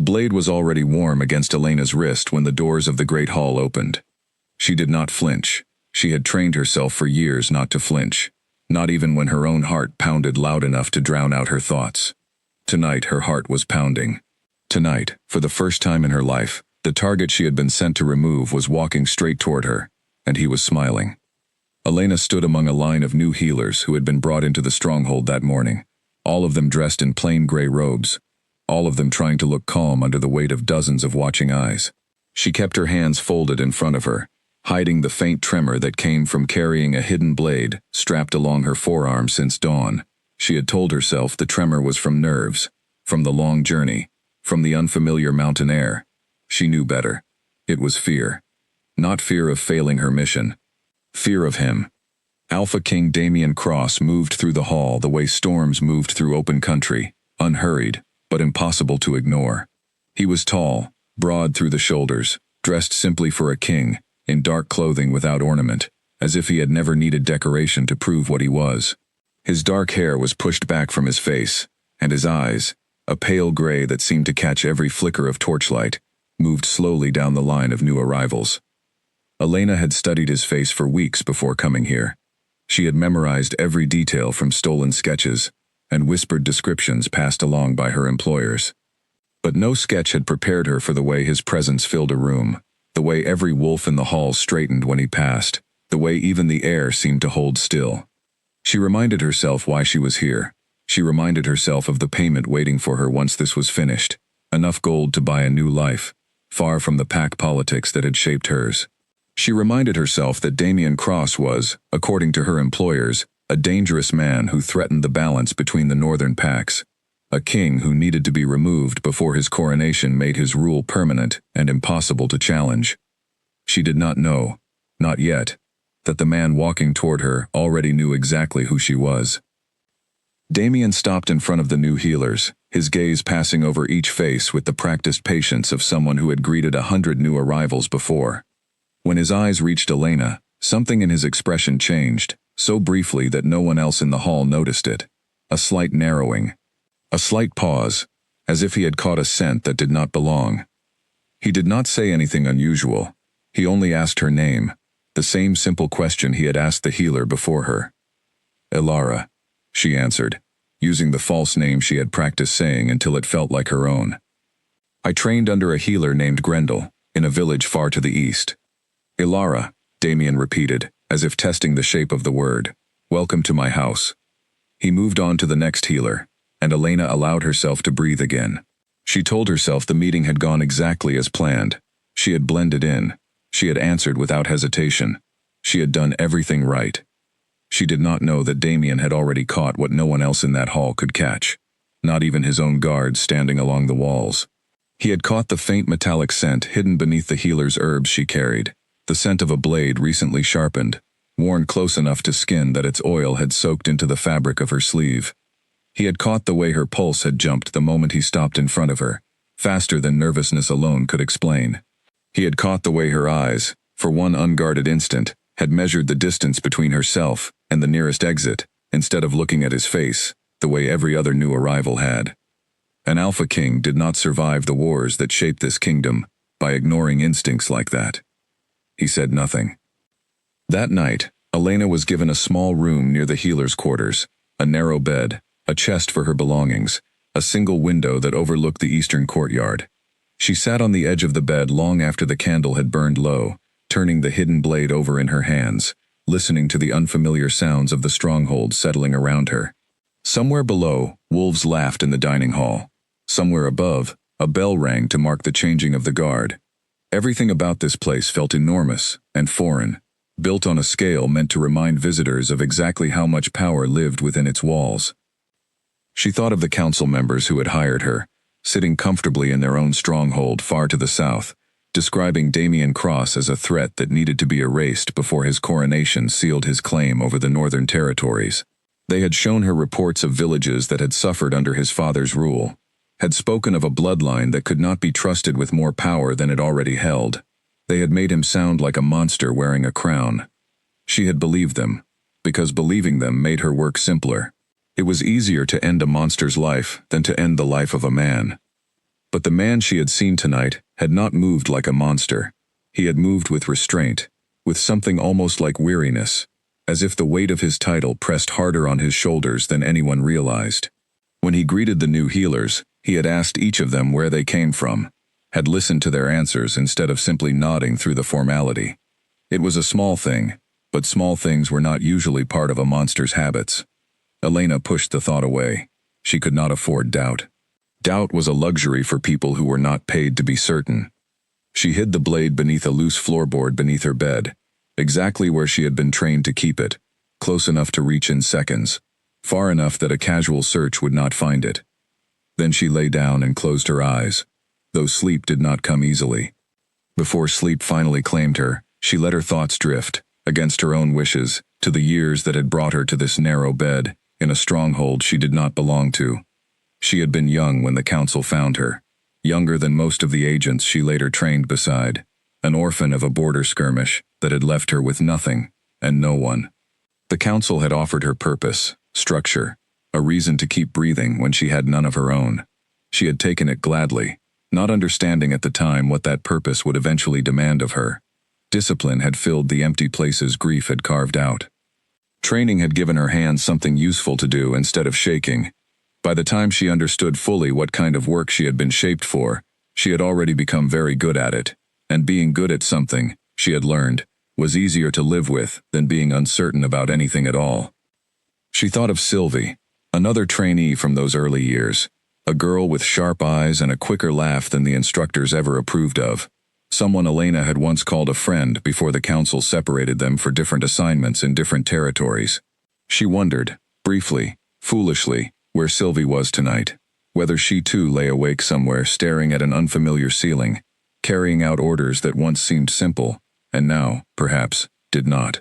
The blade was already warm against Elena's wrist when the doors of the great hall opened. She did not flinch. She had trained herself for years not to flinch, not even when her own heart pounded loud enough to drown out her thoughts. Tonight her heart was pounding. Tonight, for the first time in her life, the target she had been sent to remove was walking straight toward her, and he was smiling. Elena stood among a line of new healers who had been brought into the stronghold that morning, all of them dressed in plain gray robes, all of them trying to look calm under the weight of dozens of watching eyes. She kept her hands folded in front of her, hiding the faint tremor that came from carrying a hidden blade strapped along her forearm since dawn. She had told herself the tremor was from nerves, from the long journey, from the unfamiliar mountain air. She knew better. It was fear. Not fear of failing her mission. Fear of him. Alpha King Damian Cross moved through the hall the way storms moved through open country, unhurried, but impossible to ignore. He was tall, broad through the shoulders, dressed simply for a king, in dark clothing without ornament, as if he had never needed decoration to prove what he was. His dark hair was pushed back from his face, and his eyes, a pale gray that seemed to catch every flicker of torchlight, moved slowly down the line of new arrivals. Elena had studied his face for weeks before coming here. She had memorized every detail from stolen sketches and whispered descriptions passed along by her employers. But no sketch had prepared her for the way his presence filled a room, the way every wolf in the hall straightened when he passed, the way even the air seemed to hold still. She reminded herself why she was here. She reminded herself of the payment waiting for her once this was finished, enough gold to buy a new life, far from the pack politics that had shaped hers. She reminded herself that Damian Cross was, according to her employers, a dangerous man who threatened the balance between the northern packs, a king who needed to be removed before his coronation made his rule permanent and impossible to challenge. She did not know, not yet, that the man walking toward her already knew exactly who she was. Damian stopped in front of the new healers, his gaze passing over each face with the practiced patience of someone who had greeted 100 new arrivals before. When his eyes reached Elena, something in his expression changed, so briefly that no one else in the hall noticed it. A slight narrowing. A slight pause, as if he had caught a scent that did not belong. He did not say anything unusual. He only asked her name, the same simple question he had asked the healer before her. Elara, she answered, using the false name she had practiced saying until it felt like her own. I trained under a healer named Grendel, in a village far to the east. Elara, Damian repeated, as if testing the shape of the word. Welcome to my house. He moved on to the next healer, and Elena allowed herself to breathe again. She told herself the meeting had gone exactly as planned. She had blended in. She had answered without hesitation. She had done everything right. She did not know that Damian had already caught what no one else in that hall could catch, not even his own guards standing along the walls. He had caught the faint metallic scent hidden beneath the healer's herbs she carried, the scent of a blade recently sharpened, worn close enough to skin that its oil had soaked into the fabric of her sleeve. He had caught the way her pulse had jumped the moment he stopped in front of her, faster than nervousness alone could explain. He had caught the way her eyes, for one unguarded instant, had measured the distance between herself and the nearest exit, instead of looking at his face, the way every other new arrival had. An Alpha King did not survive the wars that shaped this kingdom by ignoring instincts like that. He said nothing. That night, Elena was given a small room near the healer's quarters, a narrow bed, a chest for her belongings, a single window that overlooked the eastern courtyard. She sat on the edge of the bed long after the candle had burned low, turning the hidden blade over in her hands, listening to the unfamiliar sounds of the stronghold settling around her. Somewhere below, wolves laughed in the dining hall. Somewhere above, a bell rang to mark the changing of the guard. Everything about this place felt enormous and foreign, built on a scale meant to remind visitors of exactly how much power lived within its walls. She thought of the council members who had hired her, sitting comfortably in their own stronghold far to the south, describing Damian Cross as a threat that needed to be erased before his coronation sealed his claim over the northern territories. They had shown her reports of villages that had suffered under his father's rule, had spoken of a bloodline that could not be trusted with more power than it already held. They had made him sound like a monster wearing a crown. She had believed them, because believing them made her work simpler. It was easier to end a monster's life than to end the life of a man. But the man she had seen tonight had not moved like a monster. He had moved with restraint, with something almost like weariness, as if the weight of his title pressed harder on his shoulders than anyone realized. When he greeted the new healers, he had asked each of them where they came from, had listened to their answers instead of simply nodding through the formality. It was a small thing, but small things were not usually part of a monster's habits. Elena pushed the thought away. She could not afford doubt. Doubt was a luxury for people who were not paid to be certain. She hid the blade beneath a loose floorboard beneath her bed, exactly where she had been trained to keep it, close enough to reach in seconds, far enough that a casual search would not find it. Then she lay down and closed her eyes, though sleep did not come easily. Before sleep finally claimed her, she let her thoughts drift, against her own wishes, to the years that had brought her to this narrow bed, in a stronghold she did not belong to. She had been young when the council found her, younger than most of the agents she later trained beside, an orphan of a border skirmish that had left her with nothing and no one. The council had offered her purpose, structure, a reason to keep breathing when she had none of her own. She had taken it gladly, not understanding at the time what that purpose would eventually demand of her. Discipline had filled the empty places grief had carved out. Training had given her hands something useful to do instead of shaking. By the time she understood fully what kind of work she had been shaped for, she had already become very good at it, and being good at something, she had learned, was easier to live with than being uncertain about anything at all. She thought of Sylvie, another trainee from those early years, a girl with sharp eyes and a quicker laugh than the instructors ever approved of. Someone Elena had once called a friend before the council separated them for different assignments in different territories. She wondered, briefly, foolishly, where Sylvie was tonight, whether she too lay awake somewhere staring at an unfamiliar ceiling, carrying out orders that once seemed simple, and now, perhaps, did not.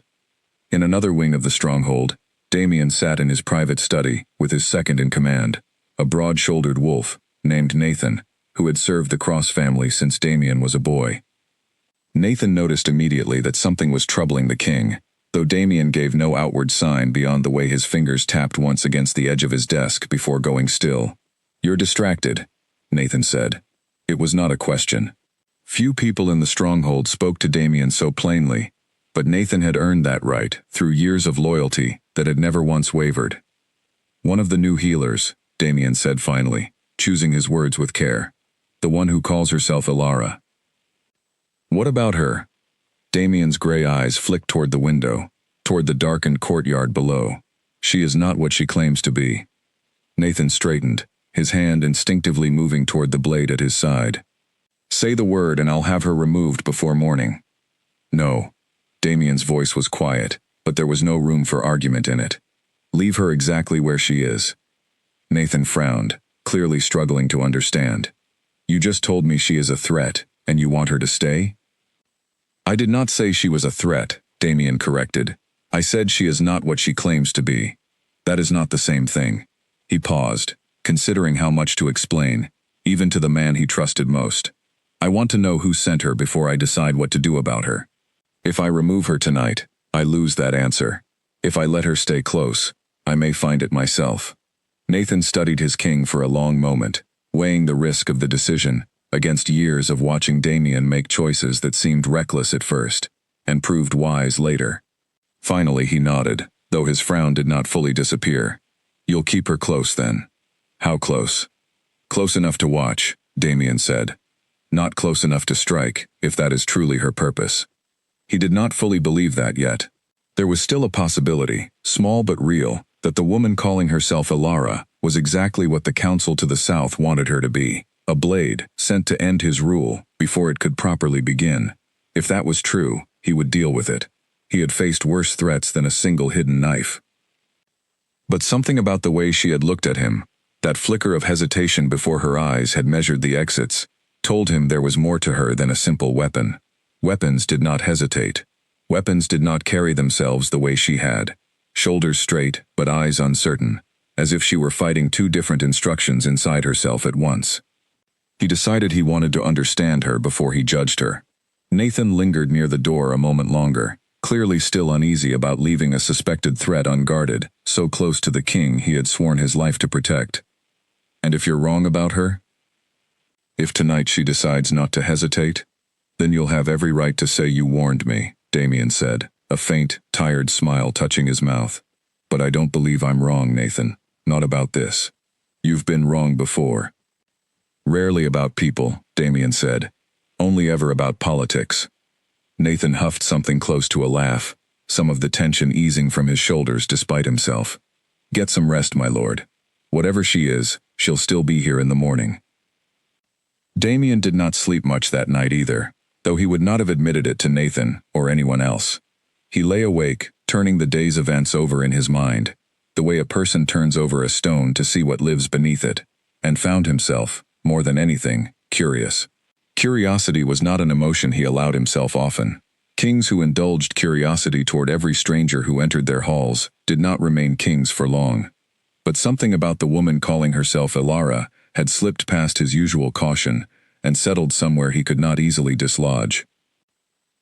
In another wing of the stronghold, Damien sat in his private study with his second-in-command, a broad-shouldered wolf named Nathan, who had served the Cross family since Damien was a boy. Nathan noticed immediately that something was troubling the king, though Damien gave no outward sign beyond the way his fingers tapped once against the edge of his desk before going still. "You're distracted," Nathan said. It was not a question. Few people in the stronghold spoke to Damien so plainly, but Nathan had earned that right through years of loyalty that had never once wavered. "One of the new healers," Damien said finally, choosing his words with care. "The one who calls herself Ilara." "What about her?" Damien's gray eyes flicked toward the window, toward the darkened courtyard below. "She is not what she claims to be." Nathan straightened, his hand instinctively moving toward the blade at his side. "Say the word and I'll have her removed before morning." "No." Damien's voice was quiet, but there was no room for argument in it. "Leave her exactly where she is." Nathan frowned, clearly struggling to understand. "You just told me she is a threat, and you want her to stay?" "I did not say she was a threat," Damien corrected. "I said she is not what she claims to be. That is not the same thing." He paused, considering how much to explain, even to the man he trusted most. "I want to know who sent her before I decide what to do about her. If I remove her tonight, I lose that answer. If I let her stay close, I may find it myself." Nathan studied his king for a long moment, weighing the risk of the decision against years of watching Damien make choices that seemed reckless at first, and proved wise later. Finally he nodded, though his frown did not fully disappear. "You'll keep her close then." "How close?" "Close enough to watch," Damien said. "Not close enough to strike, if that is truly her purpose." He did not fully believe that yet. There was still a possibility, small but real, that the woman calling herself Ilara was exactly what the council to the south wanted her to be, a blade sent to end his rule before it could properly begin. If that was true, he would deal with it. He had faced worse threats than a single hidden knife. But something about the way she had looked at him, that flicker of hesitation before her eyes had measured the exits, told him there was more to her than a simple weapon. Weapons did not hesitate. Weapons did not carry themselves the way she had, shoulders straight but eyes uncertain, as if she were fighting two different instructions inside herself at once. He decided he wanted to understand her before he judged her. Nathan lingered near the door a moment longer, clearly still uneasy about leaving a suspected threat unguarded, so close to the king he had sworn his life to protect. "And if you're wrong about her?" If tonight she decides not to hesitate, then you'll have every right to say you warned me, Damien said, a faint, tired smile touching his mouth. But I don't believe I'm wrong, Nathan. Not about this. You've been wrong before. Rarely about people, Damien said. Only ever about politics. Nathan huffed something close to a laugh, some of the tension easing from his shoulders despite himself. Get some rest, my lord. Whatever she is, she'll still be here in the morning. Damien did not sleep much that night either, though he would not have admitted it to Nathan or anyone else. He lay awake, turning the day's events over in his mind, the way a person turns over a stone to see what lives beneath it, and found himself, more than anything, curious. Curiosity was not an emotion he allowed himself often. Kings who indulged curiosity toward every stranger who entered their halls did not remain kings for long. But something about the woman calling herself Ilara had slipped past his usual caution and settled somewhere he could not easily dislodge.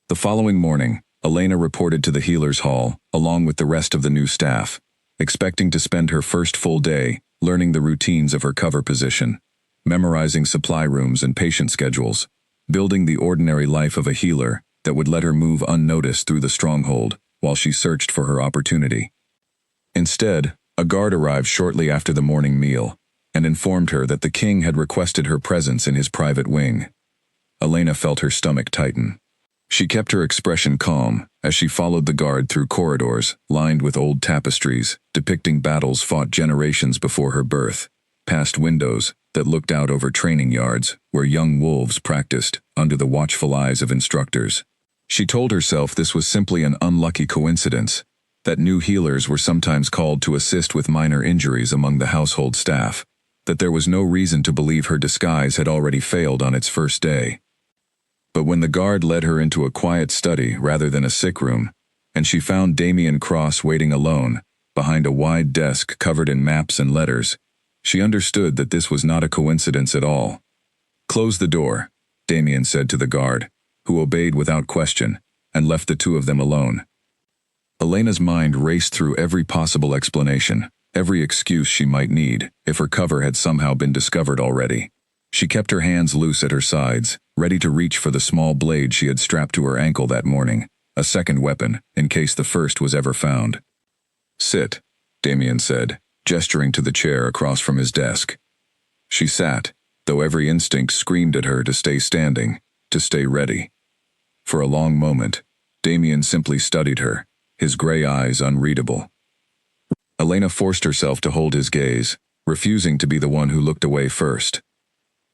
The following morning, Elena reported to the healer's hall, along with the rest of the new staff, expecting to spend her first full day learning the routines of her cover position, memorizing supply rooms and patient schedules, building the ordinary life of a healer that would let her move unnoticed through the stronghold while she searched for her opportunity. Instead, a guard arrived shortly after the morning meal and informed her that the king had requested her presence in his private wing. Elena felt her stomach tighten. She kept her expression calm as she followed the guard through corridors lined with old tapestries depicting battles fought generations before her birth, past windows that looked out over training yards where young wolves practiced under the watchful eyes of instructors. She told herself this was simply an unlucky coincidence, that new healers were sometimes called to assist with minor injuries among the household staff, that there was no reason to believe her disguise had already failed on its first day. But when the guard led her into a quiet study rather than a sick room, and she found Damien Cross waiting alone, behind a wide desk covered in maps and letters, she understood that this was not a coincidence at all. "Close the door," Damien said to the guard, who obeyed without question, and left the two of them alone. Elena's mind raced through every possible explanation, every excuse she might need, if her cover had somehow been discovered already. She kept her hands loose at her sides, ready to reach for the small blade she had strapped to her ankle that morning, a second weapon, in case the first was ever found. "Sit," Damien said, gesturing to the chair across from his desk. She sat, though every instinct screamed at her to stay standing, to stay ready. For a long moment, Damien simply studied her, his gray eyes unreadable. Elena forced herself to hold his gaze, refusing to be the one who looked away first.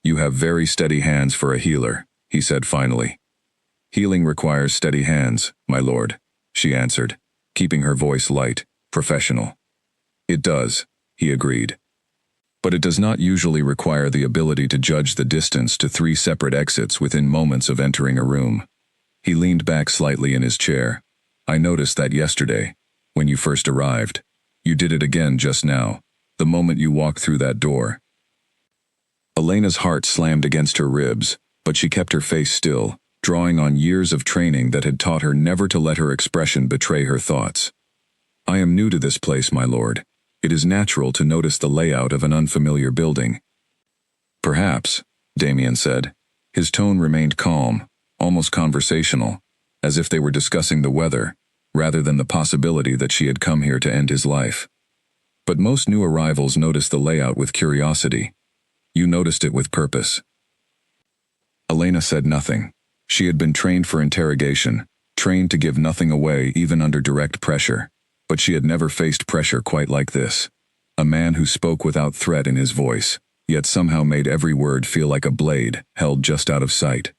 "You have very steady hands for a healer," he said finally. "Healing requires steady hands, my lord," she answered, keeping her voice light, professional. "It does," he agreed. "But it does not usually require the ability to judge the distance to 3 separate exits within moments of entering a room." He leaned back slightly in his chair. "I noticed that yesterday, when you first arrived. You did it again just now, the moment you walked through that door." Elena's heart slammed against her ribs, but she kept her face still, drawing on years of training that had taught her never to let her expression betray her thoughts. "I am new to this place, my lord. It is natural to notice the layout of an unfamiliar building." "Perhaps," Damien said. His tone remained calm, almost conversational, as if they were discussing the weather, rather than the possibility that she had come here to end his life. "But most new arrivals notice the layout with curiosity. You noticed it with purpose." Elena said nothing. She had been trained for interrogation, trained to give nothing away even under direct pressure, but she had never faced pressure quite like this. A man who spoke without threat in his voice, yet somehow made every word feel like a blade held just out of sight.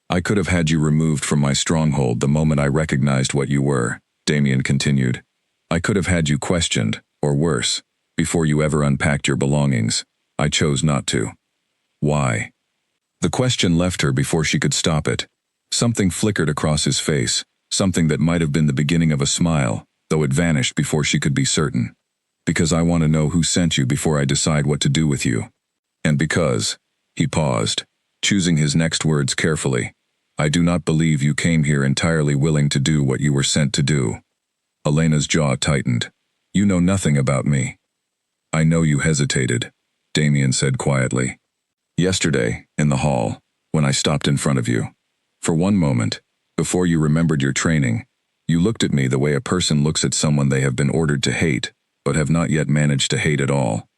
"I could have had you removed from my stronghold the moment I recognized what you were," Damien continued. "I could have had you questioned, or worse, before you ever unpacked your belongings. I chose not to." "Why?" The question left her before she could stop it. Something flickered across his face, something that might have been the beginning of a smile, though it vanished before she could be certain. "Because I want to know who sent you before I decide what to do with you. And because," he paused, choosing his next words carefully, "I do not believe you came here entirely willing to do what you were sent to do." Elena's jaw tightened. "You know nothing about me." "I know you hesitated," Damien said quietly. Yesterday, in the hall, when I stopped in front of you. For one moment, before you remembered your training, you looked at me the way a person looks at someone they have been ordered to hate, but have not yet managed to hate at all.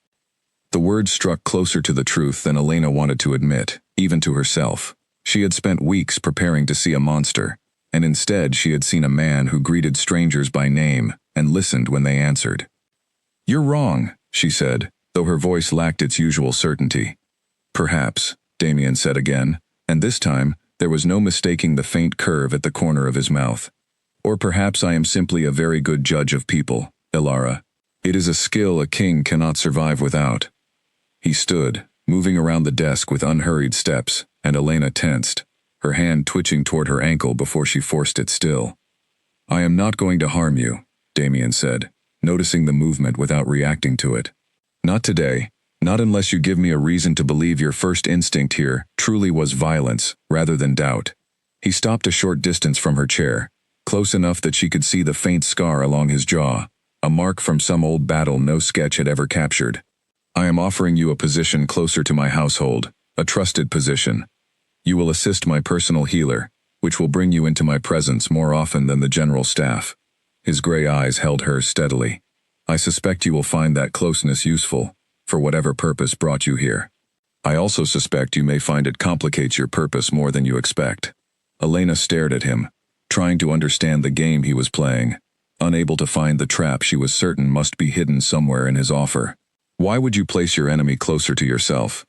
The words struck closer to the truth than Elena wanted to admit, even to herself. She had spent weeks preparing to see a monster, and instead she had seen a man who greeted strangers by name and listened when they answered. "You're wrong," she said, though her voice lacked its usual certainty. "Perhaps," Damien said again, and this time there was no mistaking the faint curve at the corner of his mouth. "Or perhaps I am simply a very good judge of people, Ilara. It is a skill a king cannot survive without." He stood, moving around the desk with unhurried steps, and Elena tensed, her hand twitching toward her ankle before she forced it still. "I am not going to harm you," Damien said, noticing the movement without reacting to it. "Not today, not unless you give me a reason to believe your first instinct here truly was violence, rather than doubt." He stopped a short distance from her chair, close enough that she could see the faint scar along his jaw, a mark from some old battle no sketch had ever captured. "I am offering you a position closer to my household, a trusted position. You will assist my personal healer, which will bring you into my presence more often than the general staff." His gray eyes held hers steadily. "I suspect you will find that closeness useful, for whatever purpose brought you here. I also suspect you may find it complicates your purpose more than you expect." Elena stared at him, trying to understand the game he was playing, unable to find the trap she was certain must be hidden somewhere in his offer. "Why would you place your enemy closer to yourself?"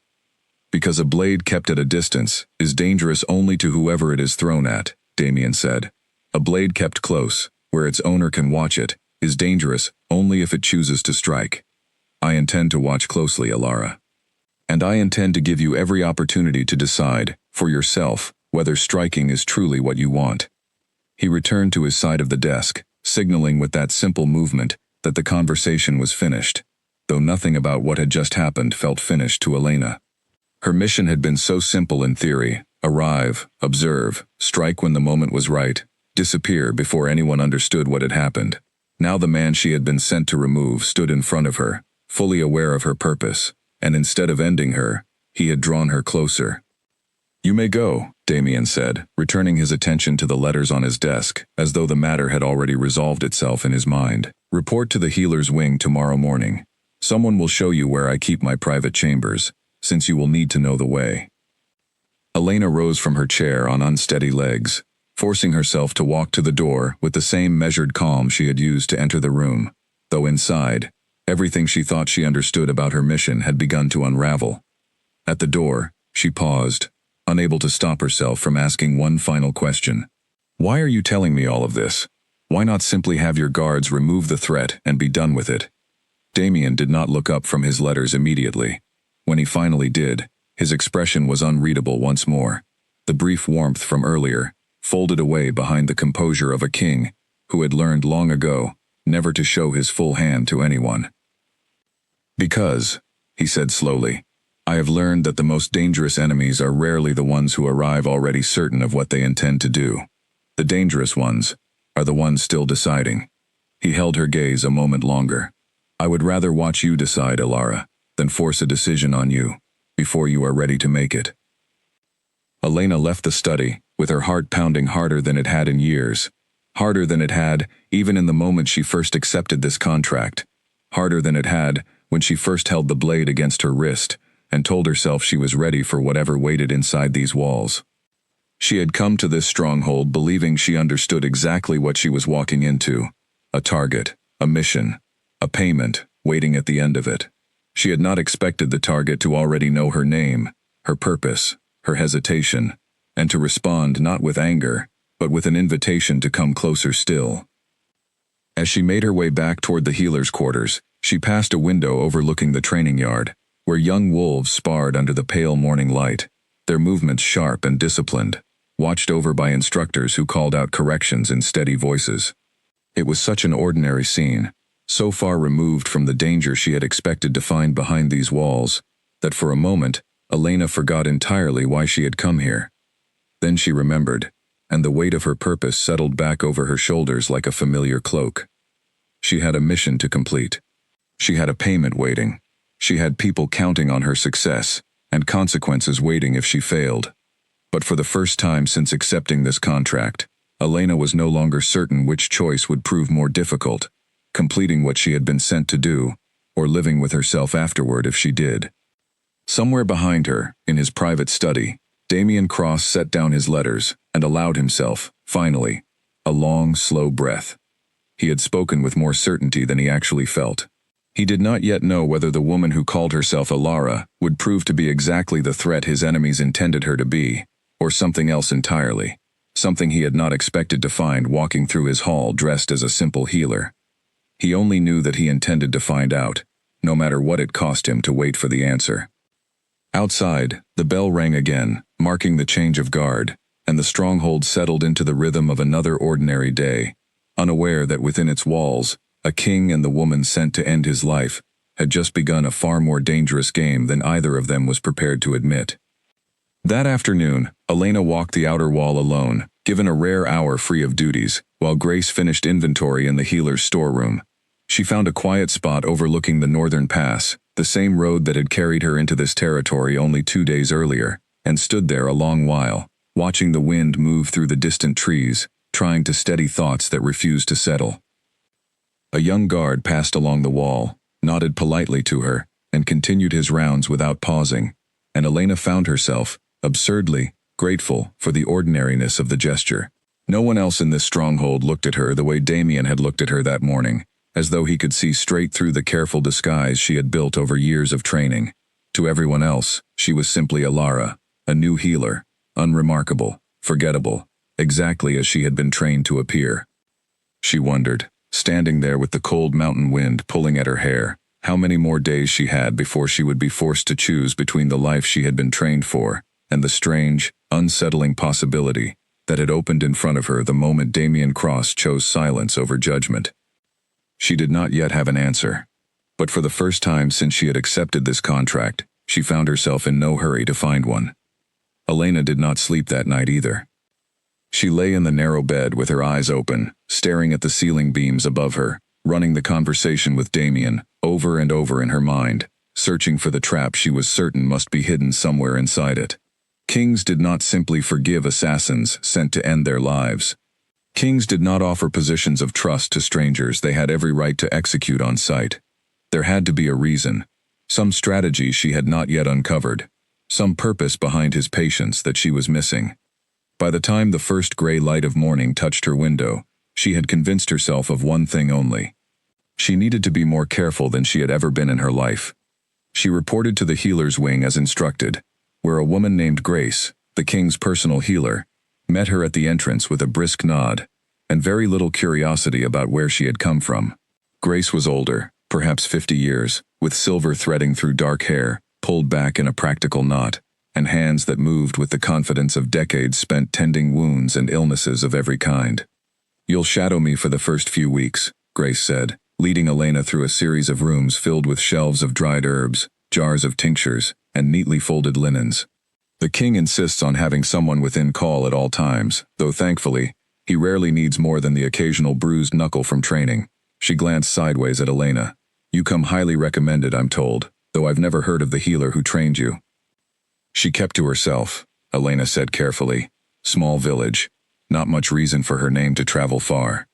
"Because a blade kept at a distance is dangerous only to whoever it is thrown at," Damien said. "A blade kept close, where its owner can watch it, is dangerous only if it chooses to strike. I intend to watch closely, Ilara. And I intend to give you every opportunity to decide, for yourself, whether striking is truly what you want." He returned to his side of the desk, signaling with that simple movement that the conversation was finished, though nothing about what had just happened felt finished to Elena. Her mission had been so simple in theory: arrive, observe, strike when the moment was right, disappear before anyone understood what had happened. Now the man she had been sent to remove stood in front of her, fully aware of her purpose, and instead of ending her, he had drawn her closer. "You may go," Damien said, returning his attention to the letters on his desk, as though the matter had already resolved itself in his mind. "Report to the healer's wing tomorrow morning. Someone will show you where I keep my private chambers, since you will need to know the way." Elena rose from her chair on unsteady legs, forcing herself to walk to the door with the same measured calm she had used to enter the room, though inside, everything she thought she understood about her mission had begun to unravel. At the door, she paused, unable to stop herself from asking one final question. "Why are you telling me all of this? Why not simply have your guards remove the threat and be done with it?" Damien did not look up from his letters immediately. When he finally did, his expression was unreadable once more. The brief warmth from earlier folded away behind the composure of a king who had learned long ago never to show his full hand to anyone. "Because," he said slowly, "I have learned that the most dangerous enemies are rarely the ones who arrive already certain of what they intend to do. The dangerous ones are the ones still deciding." He held her gaze a moment longer. "I would rather watch you decide, Ilara, than force a decision on you, before you are ready to make it." Elena left the study, with her heart pounding harder than it had in years. Harder than it had, even in the moment she first accepted this contract. Harder than it had, when she first held the blade against her wrist, and told herself she was ready for whatever waited inside these walls. She had come to this stronghold believing she understood exactly what she was walking into. A target, a mission, a payment, waiting at the end of it. She had not expected the target to already know her name, her purpose, her hesitation, and to respond not with anger, but with an invitation to come closer still. As she made her way back toward the healer's quarters, she passed a window overlooking the training yard, where young wolves sparred under the pale morning light, their movements sharp and disciplined, watched over by instructors who called out corrections in steady voices. It was such an ordinary scene, so far removed from the danger she had expected to find behind these walls, that for a moment, Elena forgot entirely why she had come here. Then she remembered, and the weight of her purpose settled back over her shoulders like a familiar cloak. She had a mission to complete. She had a payment waiting. She had people counting on her success, and consequences waiting if she failed. But for the first time since accepting this contract, Elena was no longer certain which choice would prove more difficult, completing what she had been sent to do, or living with herself afterward if she did. Somewhere behind her, in his private study, Damien Cross set down his letters and allowed himself, finally, a long, slow breath. He had spoken with more certainty than he actually felt. He did not yet know whether the woman who called herself Alara would prove to be exactly the threat his enemies intended her to be, or something else entirely, something he had not expected to find walking through his hall dressed as a simple healer. He only knew that he intended to find out, no matter what it cost him to wait for the answer. Outside, the bell rang again, marking the change of guard, and the stronghold settled into the rhythm of another ordinary day, unaware that within its walls, a king and the woman sent to end his life had just begun a far more dangerous game than either of them was prepared to admit. That afternoon, Elena walked the outer wall alone, given a rare hour free of duties, while Grace finished inventory in the healer's storeroom. She found a quiet spot overlooking the northern pass, the same road that had carried her into this territory only 2 days earlier, and stood there a long while, watching the wind move through the distant trees, trying to steady thoughts that refused to settle. A young guard passed along the wall, nodded politely to her, and continued his rounds without pausing, and Elena found herself, absurdly, grateful for the ordinariness of the gesture. No one else in this stronghold looked at her the way Damien had looked at her that morning, as though he could see straight through the careful disguise she had built over years of training. To everyone else, she was simply Alara, a new healer, unremarkable, forgettable, exactly as she had been trained to appear. She wondered, standing there with the cold mountain wind pulling at her hair, how many more days she had before she would be forced to choose between the life she had been trained for, and the strange, unsettling possibility that had opened in front of her the moment Damien Cross chose silence over judgment. She did not yet have an answer, but for the first time since she had accepted this contract, she found herself in no hurry to find one. Elena did not sleep that night either. She lay in the narrow bed with her eyes open, staring at the ceiling beams above her, running the conversation with Damien over and over in her mind, searching for the trap she was certain must be hidden somewhere inside it. Kings did not simply forgive assassins sent to end their lives. Kings did not offer positions of trust to strangers they had every right to execute on sight. There had to be a reason, some strategy she had not yet uncovered, some purpose behind his patience that she was missing. By the time the first gray light of morning touched her window, she had convinced herself of one thing only. She needed to be more careful than she had ever been in her life. She reported to the healer's wing as instructed, where a woman named Grace, the king's personal healer, met her at the entrance with a brisk nod, and very little curiosity about where she had come from. Grace was older, perhaps 50 years, with silver threading through dark hair, pulled back in a practical knot, and hands that moved with the confidence of decades spent tending wounds and illnesses of every kind. "You'll shadow me for the first few weeks," Grace said, leading Elena through a series of rooms filled with shelves of dried herbs, jars of tinctures, and neatly folded linens. "The king insists on having someone within call at all times, though thankfully, he rarely needs more than the occasional bruised knuckle from training." She glanced sideways at Elena. "You come highly recommended, I'm told, though I've never heard of the healer who trained you." She kept to herself, Elena said carefully. Small village, not much reason for her name to travel far.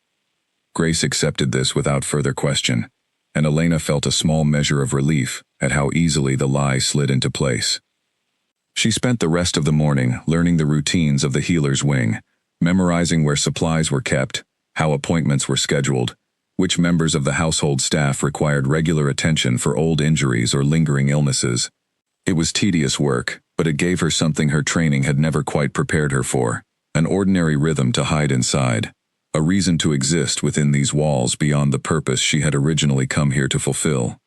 Grace accepted this without further question, and Elena felt a small measure of relief at how easily the lie slid into place. She spent the rest of the morning learning the routines of the healer's wing, memorizing where supplies were kept, how appointments were scheduled, which members of the household staff required regular attention for old injuries or lingering illnesses. It was tedious work, but it gave her something her training had never quite prepared her for, an ordinary rhythm to hide inside, a reason to exist within these walls beyond the purpose she had originally come here to fulfill.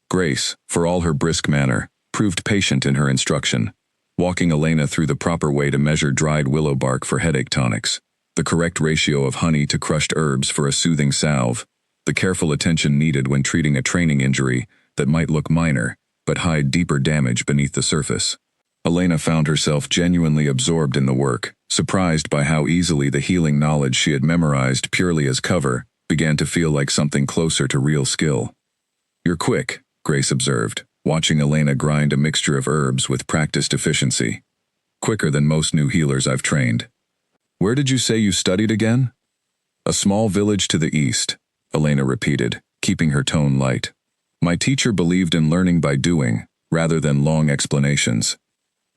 Grace, for all her brisk manner, proved patient in her instruction, walking Elena through the proper way to measure dried willow bark for headache tonics, the correct ratio of honey to crushed herbs for a soothing salve, the careful attention needed when treating a training injury that might look minor but hide deeper damage beneath the surface. Elena found herself genuinely absorbed in the work, surprised by how easily the healing knowledge she had memorized purely as cover began to feel like something closer to real skill. "You're quick," Grace observed, watching Elena grind a mixture of herbs with practiced efficiency. Quicker than most new healers I've trained. Where did you say you studied again? A small village to the east, Elena repeated, keeping her tone light. My teacher believed in learning by doing, rather than long explanations.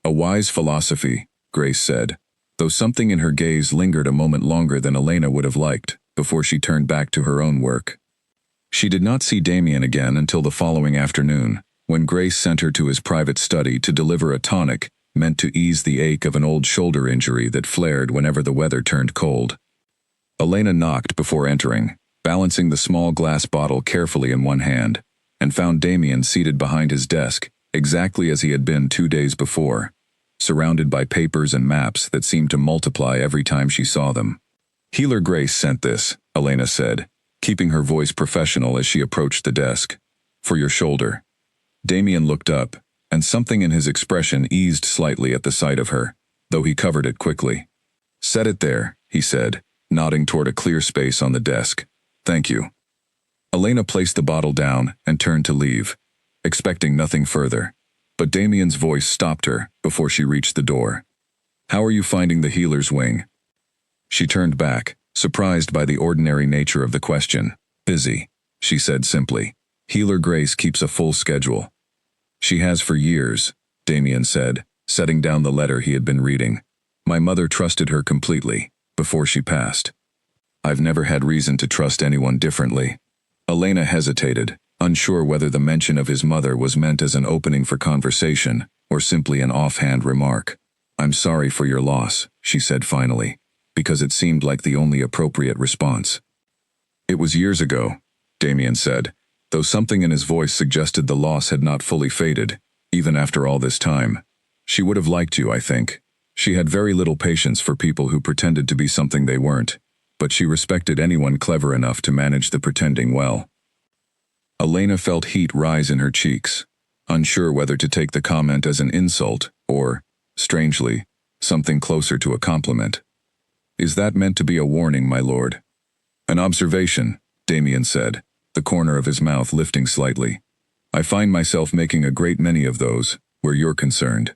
A wise philosophy, Grace said, though something in her gaze lingered a moment longer than Elena would have liked, before she turned back to her own work. She did not see Damien again until the following afternoon, when Grace sent her to his private study to deliver a tonic meant to ease the ache of an old shoulder injury that flared whenever the weather turned cold. Elena knocked before entering, balancing the small glass bottle carefully in one hand, and found Damien seated behind his desk, exactly as he had been 2 days before, surrounded by papers and maps that seemed to multiply every time she saw them. Healer Grace sent this, Elena said, keeping her voice professional as she approached the desk. For your shoulder. Damien looked up, and something in his expression eased slightly at the sight of her, though he covered it quickly. Set it there, he said, nodding toward a clear space on the desk. Thank you. Elena placed the bottle down and turned to leave, expecting nothing further. But Damien's voice stopped her before she reached the door. How are you finding the healer's wing? She turned back, surprised by the ordinary nature of the question. Busy, she said simply. Healer Grace keeps a full schedule. She has for years, Damien said, setting down the letter he had been reading. My mother trusted her completely, before she passed. I've never had reason to trust anyone differently. Elena hesitated, unsure whether the mention of his mother was meant as an opening for conversation, or simply an offhand remark. I'm sorry for your loss, she said finally, because it seemed like the only appropriate response. It was years ago, Damien said, though something in his voice suggested the loss had not fully faded, even after all this time. She would have liked you, I think. She had very little patience for people who pretended to be something they weren't, but she respected anyone clever enough to manage the pretending well. Elena felt heat rise in her cheeks, unsure whether to take the comment as an insult or, strangely, something closer to a compliment. Is that meant to be a warning, my lord? An observation, Damien said, the corner of his mouth lifting slightly. I find myself making a great many of those, where you're concerned.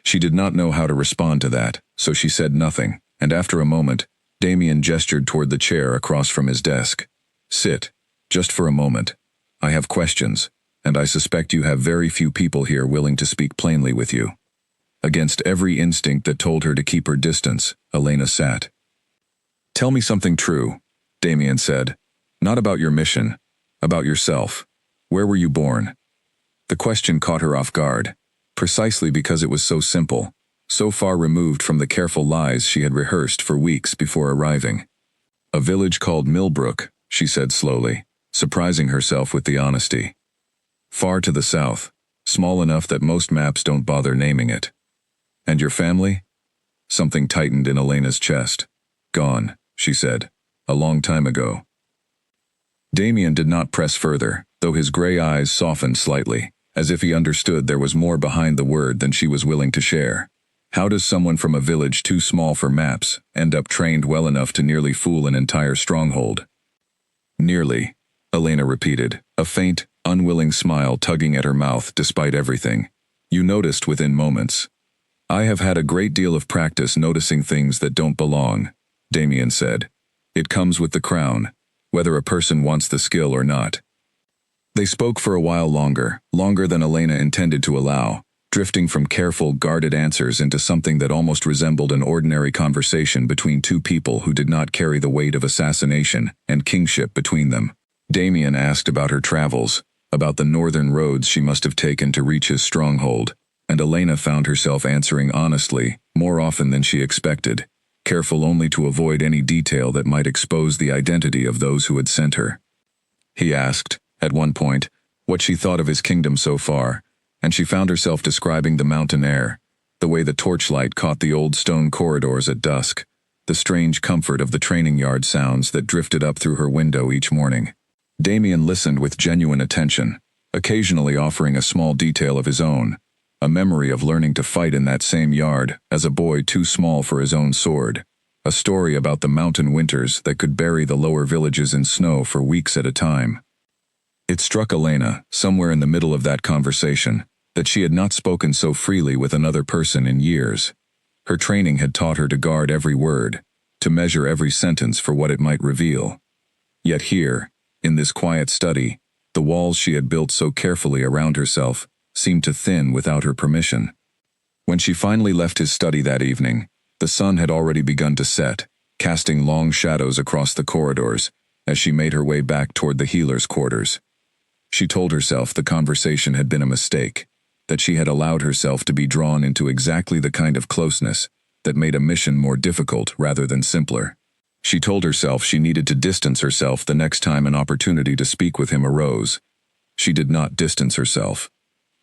She did not know how to respond to that, so she said nothing, and after a moment, Damien gestured toward the chair across from his desk. Sit, just for a moment. I have questions, and I suspect you have very few people here willing to speak plainly with you. Against every instinct that told her to keep her distance, Elena sat. Tell me something true, Damien said. Not about your mission, about yourself. Where were you born? The question caught her off guard, precisely because it was so simple, so far removed from the careful lies she had rehearsed for weeks before arriving. A village called Millbrook, she said slowly, surprising herself with the honesty. Far to the south, small enough that most maps don't bother naming it. And your family? Something tightened in Elena's chest. Gone, she said, a long time ago. Damien did not press further, though his gray eyes softened slightly, as if he understood there was more behind the word than she was willing to share. How does someone from a village too small for maps end up trained well enough to nearly fool an entire stronghold? Nearly, Elena repeated, a faint, unwilling smile tugging at her mouth despite everything. You noticed within moments. I have had a great deal of practice noticing things that don't belong, Damien said. It comes with the crown, whether a person wants the skill or not. They spoke for a while longer than Elena intended to allow, drifting from careful, guarded answers into something that almost resembled an ordinary conversation between two people who did not carry the weight of assassination and kingship between them. Damien asked about her travels, about the northern roads she must have taken to reach his stronghold, and Elena found herself answering honestly, more often than she expected, careful only to avoid any detail that might expose the identity of those who had sent her. He asked, at one point, what she thought of his kingdom so far, and she found herself describing the mountain air, the way the torchlight caught the old stone corridors at dusk, the strange comfort of the training yard sounds that drifted up through her window each morning. Damien listened with genuine attention, occasionally offering a small detail of his own, a memory of learning to fight in that same yard as a boy too small for his own sword, a story about the mountain winters that could bury the lower villages in snow for weeks at a time. It struck Elena, somewhere in the middle of that conversation, that she had not spoken so freely with another person in years. Her training had taught her to guard every word, to measure every sentence for what it might reveal. Yet here, in this quiet study, the walls she had built so carefully around herself seemed to thin without her permission. When she finally left his study that evening, the sun had already begun to set, casting long shadows across the corridors as she made her way back toward the healer's quarters. She told herself the conversation had been a mistake, that she had allowed herself to be drawn into exactly the kind of closeness that made a mission more difficult rather than simpler. She told herself she needed to distance herself the next time an opportunity to speak with him arose. She did not distance herself.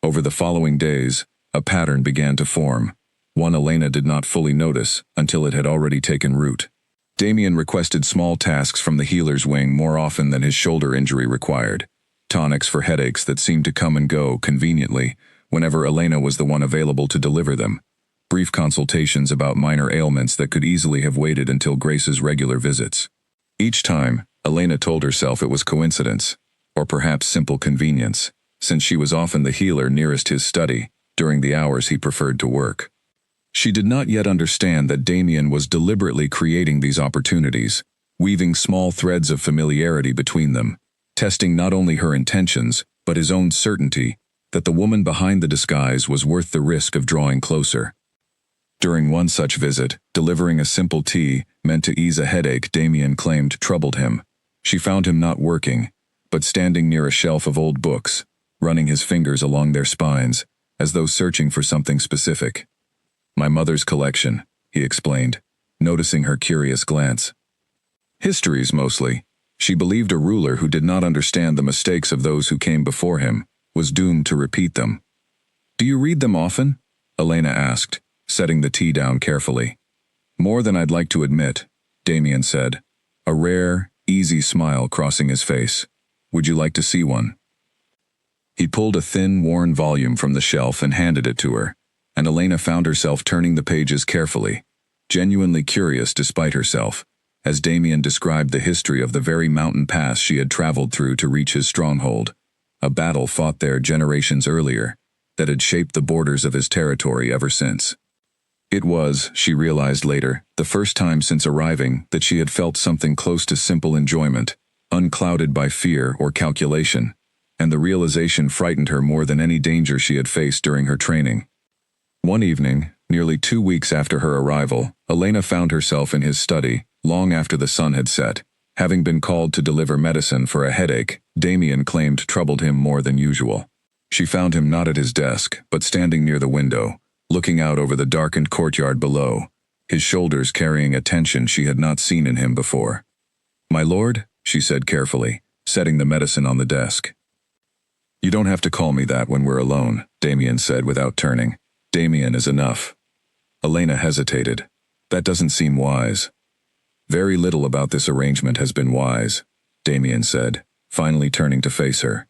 Over the following days, a pattern began to form, one Elena did not fully notice until it had already taken root. Damien requested small tasks from the healer's wing more often than his shoulder injury required, tonics for headaches that seemed to come and go conveniently whenever Elena was the one available to deliver them, brief consultations about minor ailments that could easily have waited until Grace's regular visits. Each time, Elena told herself it was coincidence, or perhaps simple convenience, since she was often the healer nearest his study during the hours he preferred to work. She did not yet understand that Damien was deliberately creating these opportunities, weaving small threads of familiarity between them, testing not only her intentions, but his own certainty that the woman behind the disguise was worth the risk of drawing closer. During one such visit, delivering a simple tea meant to ease a headache Damien claimed troubled him. She found him not working, but standing near a shelf of old books, running his fingers along their spines, as though searching for something specific. "My mother's collection," he explained, noticing her curious glance. "Histories, mostly." She believed a ruler who did not understand the mistakes of those who came before him was doomed to repeat them. "Do you read them often?" Elena asked, setting the tea down carefully. "More than I'd like to admit," Damien said, a rare, easy smile crossing his face. "Would you like to see one?" He pulled a thin, worn volume from the shelf and handed it to her, and Elena found herself turning the pages carefully, genuinely curious despite herself, as Damien described the history of the very mountain pass she had traveled through to reach his stronghold, a battle fought there generations earlier that had shaped the borders of his territory ever since. It was, she realized later, the first time since arriving that she had felt something close to simple enjoyment, unclouded by fear or calculation, and the realization frightened her more than any danger she had faced during her training. One evening, nearly 2 weeks after her arrival, Elena found herself in his study, long after the sun had set. Having been called to deliver medicine for a headache Damien claimed troubled him more than usual. She found him not at his desk, but standing near the window, looking out over the darkened courtyard below, his shoulders carrying a tension she had not seen in him before. "My lord," she said carefully, setting the medicine on the desk. "You don't have to call me that when we're alone," Damien said without turning. "Damien is enough." Elena hesitated. "That doesn't seem wise." "Very little about this arrangement has been wise," Damien said, finally turning to face her.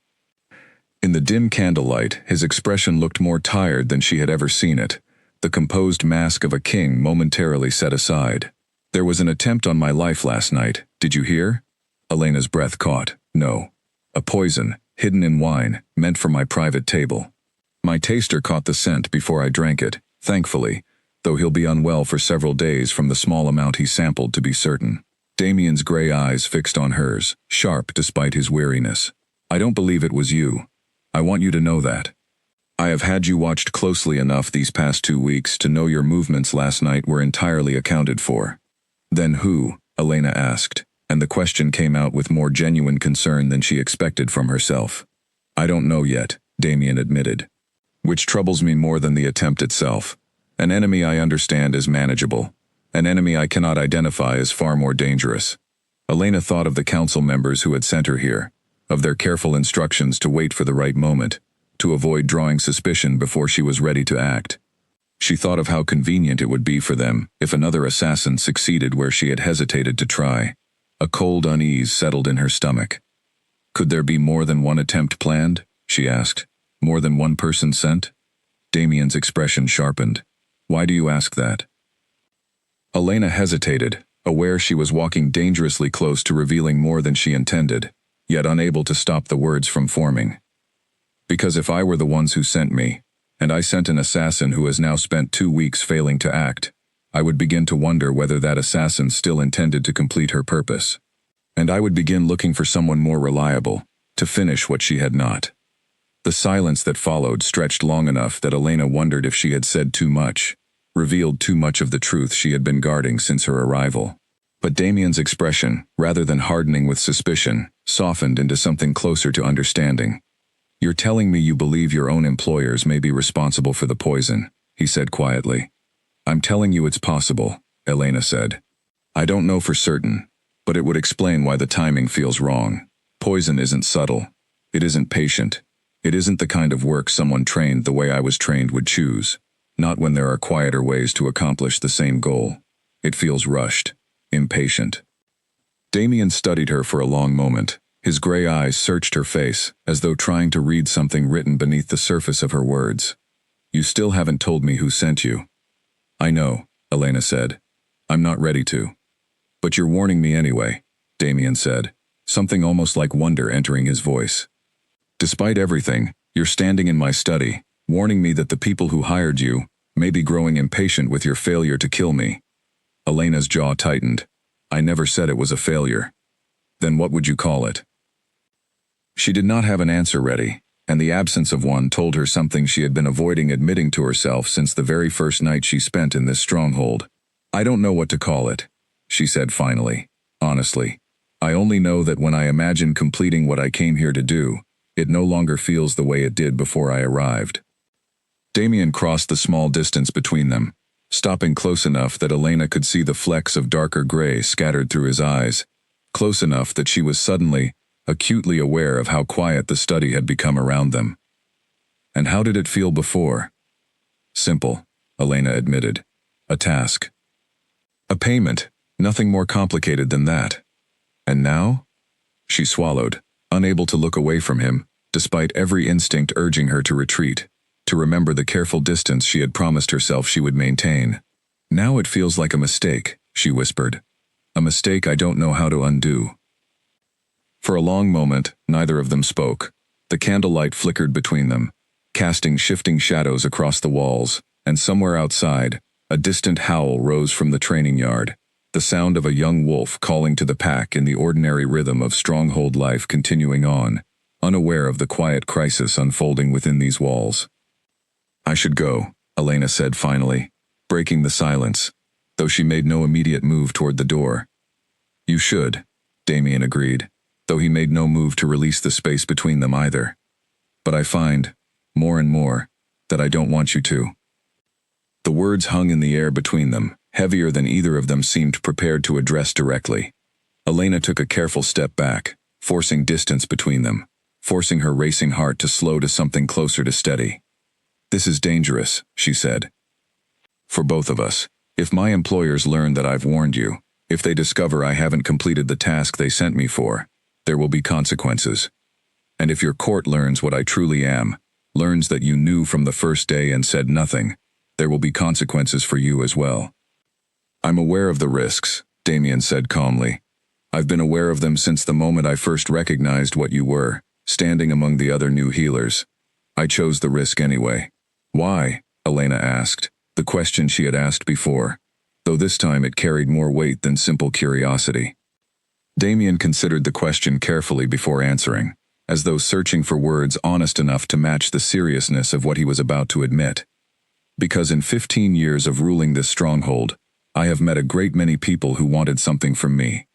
In the dim candlelight, his expression looked more tired than she had ever seen it, the composed mask of a king momentarily set aside. "There was an attempt on my life last night, did you hear?" Elena's breath caught. "No. A poison, hidden in wine, meant for my private table. My taster caught the scent before I drank it, thankfully, though he'll be unwell for several days from the small amount he sampled to be certain." Damien's gray eyes fixed on hers, sharp despite his weariness. "I don't believe it was you. I want you to know that. I have had you watched closely enough these past 2 weeks to know your movements last night were entirely accounted for." "Then who?" Elena asked, and the question came out with more genuine concern than she expected from herself. "I don't know yet," Damien admitted. "Which troubles me more than the attempt itself. An enemy I understand is manageable. An enemy I cannot identify is far more dangerous." Elena thought of the council members who had sent her here, of their careful instructions to wait for the right moment, to avoid drawing suspicion before she was ready to act. She thought of how convenient it would be for them if another assassin succeeded where she had hesitated to try. A cold unease settled in her stomach. "Could there be more than one attempt planned?" she asked. "More than one person sent?" Damien's expression sharpened. "Why do you ask that?" Elena hesitated, aware she was walking dangerously close to revealing more than she intended. yet unable to stop the words from forming. Because if I were the ones who sent me, and I sent an assassin who has now spent 2 weeks failing to act, I would begin to wonder whether that assassin still intended to complete her purpose. And I would begin looking for someone more reliable, to finish what she had not. The silence that followed stretched long enough that Elena wondered if she had said too much, revealed too much of the truth she had been guarding since her arrival. But Damien's expression, rather than hardening with suspicion, softened into something closer to understanding. "You're telling me you believe your own employers may be responsible for the poison," he said quietly. "I'm telling you it's possible," Elena said. "I don't know for certain, but it would explain why the timing feels wrong. Poison isn't subtle. It isn't patient. It isn't the kind of work someone trained the way I was trained would choose. Not when there are quieter ways to accomplish the same goal. It feels rushed, impatient." Damien studied her for a long moment. His gray eyes searched her face, as though trying to read something written beneath the surface of her words. "You still haven't told me who sent you." "I know," Elena said. "I'm not ready to." "But you're warning me anyway," Damien said, something almost like wonder entering his voice. "Despite everything, you're standing in my study, warning me that the people who hired you may be growing impatient with your failure to kill me." Elena's jaw tightened. "I never said it was a failure." "Then what would you call it?" She did not have an answer ready, and the absence of one told her something she had been avoiding admitting to herself since the very first night she spent in this stronghold. "I don't know what to call it," she said finally, honestly. "I only know that when I imagine completing what I came here to do, it no longer feels the way it did before I arrived." Damien crossed the small distance between them, stopping close enough that Elena could see the flecks of darker gray scattered through his eyes, close enough that she was suddenly, acutely aware of how quiet the study had become around them. "And how did it feel before?" "Simple," Elena admitted. "A task. A payment, nothing more complicated than that." "And now?" She swallowed, unable to look away from him, despite every instinct urging her to retreat, to remember the careful distance she had promised herself she would maintain. "Now it feels like a mistake," she whispered. "A mistake I don't know how to undo." For a long moment, neither of them spoke. The candlelight flickered between them, casting shifting shadows across the walls, and somewhere outside, a distant howl rose from the training yard, the sound of a young wolf calling to the pack in the ordinary rhythm of stronghold life continuing on, unaware of the quiet crisis unfolding within these walls. "I should go," Elena said finally, breaking the silence, though she made no immediate move toward the door. "You should," Damien agreed, though he made no move to release the space between them either. "But I find, more and more, that I don't want you to." The words hung in the air between them, heavier than either of them seemed prepared to address directly. Elena took a careful step back, forcing distance between them, forcing her racing heart to slow to something closer to steady. "This is dangerous," she said. "For both of us. If my employers learn that I've warned you, if they discover I haven't completed the task they sent me for, there will be consequences. And if your court learns what I truly am, learns that you knew from the first day and said nothing, there will be consequences for you as well." "I'm aware of the risks," Damien said calmly. "I've been aware of them since the moment I first recognized what you were, standing among the other new healers. I chose the risk anyway." "Why?" Elena asked, the question she had asked before, though this time it carried more weight than simple curiosity. Damien considered the question carefully before answering, as though searching for words honest enough to match the seriousness of what he was about to admit. "Because in 15 years of ruling this stronghold, I have met a great many people who wanted something from me.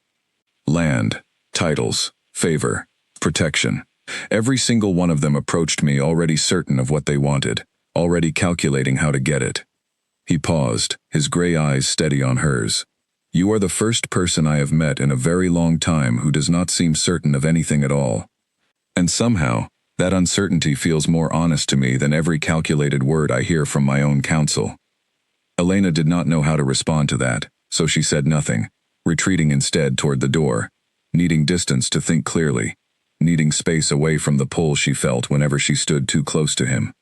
Land, titles, favor, protection. Every single one of them approached me already certain of what they wanted, already calculating how to get it." He paused, his gray eyes steady on hers. "You are the first person I have met in a very long time who does not seem certain of anything at all. And somehow, that uncertainty feels more honest to me than every calculated word I hear from my own counsel." Elena did not know how to respond to that, so she said nothing, retreating instead toward the door, needing distance to think clearly, needing space away from the pull she felt whenever she stood too close to him.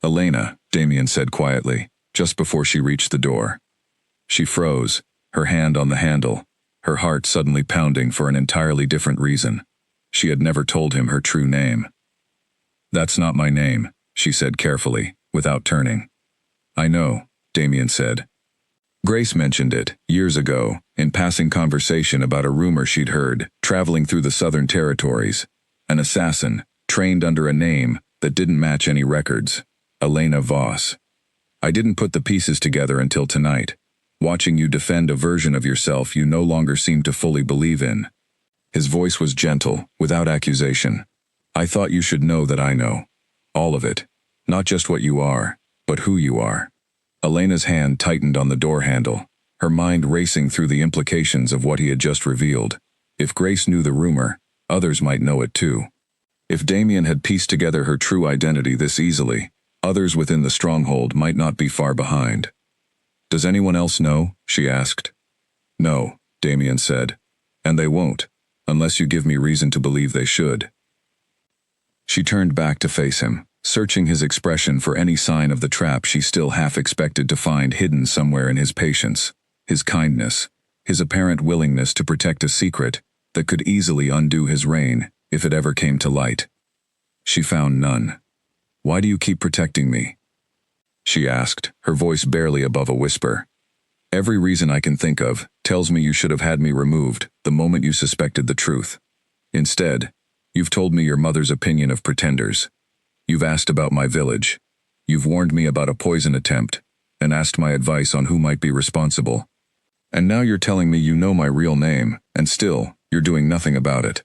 "Elena," Damien said quietly, just before she reached the door. She froze, her hand on the handle, her heart suddenly pounding for an entirely different reason. She had never told him her true name. "That's not my name," she said carefully, without turning. "I know," Damien said. Grace mentioned it, years ago, in passing conversation about a rumor she'd heard, traveling through the Southern Territories. An assassin, trained under a name that didn't match any records. Elena Voss. "I didn't put the pieces together until tonight. Watching you defend a version of yourself you no longer seem to fully believe in." His voice was gentle, without accusation. "I thought you should know that I know. All of it. Not just what you are, but who you are." Elena's hand tightened on the door handle, her mind racing through the implications of what he had just revealed. If Grace knew the rumor, others might know it too. If Damien had pieced together her true identity this easily, others within the stronghold might not be far behind. "Does anyone else know?" she asked. "No," Damien said. "And they won't, unless you give me reason to believe they should." She turned back to face him, searching his expression for any sign of the trap she still half expected to find hidden somewhere in his patience, his kindness, his apparent willingness to protect a secret that could easily undo his reign if it ever came to light. She found none. "Why do you keep protecting me?" she asked, her voice barely above a whisper. "Every reason I can think of tells me you should have had me removed the moment you suspected the truth. Instead, you've told me your mother's opinion of pretenders. You've asked about my village. You've warned me about a poison attempt, and asked my advice on who might be responsible. And now you're telling me you know my real name, and still, you're doing nothing about it."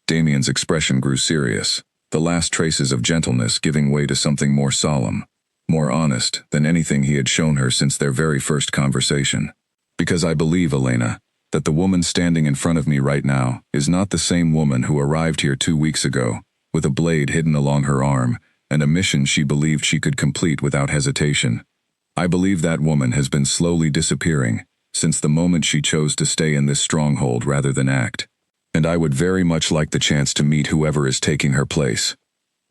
Damien's expression grew serious, the last traces of gentleness giving way to something more solemn, more honest than anything he had shown her since their very first conversation. "Because I believe, Elena, that the woman standing in front of me right now is not the same woman who arrived here 2 weeks ago, with a blade hidden along her arm, and a mission she believed she could complete without hesitation. I believe that woman has been slowly disappearing since the moment she chose to stay in this stronghold rather than act. And I would very much like the chance to meet whoever is taking her place."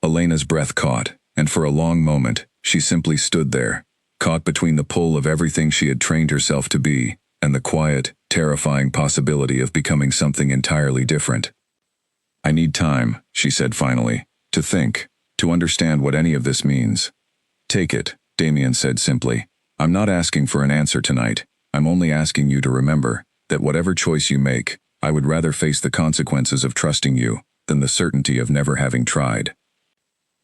Elena's breath caught, and for a long moment, she simply stood there, caught between the pull of everything she had trained herself to be, and the quiet, terrifying possibility of becoming something entirely different. "I need time," she said finally, "to think, to understand what any of this means." "Take it," Damien said simply. "I'm not asking for an answer tonight. I'm only asking you to remember that whatever choice you make, I would rather face the consequences of trusting you than the certainty of never having tried."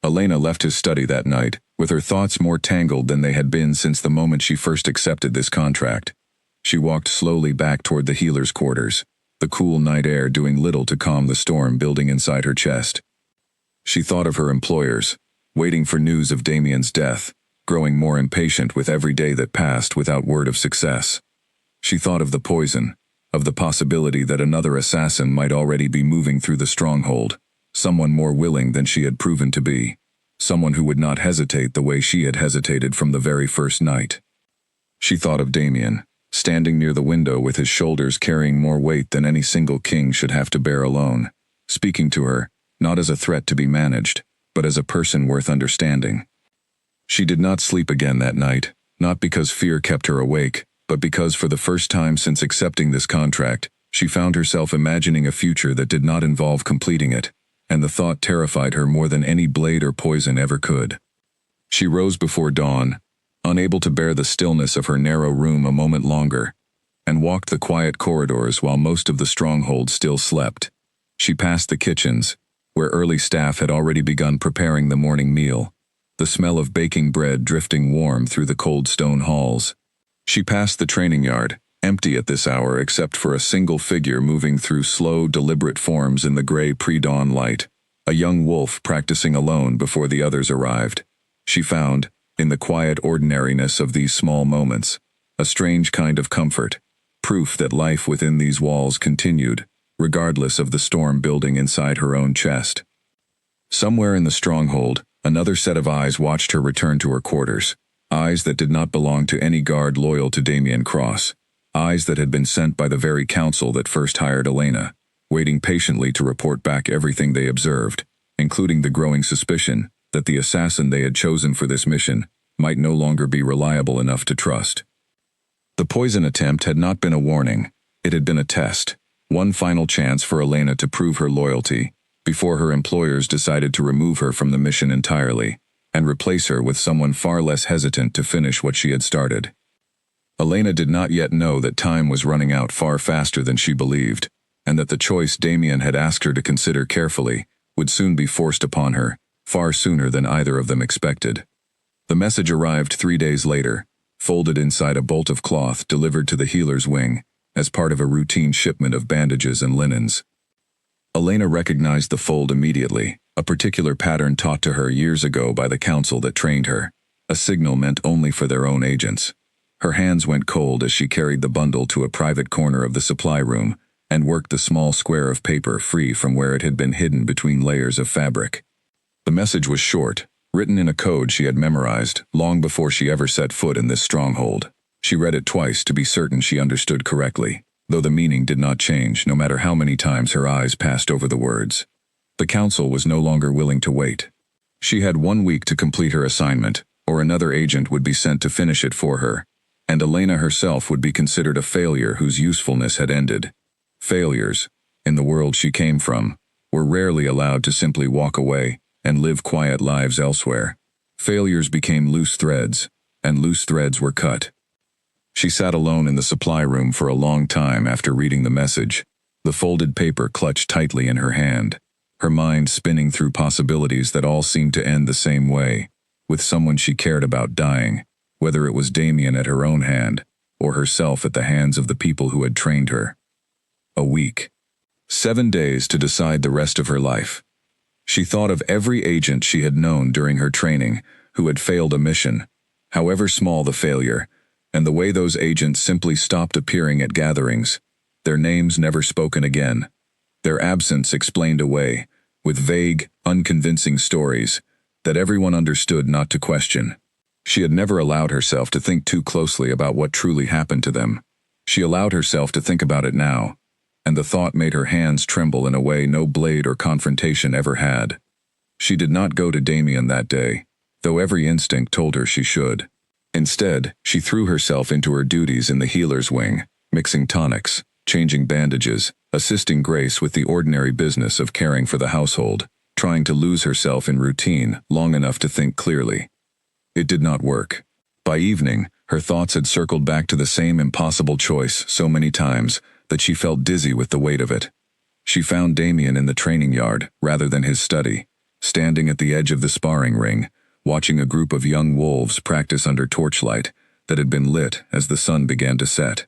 Elena left his study that night, with her thoughts more tangled than they had been since the moment she first accepted this contract. She walked slowly back toward the healer's quarters, the cool night air doing little to calm the storm building inside her chest. She thought of her employers, waiting for news of Damien's death, growing more impatient with every day that passed without word of success. She thought of the poison, of the possibility that another assassin might already be moving through the stronghold, someone more willing than she had proven to be, someone who would not hesitate the way she had hesitated from the very first night. She thought of Damien, standing near the window with his shoulders carrying more weight than any single king should have to bear alone, speaking to her, not as a threat to be managed, but as a person worth understanding. She did not sleep again that night, not because fear kept her awake, but because for the first time since accepting this contract, she found herself imagining a future that did not involve completing it, and the thought terrified her more than any blade or poison ever could. She rose before dawn, unable to bear the stillness of her narrow room a moment longer, and walked the quiet corridors while most of the stronghold still slept. She passed the kitchens, where early staff had already begun preparing the morning meal, the smell of baking bread drifting warm through the cold stone halls. She passed the training yard, empty at this hour except for a single figure moving through slow, deliberate forms in the gray pre-dawn light, a young wolf practicing alone before the others arrived. She found, in the quiet ordinariness of these small moments, a strange kind of comfort, proof that life within these walls continued, regardless of the storm building inside her own chest. Somewhere in the stronghold, another set of eyes watched her return to her quarters, eyes that did not belong to any guard loyal to Damien Cross, eyes that had been sent by the very council that first hired Elena, waiting patiently to report back everything they observed, including the growing suspicion that the assassin they had chosen for this mission might no longer be reliable enough to trust. The poison attempt had not been a warning, it had been a test, one final chance for Elena to prove her loyalty, before her employers decided to remove her from the mission entirely and replace her with someone far less hesitant to finish what she had started. Elena did not yet know that time was running out far faster than she believed, and that the choice Damien had asked her to consider carefully would soon be forced upon her, far sooner than either of them expected. The message arrived 3 days later, folded inside a bolt of cloth delivered to the healer's wing, as part of a routine shipment of bandages and linens. Elena recognized the fold immediately, a particular pattern taught to her years ago by the council that trained her, a signal meant only for their own agents. Her hands went cold as she carried the bundle to a private corner of the supply room and worked the small square of paper free from where it had been hidden between layers of fabric. The message was short, written in a code she had memorized long before she ever set foot in this stronghold. She read it twice to be certain she understood correctly, though the meaning did not change no matter how many times her eyes passed over the words. The council was no longer willing to wait. She had 1 week to complete her assignment, or another agent would be sent to finish it for her, and Elena herself would be considered a failure whose usefulness had ended. Failures, in the world she came from, were rarely allowed to simply walk away and live quiet lives elsewhere. Failures became loose threads, and loose threads were cut. She sat alone in the supply room for a long time after reading the message, the folded paper clutched tightly in her hand, her mind spinning through possibilities that all seemed to end the same way, with someone she cared about dying, whether it was Damien at her own hand, or herself at the hands of the people who had trained her. A week. 7 days to decide the rest of her life. She thought of every agent she had known during her training who had failed a mission, however small the failure, and the way those agents simply stopped appearing at gatherings, their names never spoken again, their absence explained away, with vague, unconvincing stories that everyone understood not to question. She had never allowed herself to think too closely about what truly happened to them. She allowed herself to think about it now, and the thought made her hands tremble in a way no blade or confrontation ever had. She did not go to Damien that day, though every instinct told her she should. Instead, she threw herself into her duties in the healer's wing, mixing tonics, changing bandages, assisting Grace with the ordinary business of caring for the household, trying to lose herself in routine long enough to think clearly. It did not work. By evening, her thoughts had circled back to the same impossible choice so many times that she felt dizzy with the weight of it. She found Damien in the training yard, rather than his study, standing at the edge of the sparring ring, watching a group of young wolves practice under torchlight that had been lit as the sun began to set.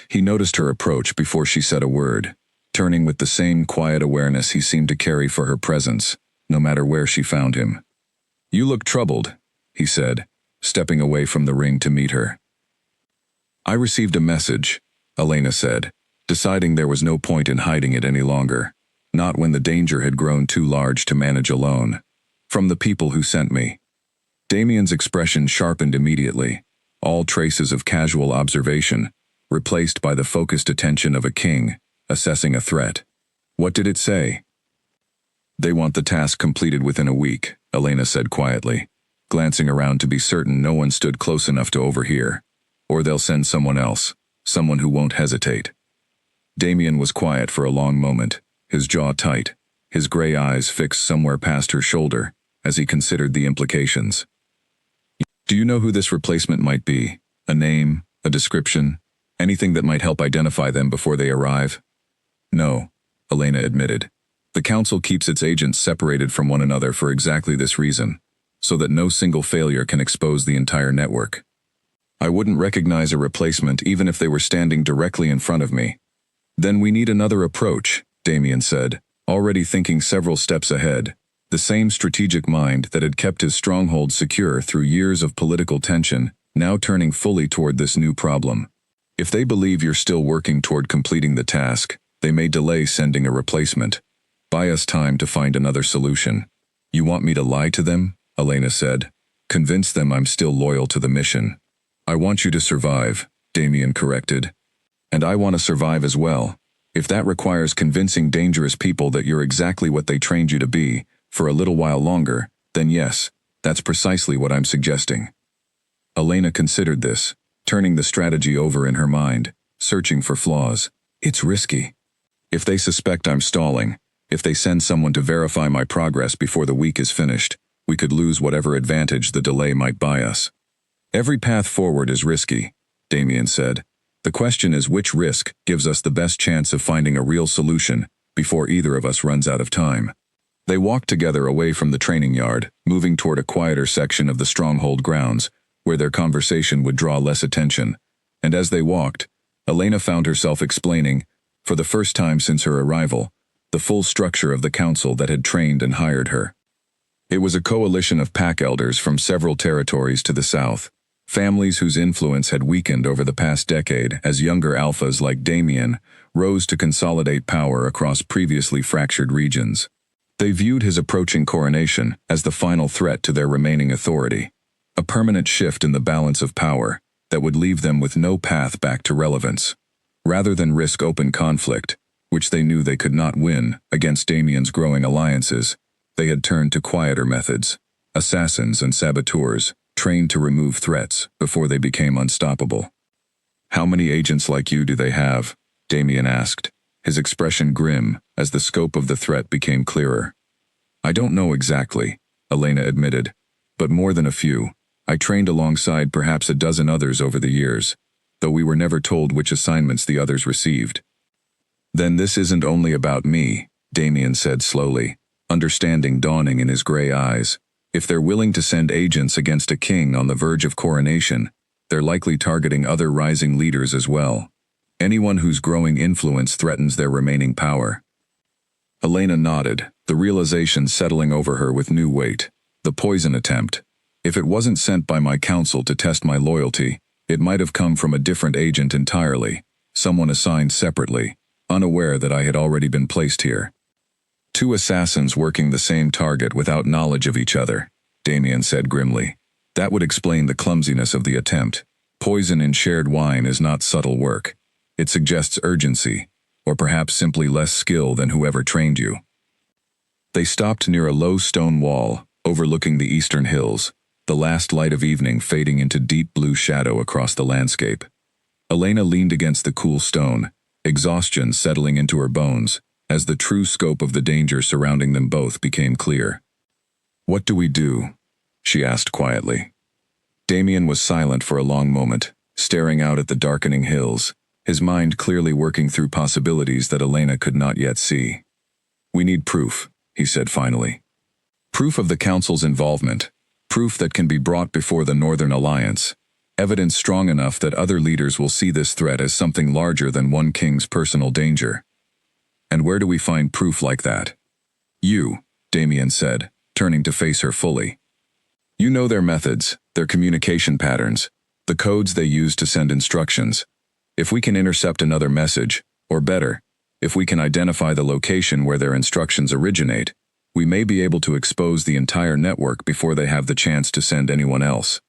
He noticed her approach before she said a word, turning with the same quiet awareness he seemed to carry for her presence, no matter where she found him. "You look troubled," he said, stepping away from the ring to meet her. "I received a message," Elena said, deciding there was no point in hiding it any longer, not when the danger had grown too large to manage alone. "From the people who sent me." Damien's expression sharpened immediately, all traces of casual observation, replaced by the focused attention of a king, assessing a threat. "What did it say?" "They want the task completed within a week," Elena said quietly, glancing around to be certain no one stood close enough to overhear. "Or they'll send someone else, someone who won't hesitate." Damien was quiet for a long moment, his jaw tight, his gray eyes fixed somewhere past her shoulder, as he considered the implications. "Do you know who this replacement might be? A name, a description, anything that might help identify them before they arrive?" "No," Elena admitted. "The council keeps its agents separated from one another for exactly this reason, so that no single failure can expose the entire network. I wouldn't recognize a replacement even if they were standing directly in front of me." "Then we need another approach," Damien said, already thinking several steps ahead, the same strategic mind that had kept his stronghold secure through years of political tension, now turning fully toward this new problem. "If they believe you're still working toward completing the task, they may delay sending a replacement. Buy us time to find another solution." "You want me to lie to them?" Elena said. "Convince them I'm still loyal to the mission." "I want you to survive," Damien corrected. "And I want to survive as well. If that requires convincing dangerous people that you're exactly what they trained you to be, for a little while longer, then yes, that's precisely what I'm suggesting." Elena considered this, turning the strategy over in her mind, searching for flaws. "It's risky. If they suspect I'm stalling, If they send someone to verify my progress before the week is finished, we could lose whatever advantage the delay might buy us. Every path forward is risky, Damien said. The question is which risk gives us the best chance of finding a real solution before either of us runs out of time. They walked together away from the training yard, moving toward a quieter section of the stronghold grounds, where their conversation would draw less attention. And as they walked, Elena found herself explaining, for the first time since her arrival, the full structure of the council that had trained and hired her. It was a coalition of pack elders from several territories to the south, families whose influence had weakened over the past decade as younger alphas like Damien rose to consolidate power across previously fractured regions. They viewed his approaching coronation as the final threat to their remaining authority, a permanent shift in the balance of power that would leave them with no path back to relevance. Rather than risk open conflict, which they knew they could not win against Damien's growing alliances, they had turned to quieter methods, assassins and saboteurs, trained to remove threats before they became unstoppable. "How many agents like you do they have?" Damien asked, his expression grim as the scope of the threat became clearer. "I don't know exactly," Elena admitted, "but more than a few. I trained alongside perhaps a dozen others over the years, though we were never told which assignments the others received." "Then this isn't only about me," Damien said slowly, understanding dawning in his gray eyes. "If they're willing to send agents against a king on the verge of coronation, they're likely targeting other rising leaders as well. Anyone whose growing influence threatens their remaining power." Elena nodded, the realization settling over her with new weight. The poison attempt. If it wasn't sent by my council to test my loyalty, it might have come from a different agent entirely, someone assigned separately, unaware that I had already been placed here. "Two assassins working the same target without knowledge of each other," Damien said grimly. "That would explain the clumsiness of the attempt. Poison in shared wine is not subtle work. It suggests urgency, or perhaps simply less skill than whoever trained you." They stopped near a low stone wall, overlooking the eastern hills, the last light of evening fading into deep blue shadow across the landscape. Elena leaned against the cool stone, exhaustion settling into her bones, as the true scope of the danger surrounding them both became clear. "What do we do?" she asked quietly. Damien was silent for a long moment, staring out at the darkening hills, his mind clearly working through possibilities that Elena could not yet see. "We need proof," he said finally. "Proof of the Council's involvement, proof that can be brought before the Northern Alliance, evidence strong enough that other leaders will see this threat as something larger than one king's personal danger." "And where do we find proof like that?" "You," Damien said, turning to face her fully. "You know their methods, their communication patterns, the codes they use to send instructions. If we can intercept another message, or better, if we can identify the location where their instructions originate, we may be able to expose the entire network before they have the chance to send anyone else."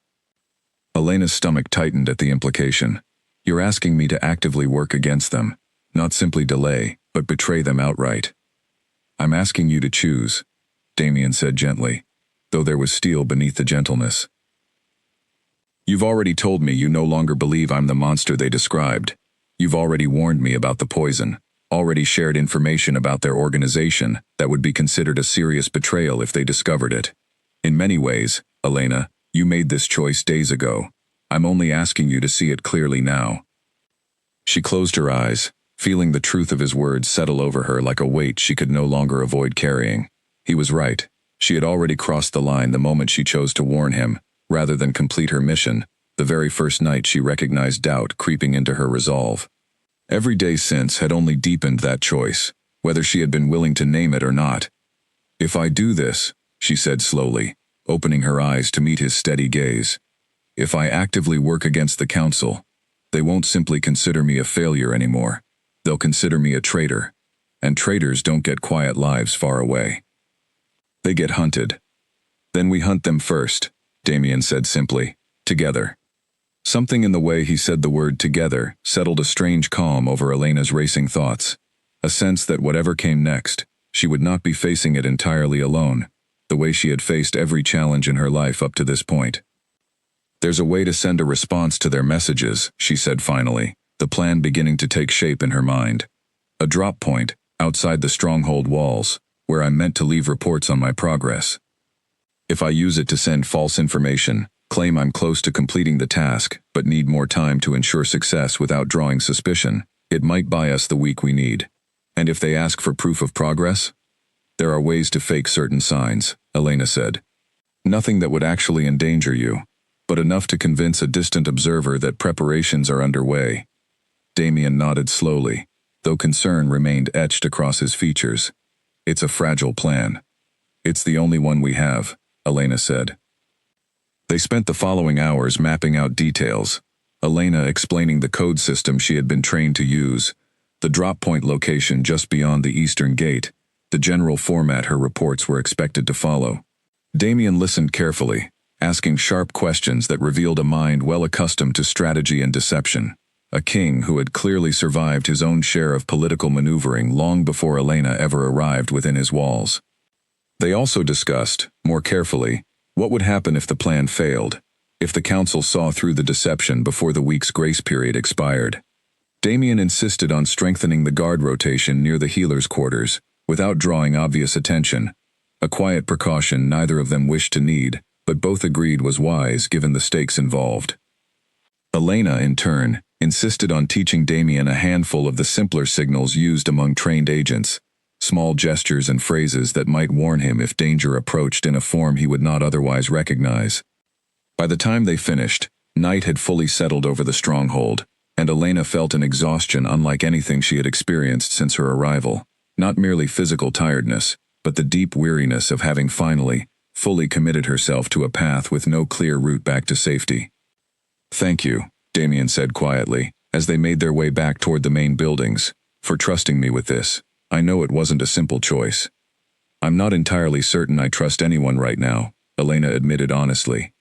Elena's stomach tightened at the implication. "You're asking me to actively work against them, not simply delay, but betray them outright." "I'm asking you to choose," Damien said gently, though there was steel beneath the gentleness. "You've already told me you no longer believe I'm the monster they described. You've already warned me about the poison, already shared information about their organization that would be considered a serious betrayal if they discovered it. In many ways, Elena, you made this choice days ago. I'm only asking you to see it clearly now." She closed her eyes, feeling the truth of his words settle over her like a weight she could no longer avoid carrying. He was right. She had already crossed the line the moment she chose to warn him, rather than complete her mission. The very first night she recognized doubt creeping into her resolve. Every day since had only deepened that choice, whether she had been willing to name it or not. "If I do this," she said slowly, opening her eyes to meet his steady gaze, "if I actively work against the Council, they won't simply consider me a failure anymore. They'll consider me a traitor. And traitors don't get quiet lives far away. They get hunted. Then we hunt them first," Damien said simply, "together." Something in the way he said the word together settled a strange calm over Elena's racing thoughts, a sense that whatever came next, she would not be facing it entirely alone, the way she had faced every challenge in her life up to this point. "There's a way to send a response to their messages," she said finally, the plan beginning to take shape in her mind. "A drop point, outside the stronghold walls, where I'm meant to leave reports on my progress. If I use it to send false information, claim I'm close to completing the task, but need more time to ensure success without drawing suspicion, it might buy us the week we need. And if they ask for proof of progress? There are ways to fake certain signs, Elena said. Nothing that would actually endanger you, but enough to convince a distant observer that preparations are underway. Damien nodded slowly, though concern remained etched across his features. It's a fragile plan. It's the only one we have, Elena said. They spent the following hours mapping out details, Elena explaining the code system she had been trained to use, the drop point location just beyond the eastern gate, the general format her reports were expected to follow. Damien listened carefully, asking sharp questions that revealed a mind well accustomed to strategy and deception, a king who had clearly survived his own share of political maneuvering long before Elena ever arrived within his walls. They also discussed, more carefully, what would happen if the plan failed, if the council saw through the deception before the week's grace period expired. Damien insisted on strengthening the guard rotation near the healer's quarters, without drawing obvious attention, a quiet precaution neither of them wished to need, but both agreed was wise given the stakes involved. Elena, in turn, insisted on teaching Damien a handful of the simpler signals used among trained agents, small gestures and phrases that might warn him if danger approached in a form he would not otherwise recognize. By the time they finished, night had fully settled over the stronghold, and Elena felt an exhaustion unlike anything she had experienced since her arrival, not merely physical tiredness, but the deep weariness of having finally, fully committed herself to a path with no clear route back to safety. "Thank you," Damien said quietly, as they made their way back toward the main buildings, "for trusting me with this. I know it wasn't a simple choice." "I'm not entirely certain I trust anyone right now," Elena admitted honestly.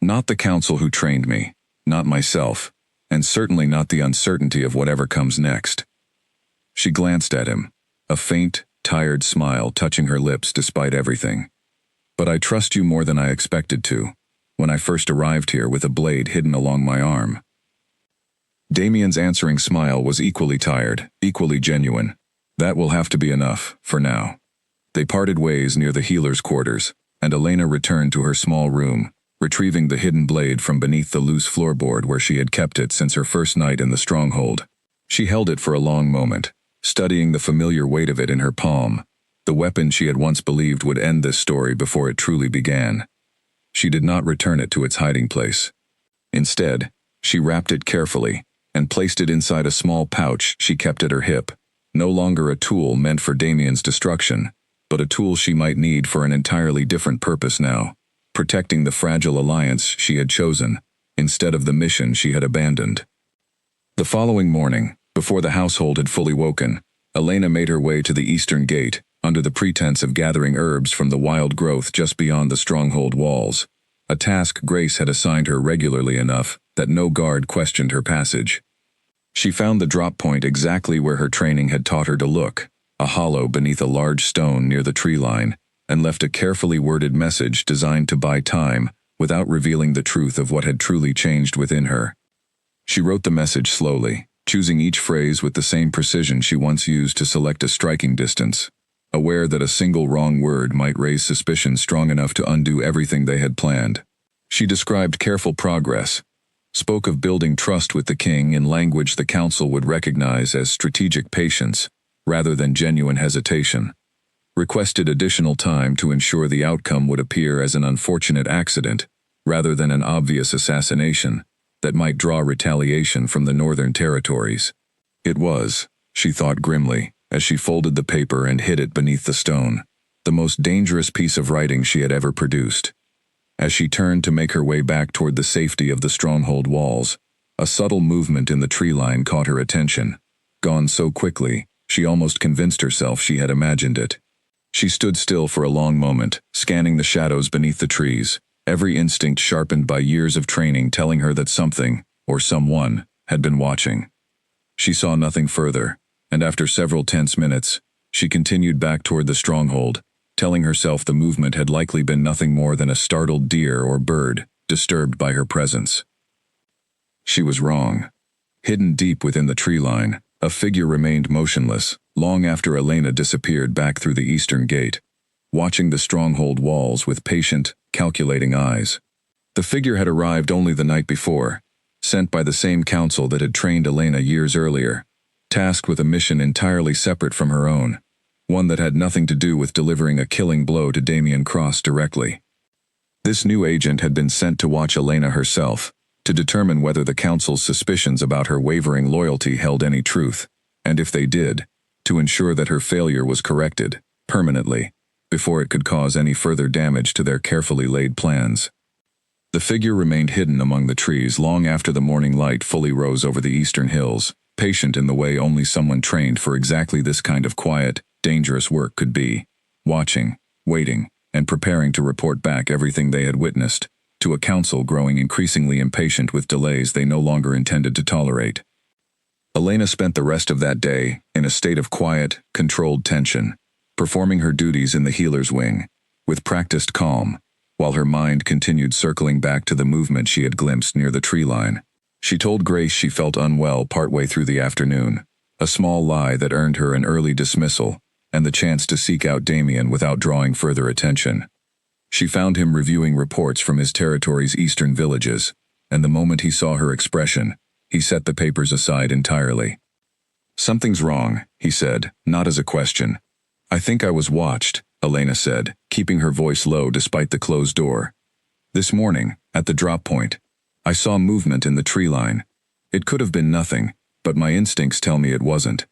"Not the council who trained me, not myself, and certainly not the uncertainty of whatever comes next." She glanced at him, a faint, tired smile touching her lips despite everything. "But I trust you more than I expected to, when I first arrived here with a blade hidden along my arm." Damien's answering smile was equally tired, equally genuine. "That will have to be enough, for now." They parted ways near the healer's quarters, and Elena returned to her small room, retrieving the hidden blade from beneath the loose floorboard where she had kept it since her first night in the stronghold. She held it for a long moment, studying the familiar weight of it in her palm, the weapon she had once believed would end this story before it truly began. She did not return it to its hiding place. Instead, she wrapped it carefully and placed it inside a small pouch she kept at her hip, no longer a tool meant for Damien's destruction, but a tool she might need for an entirely different purpose now, protecting the fragile alliance she had chosen, instead of the mission she had abandoned. The following morning, before the household had fully woken, Elena made her way to the eastern gate, under the pretense of gathering herbs from the wild growth just beyond the stronghold walls, a task Grace had assigned her regularly enough that no guard questioned her passage. She found the drop point exactly where her training had taught her to look, a hollow beneath a large stone near the tree line, and left a carefully worded message designed to buy time without revealing the truth of what had truly changed within her. She wrote the message slowly, choosing each phrase with the same precision she once used to select a striking distance, aware that a single wrong word might raise suspicion strong enough to undo everything they had planned. She described careful progress, spoke of building trust with the king in language the council would recognize as strategic patience rather than genuine hesitation, requested additional time to ensure the outcome would appear as an unfortunate accident rather than an obvious assassination that might draw retaliation from the northern territories. It was, she thought grimly, as she folded the paper and hid it beneath the stone, the most dangerous piece of writing she had ever produced. As she turned to make her way back toward the safety of the stronghold walls, a subtle movement in the tree line caught her attention, gone so quickly, she almost convinced herself she had imagined it. She stood still for a long moment, scanning the shadows beneath the trees, every instinct sharpened by years of training telling her that something, or someone, had been watching. She saw nothing further, and after several tense minutes, she continued back toward the stronghold, telling herself the movement had likely been nothing more than a startled deer or bird, disturbed by her presence. She was wrong. Hidden deep within the tree line, A figure remained motionless, long after Elena disappeared back through the eastern gate, watching the stronghold walls with patient, calculating eyes. The figure had arrived only the night before, sent by the same council that had trained Elena years earlier, tasked with a mission entirely separate from her own, one that had nothing to do with delivering a killing blow to Damien Cross directly. This new agent had been sent to watch Elena herself, to determine whether the council's suspicions about her wavering loyalty held any truth, and if they did, to ensure that her failure was corrected, permanently, before it could cause any further damage to their carefully laid plans. The figure remained hidden among the trees long after the morning light fully rose over the eastern hills, patient in the way only someone trained for exactly this kind of quiet, dangerous work could be, watching, waiting, and preparing to report back everything they had witnessed, to a council growing increasingly impatient with delays they no longer intended to tolerate. Elena spent the rest of that day in a state of quiet, controlled tension, performing her duties in the healer's wing, with practiced calm, while her mind continued circling back to the movement she had glimpsed near the tree line. She told Grace she felt unwell partway through the afternoon, a small lie that earned her an early dismissal and the chance to seek out Damien without drawing further attention. She found him reviewing reports from his territory's eastern villages, and the moment he saw her expression, he set the papers aside entirely. "Something's wrong," he said, not as a question. "I think I was watched," Elena said, keeping her voice low despite the closed door. "This morning, at the drop point, I saw movement in the tree line. It could have been nothing, but my instincts tell me it wasn't."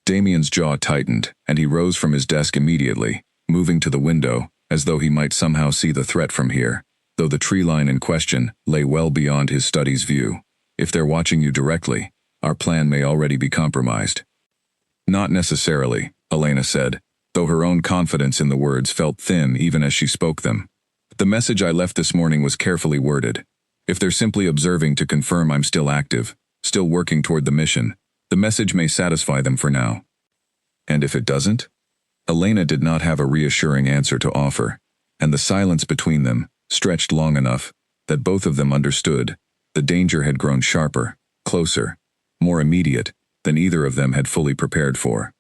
Damien's jaw tightened, and he rose from his desk immediately, moving to the window, as though he might somehow see the threat from here, though the tree line in question lay well beyond his study's view. "If they're watching you directly, our plan may already be compromised." "Not necessarily," Elena said, though her own confidence in the words felt thin even as she spoke them. "The message I left this morning was carefully worded. If they're simply observing to confirm I'm still active, still working toward the mission, the message may satisfy them for now." "And if it doesn't?" Elena did not have a reassuring answer to offer, and the silence between them stretched long enough that both of them understood the danger had grown sharper, closer, more immediate than either of them had fully prepared for.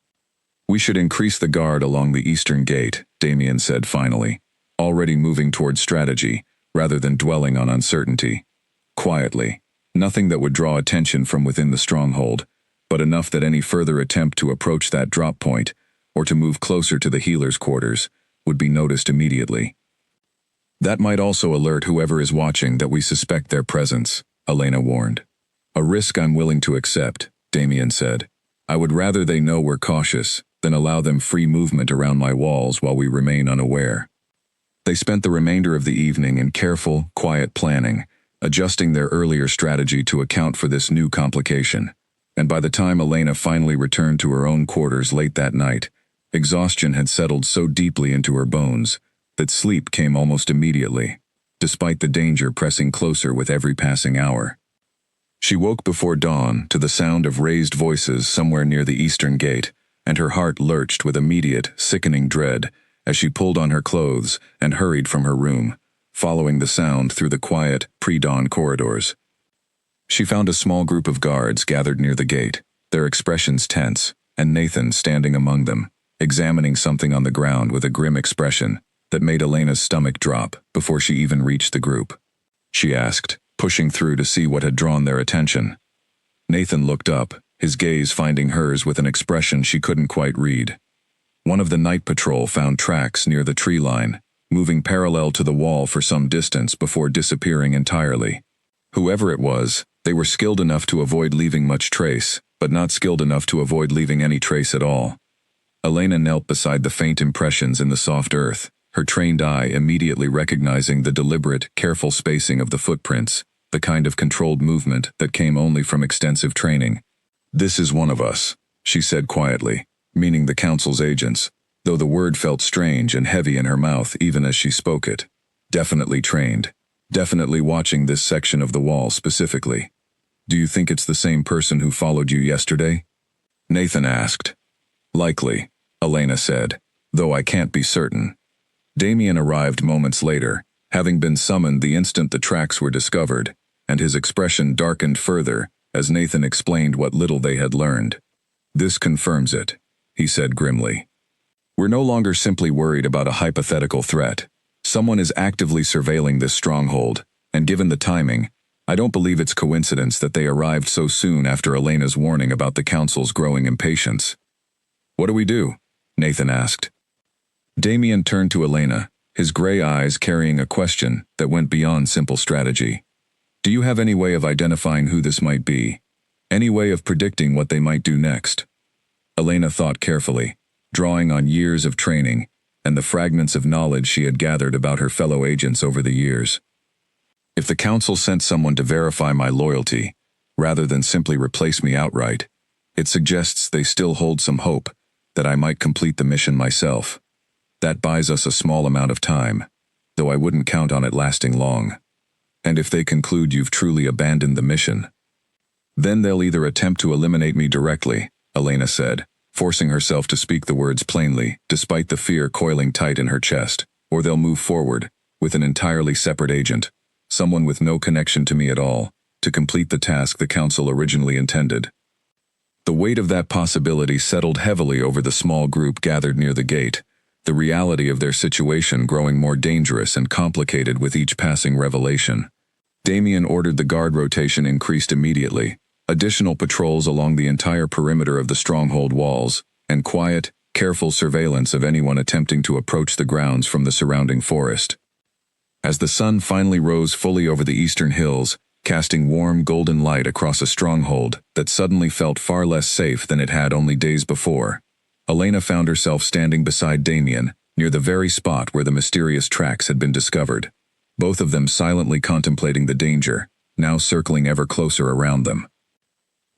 "We should increase the guard along the eastern gate," Damien said finally, already moving toward strategy rather than dwelling on uncertainty. Quietly, nothing that would draw attention from within the stronghold, but enough that any further attempt to approach that drop point, or to move closer to the healer's quarters, would be noticed immediately. "That might also alert whoever is watching that we suspect their presence," Elena warned. "A risk I'm willing to accept," Damien said. "I would rather they know we're cautious than allow them free movement around my walls while we remain unaware." They spent the remainder of the evening in careful, quiet planning, adjusting their earlier strategy to account for this new complication. And by the time Elena finally returned to her own quarters late that night, exhaustion had settled so deeply into her bones that sleep came almost immediately, despite the danger pressing closer with every passing hour. She woke before dawn to the sound of raised voices somewhere near the eastern gate, and her heart lurched with immediate, sickening dread as she pulled on her clothes and hurried from her room, following the sound through the quiet, pre-dawn corridors. She found a small group of guards gathered near the gate, their expressions tense, and Nathan standing among them, examining something on the ground with a grim expression that made Elena's stomach drop before she even reached the group. She asked, pushing through to see what had drawn their attention. Nathan looked up, his gaze finding hers with an expression she couldn't quite read. One of the night patrol found tracks near the tree line, moving parallel to the wall for some distance before disappearing entirely. Whoever it was, they were skilled enough to avoid leaving much trace, but not skilled enough to avoid leaving any trace at all. Elena knelt beside the faint impressions in the soft earth, her trained eye immediately recognizing the deliberate, careful spacing of the footprints, the kind of controlled movement that came only from extensive training. "This is one of us," she said quietly, meaning the council's agents, though the word felt strange and heavy in her mouth even as she spoke it. "Definitely trained. Definitely watching this section of the wall specifically. Do you think it's the same person who followed you yesterday?" Nathan asked. "Likely," Elena said, "though I can't be certain." Damien arrived moments later, having been summoned the instant the tracks were discovered, and his expression darkened further as Nathan explained what little they had learned. "This confirms it," he said grimly. "We're no longer simply worried about a hypothetical threat. Someone is actively surveilling this stronghold, and given the timing, I don't believe it's coincidence that they arrived so soon after Elena's warning about the Council's growing impatience." "What do we do?" Nathan asked. Damien turned to Elena, his gray eyes carrying a question that went beyond simple strategy. "Do you have any way of identifying who this might be? Any way of predicting what they might do next?" Elena thought carefully, drawing on years of training and the fragments of knowledge she had gathered about her fellow agents over the years. "If the Council sent someone to verify my loyalty, rather than simply replace me outright, it suggests they still hold some hope that I might complete the mission myself. That buys us a small amount of time, though I wouldn't count on it lasting long. And if they conclude you've truly abandoned the mission, then they'll either attempt to eliminate me directly," Elena said, forcing herself to speak the words plainly, despite the fear coiling tight in her chest, "or they'll move forward, with an entirely separate agent, someone with no connection to me at all, to complete the task the Council originally intended." The weight of that possibility settled heavily over the small group gathered near the gate, the reality of their situation growing more dangerous and complicated with each passing revelation. Damien ordered the guard rotation increased immediately, additional patrols along the entire perimeter of the stronghold walls, and quiet, careful surveillance of anyone attempting to approach the grounds from the surrounding forest. As the sun finally rose fully over the eastern hills, casting warm golden light across a stronghold that suddenly felt far less safe than it had only days before, Elena found herself standing beside Damien, near the very spot where the mysterious tracks had been discovered, both of them silently contemplating the danger, now circling ever closer around them.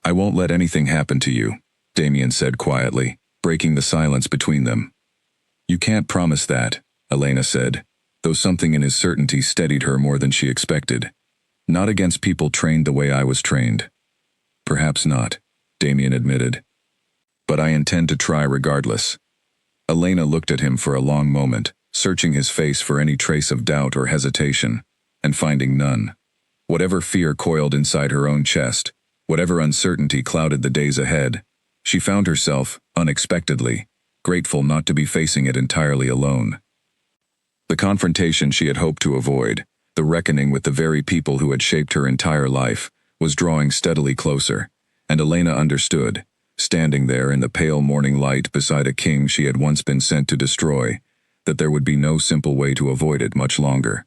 "I won't let anything happen to you," Damien said quietly, breaking the silence between them. "You can't promise that," Elena said, though something in his certainty steadied her more than she expected. "Not against people trained the way I was trained." "Perhaps not," Damien admitted. "But I intend to try regardless." Elena looked at him for a long moment, searching his face for any trace of doubt or hesitation, and finding none. Whatever fear coiled inside her own chest, whatever uncertainty clouded the days ahead, she found herself, unexpectedly, grateful not to be facing it entirely alone. The confrontation she had hoped to avoid, the reckoning with the very people who had shaped her entire life, was drawing steadily closer, and Elena understood, standing there in the pale morning light beside a king she had once been sent to destroy, that there would be no simple way to avoid it much longer.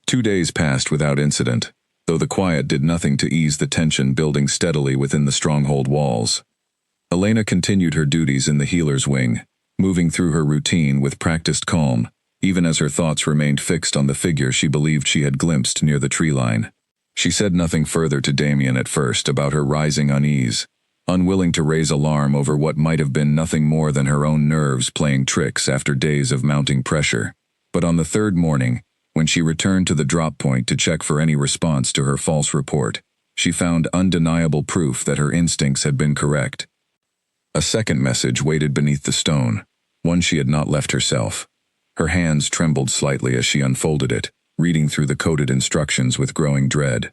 2 days passed without incident, though the quiet did nothing to ease the tension building steadily within the stronghold walls. Elena continued her duties in the healer's wing, moving through her routine with practiced calm, even as her thoughts remained fixed on the figure she believed she had glimpsed near the tree line. She said nothing further to Damien at first about her rising unease, unwilling to raise alarm over what might have been nothing more than her own nerves playing tricks after days of mounting pressure. But on the third morning, when she returned to the drop point to check for any response to her false report, she found undeniable proof that her instincts had been correct. A second message waited beneath the stone, one she had not left herself. Her hands trembled slightly as she unfolded it, reading through the coded instructions with growing dread.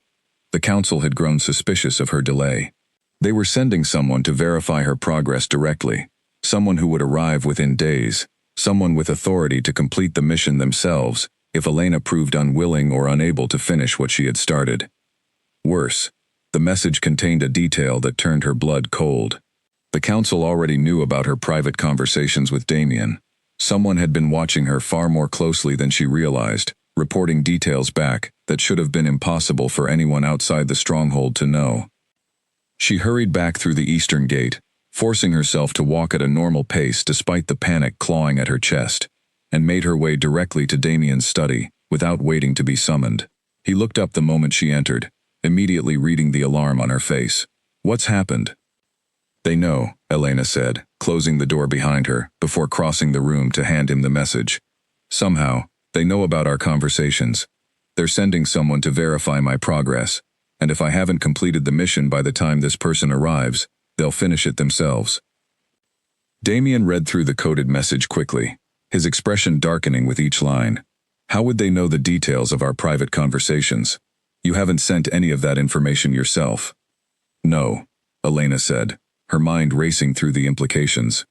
The Council had grown suspicious of her delay. They were sending someone to verify her progress directly, someone who would arrive within days, someone with authority to complete the mission themselves if Elena proved unwilling or unable to finish what she had started. Worse, the message contained a detail that turned her blood cold. The Council already knew about her private conversations with Damien. Someone had been watching her far more closely than she realized, reporting details back that should have been impossible for anyone outside the stronghold to know. She hurried back through the eastern gate, forcing herself to walk at a normal pace despite the panic clawing at her chest, and made her way directly to Damien's study, without waiting to be summoned. He looked up the moment she entered, immediately reading the alarm on her face. "What's happened?" "They know," Elena said, closing the door behind her, before crossing the room to hand him the message. "Somehow, they know about our conversations. They're sending someone to verify my progress, and if I haven't completed the mission by the time this person arrives, they'll finish it themselves." Damien read through the coded message quickly, his expression darkening with each line. "How would they know the details of our private conversations? You haven't sent any of that information yourself." No, Elena said, her mind racing through the implications.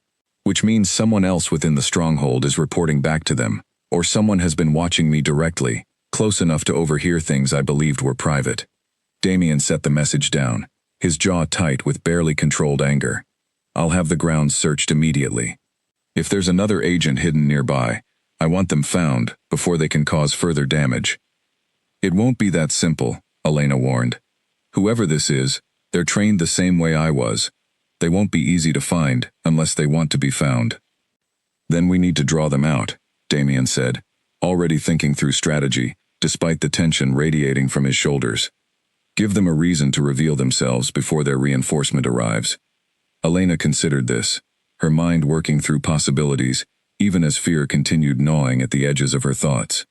Which means someone else within the stronghold is reporting back to them, or someone has been watching me directly, close enough to overhear things I believed were private. Damien set the message down, his jaw tight with barely controlled anger. I'll have the grounds searched immediately. If there's another agent hidden nearby, I want them found before they can cause further damage. It won't be that simple, Elena warned. Whoever this is, they're trained the same way I was. They won't be easy to find unless they want to be found. Then we need to draw them out, Damien said, already thinking through strategy, despite the tension radiating from his shoulders. Give them a reason to reveal themselves before their reinforcement arrives. Elena considered this, her mind working through possibilities, even as fear continued gnawing at the edges of her thoughts.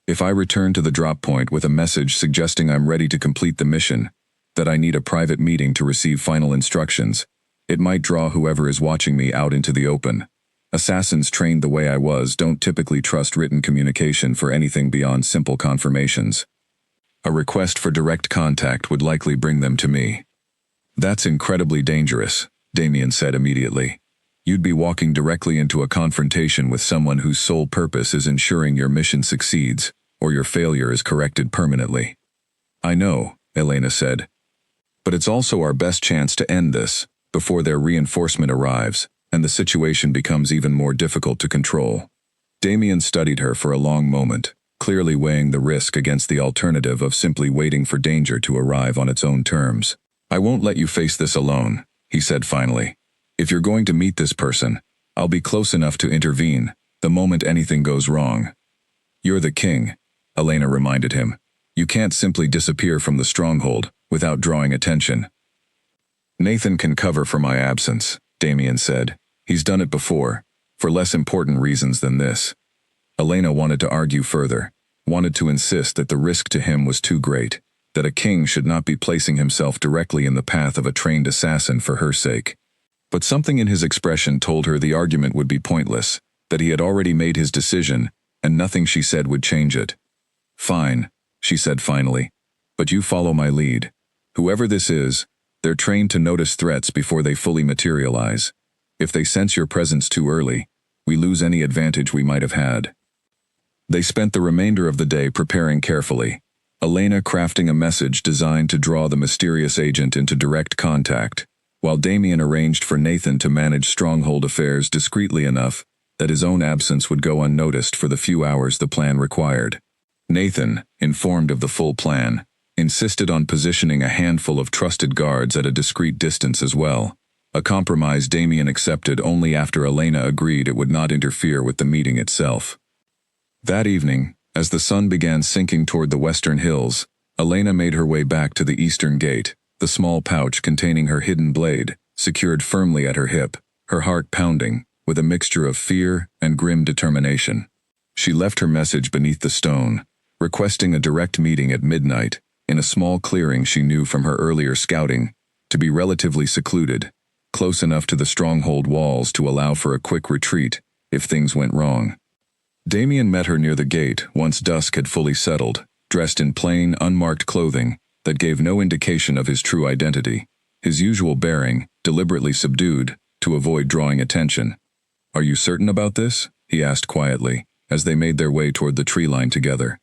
If I return to the drop point with a message suggesting I'm ready to complete the mission, that I need a private meeting to receive final instructions, it might draw whoever is watching me out into the open. Assassins trained the way I was don't typically trust written communication for anything beyond simple confirmations. A request for direct contact would likely bring them to me. That's incredibly dangerous, Damien said immediately. You'd be walking directly into a confrontation with someone whose sole purpose is ensuring your mission succeeds, or your failure is corrected permanently. I know, Elena said. But it's also our best chance to end this, before their reinforcement arrives, and the situation becomes even more difficult to control. Damien studied her for a long moment, clearly weighing the risk against the alternative of simply waiting for danger to arrive on its own terms. I won't let you face this alone, he said finally. If you're going to meet this person, I'll be close enough to intervene the moment anything goes wrong. You're the king, Elena reminded him. You can't simply disappear from the stronghold without drawing attention. Nathan can cover for my absence, Damien said. He's done it before, for less important reasons than this. Elena wanted to argue further, wanted to insist that the risk to him was too great, that a king should not be placing himself directly in the path of a trained assassin for her sake. But something in his expression told her the argument would be pointless, that he had already made his decision, and nothing she said would change it. Fine, she said finally, but you follow my lead. Whoever this is, they're trained to notice threats before they fully materialize. If they sense your presence too early, we lose any advantage we might have had. They spent the remainder of the day preparing carefully, Elena crafting a message designed to draw the mysterious agent into direct contact, while Damien arranged for Nathan to manage stronghold affairs discreetly enough that his own absence would go unnoticed for the few hours the plan required. Nathan, informed of the full plan, insisted on positioning a handful of trusted guards at a discreet distance as well, a compromise Damien accepted only after Elena agreed it would not interfere with the meeting itself. That evening, as the sun began sinking toward the western hills, Elena made her way back to the eastern gate, the small pouch containing her hidden blade, secured firmly at her hip, her heart pounding, with a mixture of fear and grim determination. She left her message beneath the stone, requesting a direct meeting at midnight, in a small clearing she knew from her earlier scouting, to be relatively secluded, close enough to the stronghold walls to allow for a quick retreat, if things went wrong. Damien met her near the gate once dusk had fully settled, dressed in plain, unmarked clothing that gave no indication of his true identity, his usual bearing, deliberately subdued, to avoid drawing attention. Are you certain about this? He asked quietly, as they made their way toward the tree line together.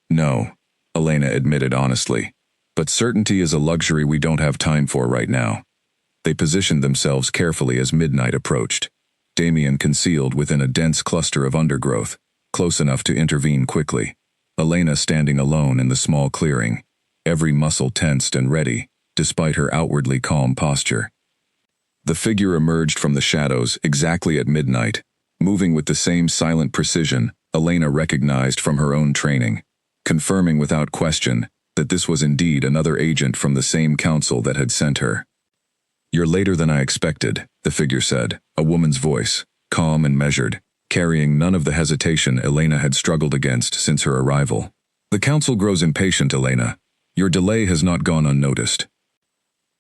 No, Elena admitted honestly, but certainty is a luxury we don't have time for right now. They positioned themselves carefully as midnight approached, Damien concealed within a dense cluster of undergrowth, close enough to intervene quickly, Elena standing alone in the small clearing, every muscle tensed and ready, despite her outwardly calm posture. The figure emerged from the shadows exactly at midnight, moving with the same silent precision Elena recognized from her own training, confirming without question that this was indeed another agent from the same council that had sent her. You're later than I expected, the figure said, a woman's voice, calm and measured, carrying none of the hesitation Elena had struggled against since her arrival. The council grows impatient, Elena. Your delay has not gone unnoticed.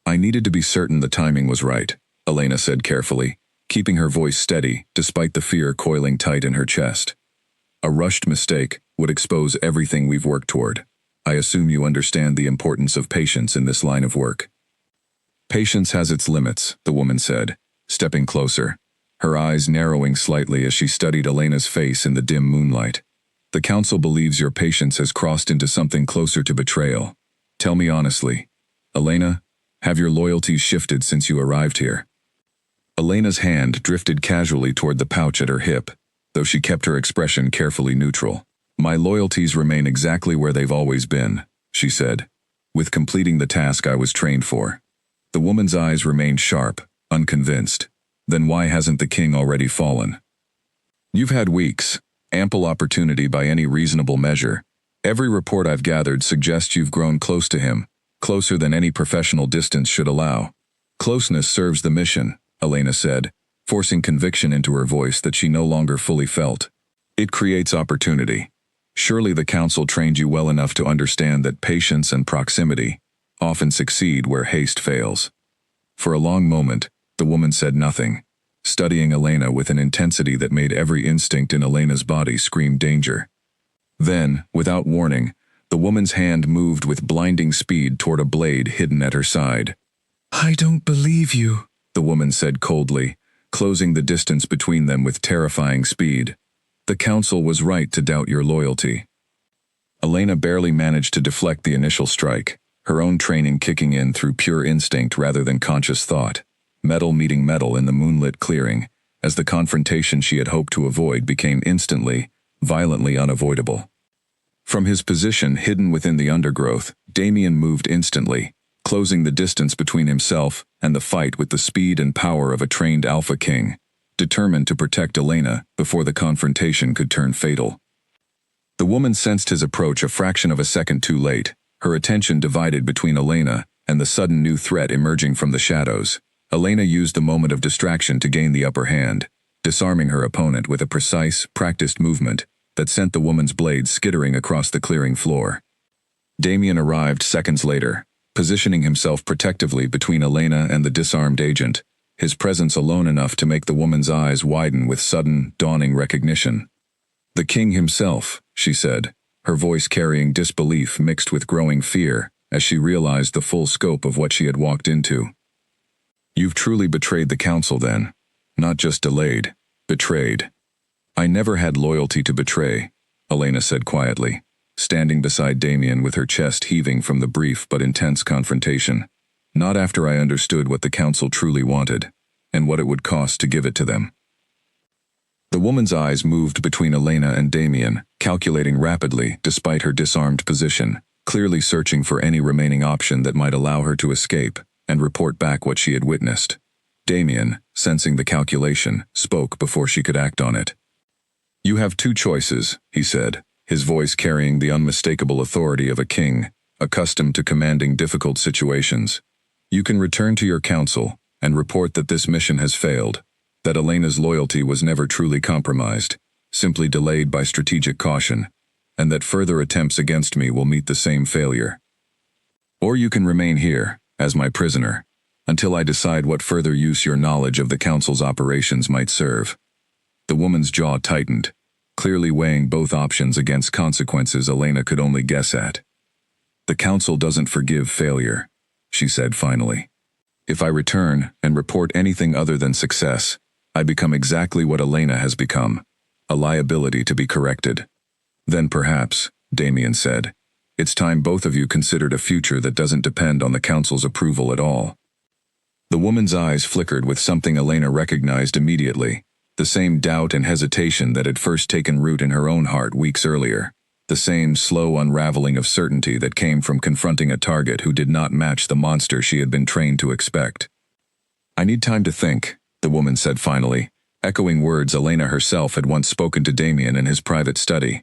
I needed to be certain the timing was right, Elena said carefully, keeping her voice steady despite the fear coiling tight in her chest. A rushed mistake would expose everything we've worked toward. I assume you understand the importance of patience in this line of work. Patience has its limits, the woman said, stepping closer, her eyes narrowing slightly as she studied Elena's face in the dim moonlight. The council believes your patience has crossed into something closer to betrayal. Tell me honestly, Elena, have your loyalties shifted since you arrived here? Elena's hand drifted casually toward the pouch at her hip, though she kept her expression carefully neutral. My loyalties remain exactly where they've always been, she said, with completing the task I was trained for. The woman's eyes remained sharp, unconvinced. Then why hasn't the king already fallen? You've had weeks, ample opportunity by any reasonable measure. Every report I've gathered suggests you've grown close to him, closer than any professional distance should allow. Closeness serves the mission, Elena said, forcing conviction into her voice that she no longer fully felt. It creates opportunity. Surely the council trained you well enough to understand that patience and proximity often succeed where haste fails. For a long moment, the woman said nothing, studying Elena with an intensity that made every instinct in Elena's body scream danger. Then, without warning, the woman's hand moved with blinding speed toward a blade hidden at her side. I don't believe you, the woman said coldly, closing the distance between them with terrifying speed. The council was right to doubt your loyalty. Elena barely managed to deflect the initial strike, her own training kicking in through pure instinct rather than conscious thought. Metal meeting metal in the moonlit clearing, as the confrontation she had hoped to avoid became instantly, violently unavoidable. From his position hidden within the undergrowth, Damien moved instantly, closing the distance between himself and the fight with the speed and power of a trained Alpha King, determined to protect Elena before the confrontation could turn fatal. The woman sensed his approach a fraction of a second too late, her attention divided between Elena and the sudden new threat emerging from the shadows. Elena used the moment of distraction to gain the upper hand, disarming her opponent with a precise, practiced movement that sent the woman's blade skittering across the clearing floor. Damien arrived seconds later, positioning himself protectively between Elena and the disarmed agent, his presence alone enough to make the woman's eyes widen with sudden, dawning recognition. The king himself, she said, her voice carrying disbelief mixed with growing fear as she realized the full scope of what she had walked into. You've truly betrayed the council then. Not just delayed, betrayed. I never had loyalty to betray, Elena said quietly, standing beside Damien with her chest heaving from the brief but intense confrontation. Not after I understood what the council truly wanted, and what it would cost to give it to them. The woman's eyes moved between Elena and Damien, calculating rapidly despite her disarmed position, clearly searching for any remaining option that might allow her to escape and report back what she had witnessed. Damien, sensing the calculation, spoke before she could act on it. You have two choices, he said, his voice carrying the unmistakable authority of a king, accustomed to commanding difficult situations. You can return to your council and report that this mission has failed, that Elena's loyalty was never truly compromised, simply delayed by strategic caution, and that further attempts against me will meet the same failure. Or you can remain here, as my prisoner, until I decide what further use your knowledge of the council's operations might serve. The woman's jaw tightened, clearly weighing both options against consequences Elena could only guess at. The council doesn't forgive failure, she said finally. If I return and report anything other than success, I become exactly what Elena has become, a liability to be corrected. Then perhaps, Damien said, it's time both of you considered a future that doesn't depend on the council's approval at all. The woman's eyes flickered with something Elena recognized immediately, the same doubt and hesitation that had first taken root in her own heart weeks earlier, the same slow unraveling of certainty that came from confronting a target who did not match the monster she had been trained to expect. I need time to think, the woman said finally, echoing words Elena herself had once spoken to Damien in his private study.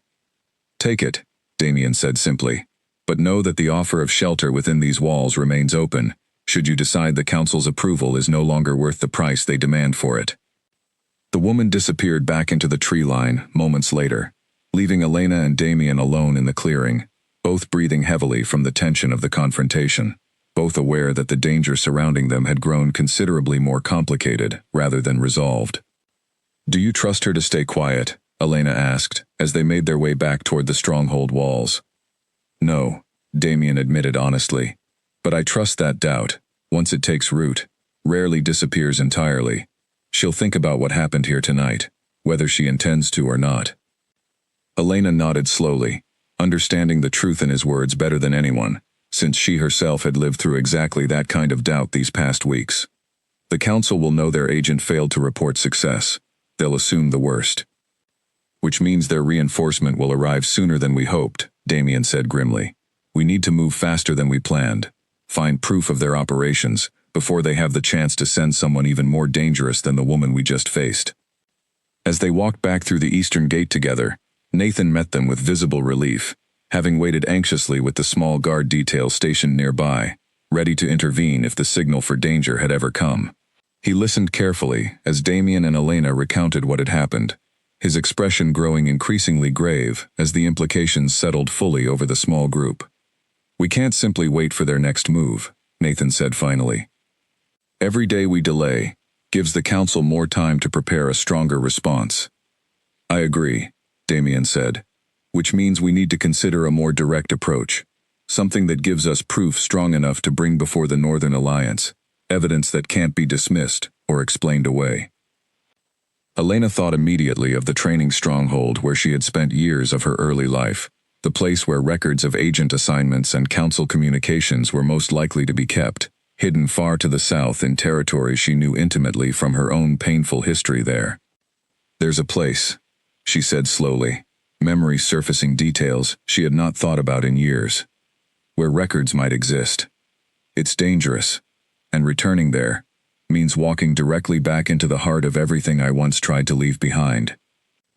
Take it, Damien said simply, but know that the offer of shelter within these walls remains open, should you decide the council's approval is no longer worth the price they demand for it. The woman disappeared back into the tree line moments later, leaving Elena and Damien alone in the clearing, both breathing heavily from the tension of the confrontation, both aware that the danger surrounding them had grown considerably more complicated rather than resolved. Do you trust her to stay quiet? Elena asked, as they made their way back toward the stronghold walls. No, Damien admitted honestly, but I trust that doubt, Once it takes root, rarely disappears entirely. She'll think about what happened here tonight, whether she intends to or not. Elena nodded slowly, understanding the truth in his words better than anyone, since she herself had lived through exactly that kind of doubt these past weeks. The council will know their agent failed to report success. They'll assume the worst. Which means their reinforcement will arrive sooner than we hoped, Damien said grimly. We need to move faster than we planned. Find proof of their operations, before they have the chance to send someone even more dangerous than the woman we just faced. As they walked back through the eastern gate together, Nathan met them with visible relief, having waited anxiously with the small guard detail stationed nearby, ready to intervene if the signal for danger had ever come. He listened carefully as Damien and Elena recounted what had happened, his expression growing increasingly grave as the implications settled fully over the small group. We can't simply wait for their next move, Nathan said finally. Every day we delay gives the council more time to prepare a stronger response. I agree, Damien said, which means we need to consider a more direct approach, something that gives us proof strong enough to bring before the Northern Alliance, evidence that can't be dismissed or explained away. Elena thought immediately of the training stronghold where she had spent years of her early life, the place where records of agent assignments and council communications were most likely to be kept, hidden far to the south in territory she knew intimately from her own painful history there. There's a place, she said slowly, memory surfacing details she had not thought about in years, where records might exist. It's dangerous, and returning there means walking directly back into the heart of everything I once tried to leave behind.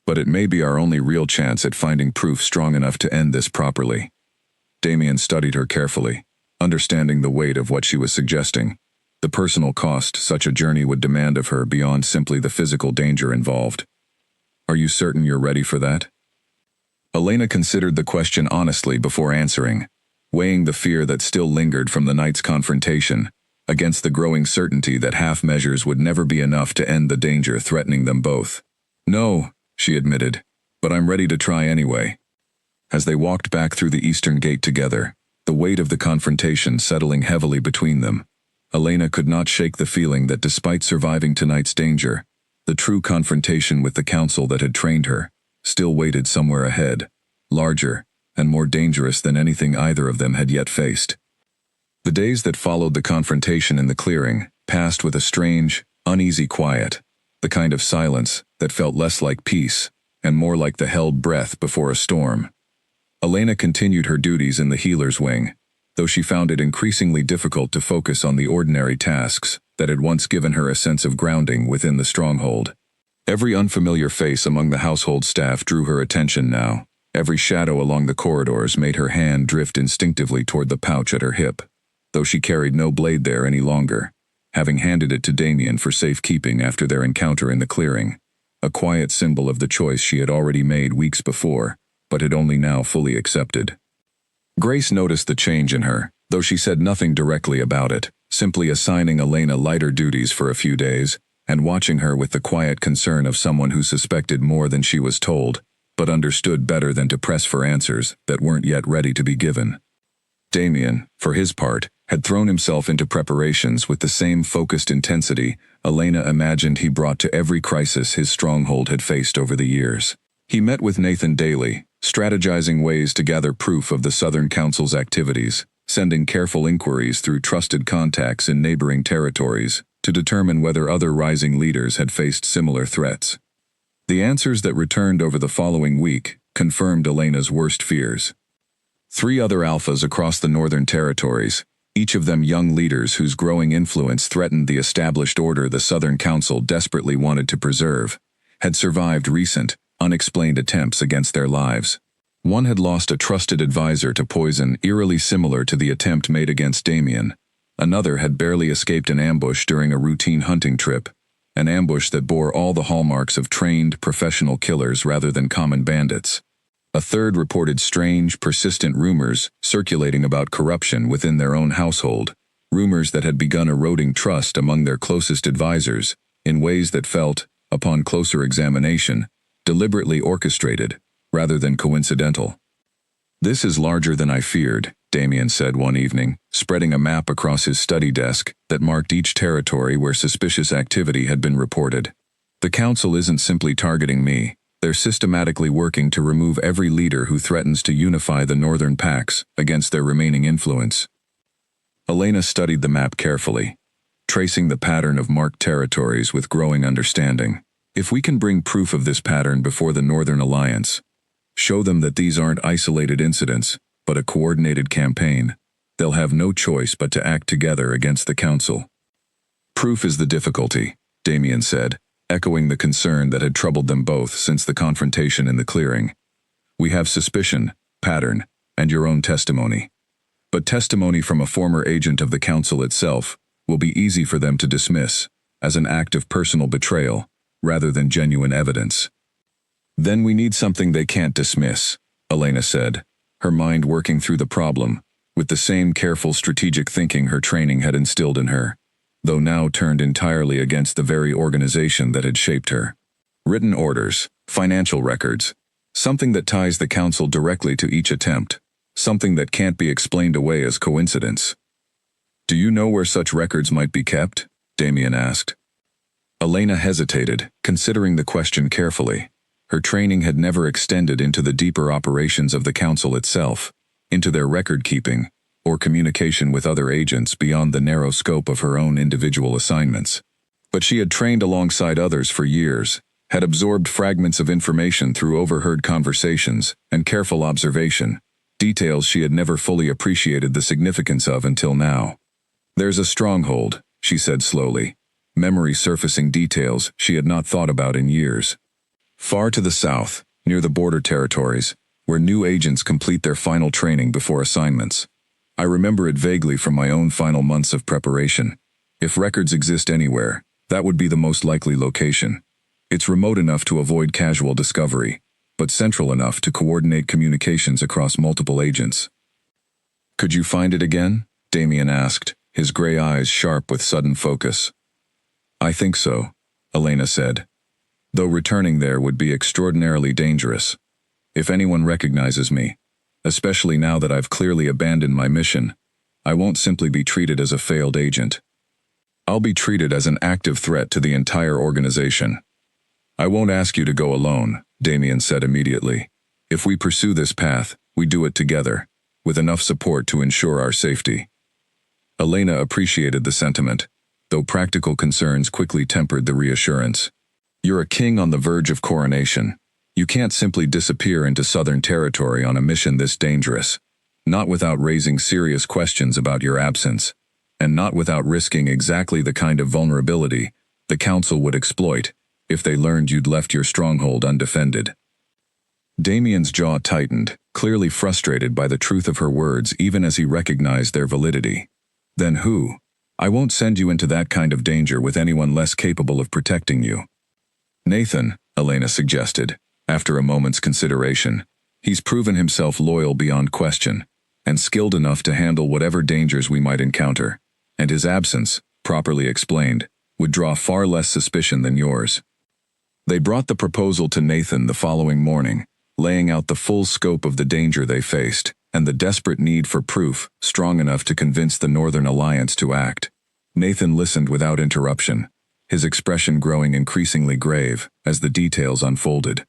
But it may be our only real chance at finding proof strong enough to end this properly. Damien studied her carefully, understanding the weight of what she was suggesting, the personal cost such a journey would demand of her beyond simply the physical danger involved. Are you certain you're ready for that? Elena considered the question honestly before answering, weighing the fear that still lingered from the night's confrontation, against the growing certainty that half measures would never be enough to end the danger threatening them both. No, she admitted, but I'm ready to try anyway. As they walked back through the eastern gate together, the weight of the confrontation settling heavily between them, Elena could not shake the feeling that despite surviving tonight's danger, the true confrontation with the council that had trained her still waited somewhere ahead, larger and more dangerous than anything either of them had yet faced. The days that followed the confrontation in the clearing passed with a strange, uneasy quiet, the kind of silence that felt less like peace and more like the held breath before a storm. Elena continued her duties in the healer's wing, though she found it increasingly difficult to focus on the ordinary tasks that had once given her a sense of grounding within the stronghold. Every unfamiliar face among the household staff drew her attention now. Every shadow along the corridors made her hand drift instinctively toward the pouch at her hip, though she carried no blade there any longer, having handed it to Damien for safekeeping after their encounter in the clearing, a quiet symbol of the choice she had already made weeks before, but had only now fully accepted. Grace noticed the change in her, though she said nothing directly about it, simply assigning Elena lighter duties for a few days, and watching her with the quiet concern of someone who suspected more than she was told, but understood better than to press for answers that weren't yet ready to be given. Damien, for his part, had thrown himself into preparations with the same focused intensity Elena imagined he brought to every crisis his stronghold had faced over the years. He met with Nathan daily, strategizing ways to gather proof of the Southern Council's activities, sending careful inquiries through trusted contacts in neighboring territories to determine whether other rising leaders had faced similar threats. The answers that returned over the following week confirmed Elena's worst fears. 3 other alphas across the northern territories, each of them young leaders whose growing influence threatened the established order the Southern Council desperately wanted to preserve, had survived recent, unexplained attempts against their lives. One had lost a trusted advisor to poison eerily similar to the attempt made against Damien. Another had barely escaped an ambush during a routine hunting trip, an ambush that bore all the hallmarks of trained, professional killers rather than common bandits. A third reported strange, persistent rumors circulating about corruption within their own household, rumors that had begun eroding trust among their closest advisors in ways that felt, upon closer examination, deliberately orchestrated, rather than coincidental. "This is larger than I feared," Damien said one evening, spreading a map across his study desk that marked each territory where suspicious activity had been reported. The council isn't simply targeting me. They're systematically working to remove every leader who threatens to unify the northern packs against their remaining influence. Elena studied the map carefully, tracing the pattern of marked territories with growing understanding. If we can bring proof of this pattern before the Northern Alliance, show them that these aren't isolated incidents, but a coordinated campaign, they'll have no choice but to act together against the Council. Proof is the difficulty, Damien said, echoing the concern that had troubled them both since the confrontation in the clearing. We have suspicion, pattern, and your own testimony. But testimony from a former agent of the Council itself will be easy for them to dismiss as an act of personal betrayal rather than genuine evidence. Then we need something they can't dismiss, Elena said, her mind working through the problem with the same careful strategic thinking her training had instilled in her, though now turned entirely against the very organization that had shaped her. Written orders, financial records, something that ties the Council directly to each attempt, something that can't be explained away as coincidence. Do you know where such records might be kept? Damien asked. Elena hesitated, considering the question carefully. Her training had never extended into the deeper operations of the Council itself, into their record-keeping, or communication with other agents beyond the narrow scope of her own individual assignments. But she had trained alongside others for years, had absorbed fragments of information through overheard conversations and careful observation, details she had never fully appreciated the significance of until now. There's a stronghold, she said slowly, memory surfacing details she had not thought about in years. Far to the south, near the border territories, where new agents complete their final training before assignments. I remember it vaguely from my own final months of preparation. If records exist anywhere, that would be the most likely location. It's remote enough to avoid casual discovery, but central enough to coordinate communications across multiple agents. Could you find it again? Damien asked, his gray eyes sharp with sudden focus. I think so, Elena said. Though returning there would be extraordinarily dangerous. If anyone recognizes me, especially now that I've clearly abandoned my mission, I won't simply be treated as a failed agent. I'll be treated as an active threat to the entire organization. I won't ask you to go alone, Damien said immediately. If we pursue this path, we do it together, with enough support to ensure our safety. Elena appreciated the sentiment, though practical concerns quickly tempered the reassurance. You're a king on the verge of coronation. You can't simply disappear into Southern territory on a mission this dangerous, not without raising serious questions about your absence, and not without risking exactly the kind of vulnerability the Council would exploit if they learned you'd left your stronghold undefended. Damien's jaw tightened, clearly frustrated by the truth of her words even as he recognized their validity. Then who? I won't send you into that kind of danger with anyone less capable of protecting you. Nathan, Elena suggested, after a moment's consideration. He's proven himself loyal beyond question, and skilled enough to handle whatever dangers we might encounter, and his absence, properly explained, would draw far less suspicion than yours. They brought the proposal to Nathan the following morning, laying out the full scope of the danger they faced, and the desperate need for proof strong enough to convince the Northern Alliance to act. Nathan listened without interruption, his expression growing increasingly grave as the details unfolded.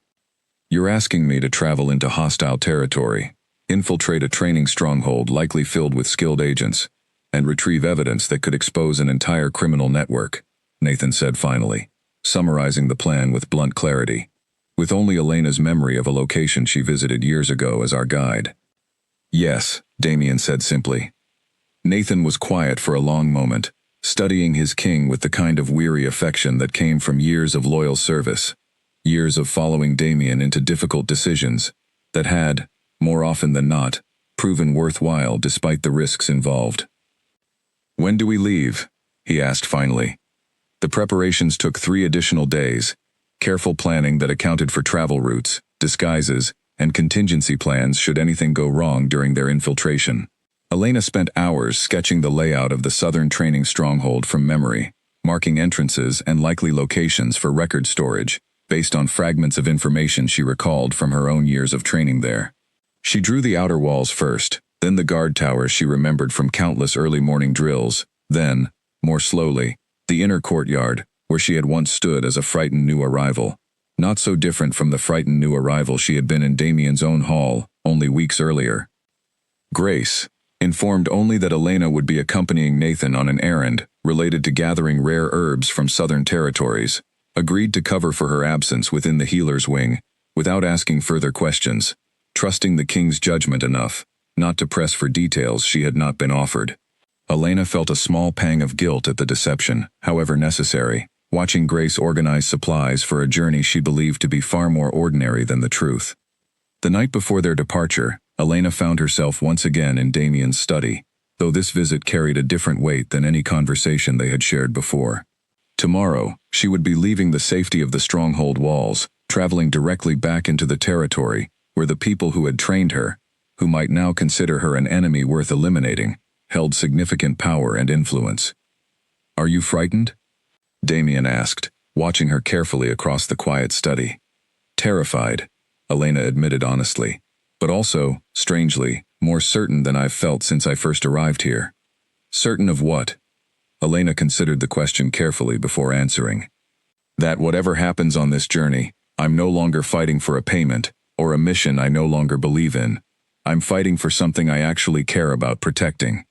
You're asking me to travel into hostile territory, infiltrate a training stronghold likely filled with skilled agents, and retrieve evidence that could expose an entire criminal network, Nathan said finally, summarizing the plan with blunt clarity, with only Elena's memory of a location she visited years ago as our guide. Yes, Damien said simply. Nathan was quiet for a long moment, studying his king with the kind of weary affection that came from years of loyal service, years of following Damien into difficult decisions that had, more often than not, proven worthwhile despite the risks involved. When do we leave? He asked finally. The preparations took 3 additional days, careful planning that accounted for travel routes, disguises, and contingency plans should anything go wrong during their infiltration. Elena spent hours sketching the layout of the Southern training stronghold from memory, marking entrances and likely locations for record storage, based on fragments of information she recalled from her own years of training there. She drew the outer walls first, Then the guard towers she remembered from countless early morning drills, then, more slowly, the inner courtyard, where she had once stood as a frightened new arrival. Not so different from the frightened new arrival she had been in Damien's own hall, only weeks earlier. Grace, informed only that Elena would be accompanying Nathan on an errand related to gathering rare herbs from southern territories, agreed to cover for her absence within the healer's wing, without asking further questions, trusting the king's judgment enough not to press for details she had not been offered. Elena felt a small pang of guilt at the deception, however necessary, watching Grace organize supplies for a journey she believed to be far more ordinary than the truth. The night before their departure, Elena found herself once again in Damien's study, though this visit carried a different weight than any conversation they had shared before. Tomorrow, she would be leaving the safety of the stronghold walls, traveling directly back into the territory, where the people who had trained her, who might now consider her an enemy worth eliminating, held significant power and influence. "Are you frightened?" Damien asked, watching her carefully across the quiet study. "Terrified," Elena admitted honestly, "but also, strangely, more certain than I've felt since I first arrived here." "Certain of what?" Elena considered the question carefully before answering. "That whatever happens on this journey, I'm no longer fighting for a payment, or a mission I no longer believe in. I'm fighting for something I actually care about protecting."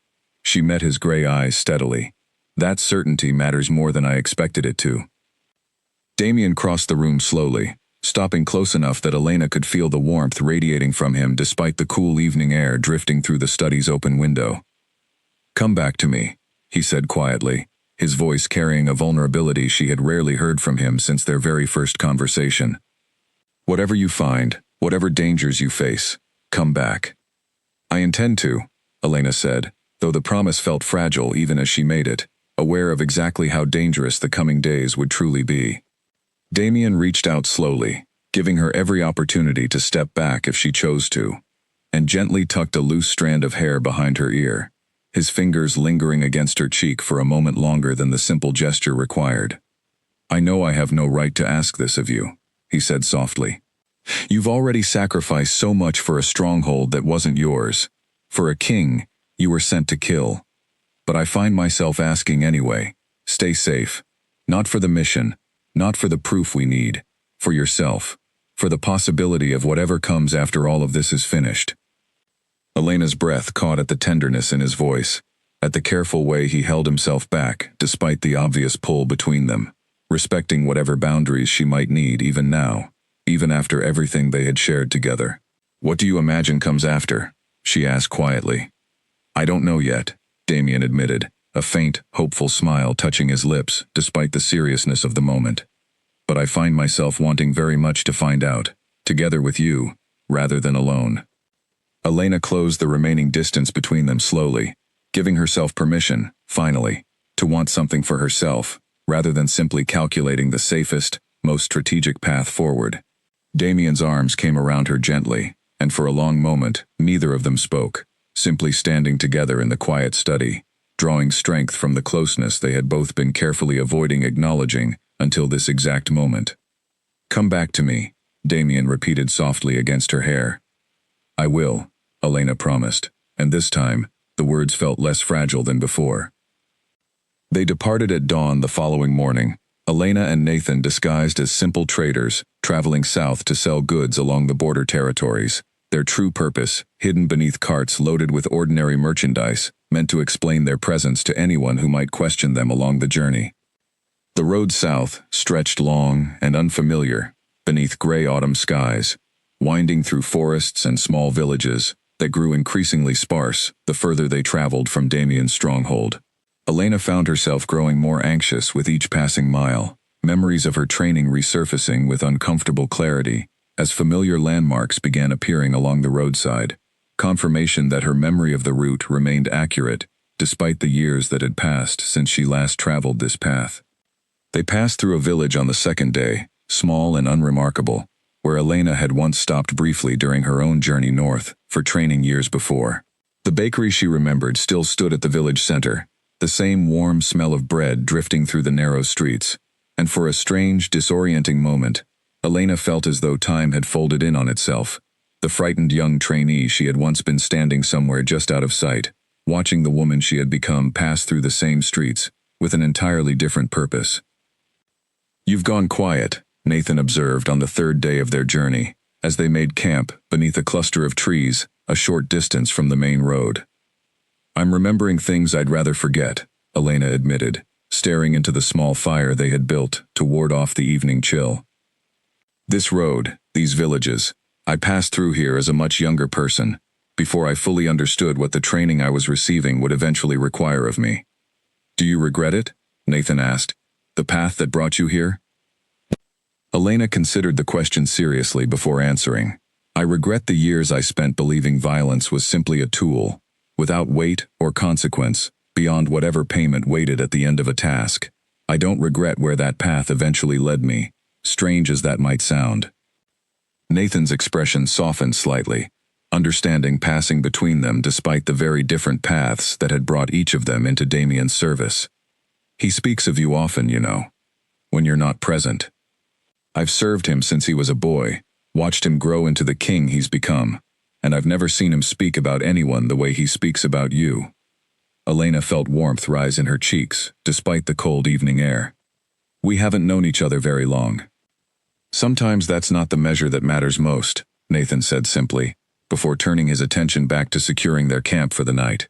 She met his gray eyes steadily. "That certainty matters more than I expected it to." Damien crossed the room slowly, stopping close enough that Elena could feel the warmth radiating from him despite the cool evening air drifting through the study's open window. "Come back to me," he said quietly, his voice carrying a vulnerability she had rarely heard from him since their very first conversation. "Whatever you find, whatever dangers you face, come back." "I intend to," Elena said, though the promise felt fragile even as she made it, aware of exactly how dangerous the coming days would truly be. Damien reached out slowly, giving her every opportunity to step back if she chose to, and gently tucked a loose strand of hair behind her ear, his fingers lingering against her cheek for a moment longer than the simple gesture required. "I know I have no right to ask this of you," he said softly. "You've already sacrificed so much for a stronghold that wasn't yours. For a king, you were sent to kill. But I find myself asking anyway, stay safe. Not for the mission, not for the proof we need, for yourself, for the possibility of whatever comes after all of this is finished." Elena's breath caught at the tenderness in his voice, at the careful way he held himself back despite the obvious pull between them, respecting whatever boundaries she might need even now, even after everything they had shared together. "What do you imagine comes after?" she asked quietly. "I don't know yet," Damien admitted, a faint, hopeful smile touching his lips despite the seriousness of the moment. "But I find myself wanting very much to find out, together with you, rather than alone." Elena closed the remaining distance between them slowly, giving herself permission, finally, to want something for herself, rather than simply calculating the safest, most strategic path forward. Damien's arms came around her gently, and for a long moment, neither of them spoke, simply standing together in the quiet study, drawing strength from the closeness they had both been carefully avoiding acknowledging until this exact moment. "Come back to me," Damien repeated softly against her hair. "I will," Elena promised, and this time, the words felt less fragile than before. They departed at dawn the following morning, Elena and Nathan disguised as simple traders, traveling south to sell goods along the border territories, their true purpose, hidden beneath carts loaded with ordinary merchandise, meant to explain their presence to anyone who might question them along the journey. The road south stretched long and unfamiliar, beneath gray autumn skies, winding through forests and small villages that grew increasingly sparse the further they traveled from Damien's stronghold. Elena found herself growing more anxious with each passing mile, memories of her training resurfacing with uncomfortable clarity as familiar landmarks began appearing along the roadside, confirmation that her memory of the route remained accurate despite the years that had passed since she last traveled this path. They passed through a village on the second day, small and unremarkable, where Elena had once stopped briefly during her own journey north for training years before. The bakery she remembered still stood at the village center, the same warm smell of bread drifting through the narrow streets, and for a strange, disorienting moment, Elena felt as though time had folded in on itself, The frightened young trainee she had once been standing somewhere just out of sight, watching the woman she had become pass through the same streets, with an entirely different purpose. "You've gone quiet," Nathan observed on the third day of their journey, as they made camp beneath a cluster of trees, a short distance from the main road. "I'm remembering things I'd rather forget," Elena admitted, staring into the small fire they had built to ward off the evening chill. "This road, these villages, I passed through here as a much younger person, before I fully understood what the training I was receiving would eventually require of me." "Do you regret it?" Nathan asked. "The path that brought you here?" Elena considered the question seriously before answering. "I regret the years I spent believing violence was simply a tool, without weight or consequence, beyond whatever payment waited at the end of a task. I don't regret where that path eventually led me, strange as that might sound." Nathan's expression softened slightly, understanding passing between them despite the very different paths that had brought each of them into Damien's service. "He speaks of you often, you know, when you're not present. I've served him since he was a boy, watched him grow into the king he's become, and I've never seen him speak about anyone the way he speaks about you." Elena felt warmth rise in her cheeks, despite the cold evening air. "We haven't known each other very long." "Sometimes that's not the measure that matters most," Nathan said simply, before turning his attention back to securing their camp for the night.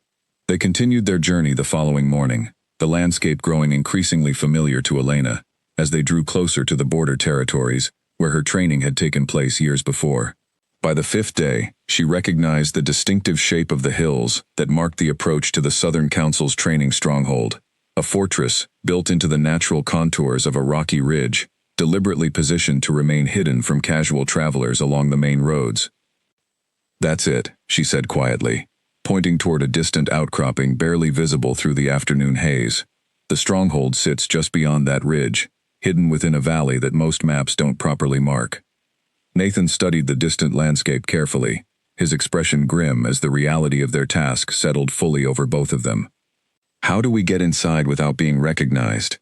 They continued their journey the following morning, the landscape growing increasingly familiar to Elena, as they drew closer to the border territories, where her training had taken place years before. By the fifth day, she recognized the distinctive shape of the hills that marked the approach to the Southern Council's training stronghold, a fortress built into the natural contours of a rocky ridge, deliberately positioned to remain hidden from casual travelers along the main roads. "That's it," she said quietly, pointing toward a distant outcropping barely visible through the afternoon haze. "The stronghold sits just beyond that ridge, hidden within a valley that most maps don't properly mark." Nathan studied the distant landscape carefully, his expression grim as the reality of their task settled fully over both of them. "How do we get inside without being recognized?"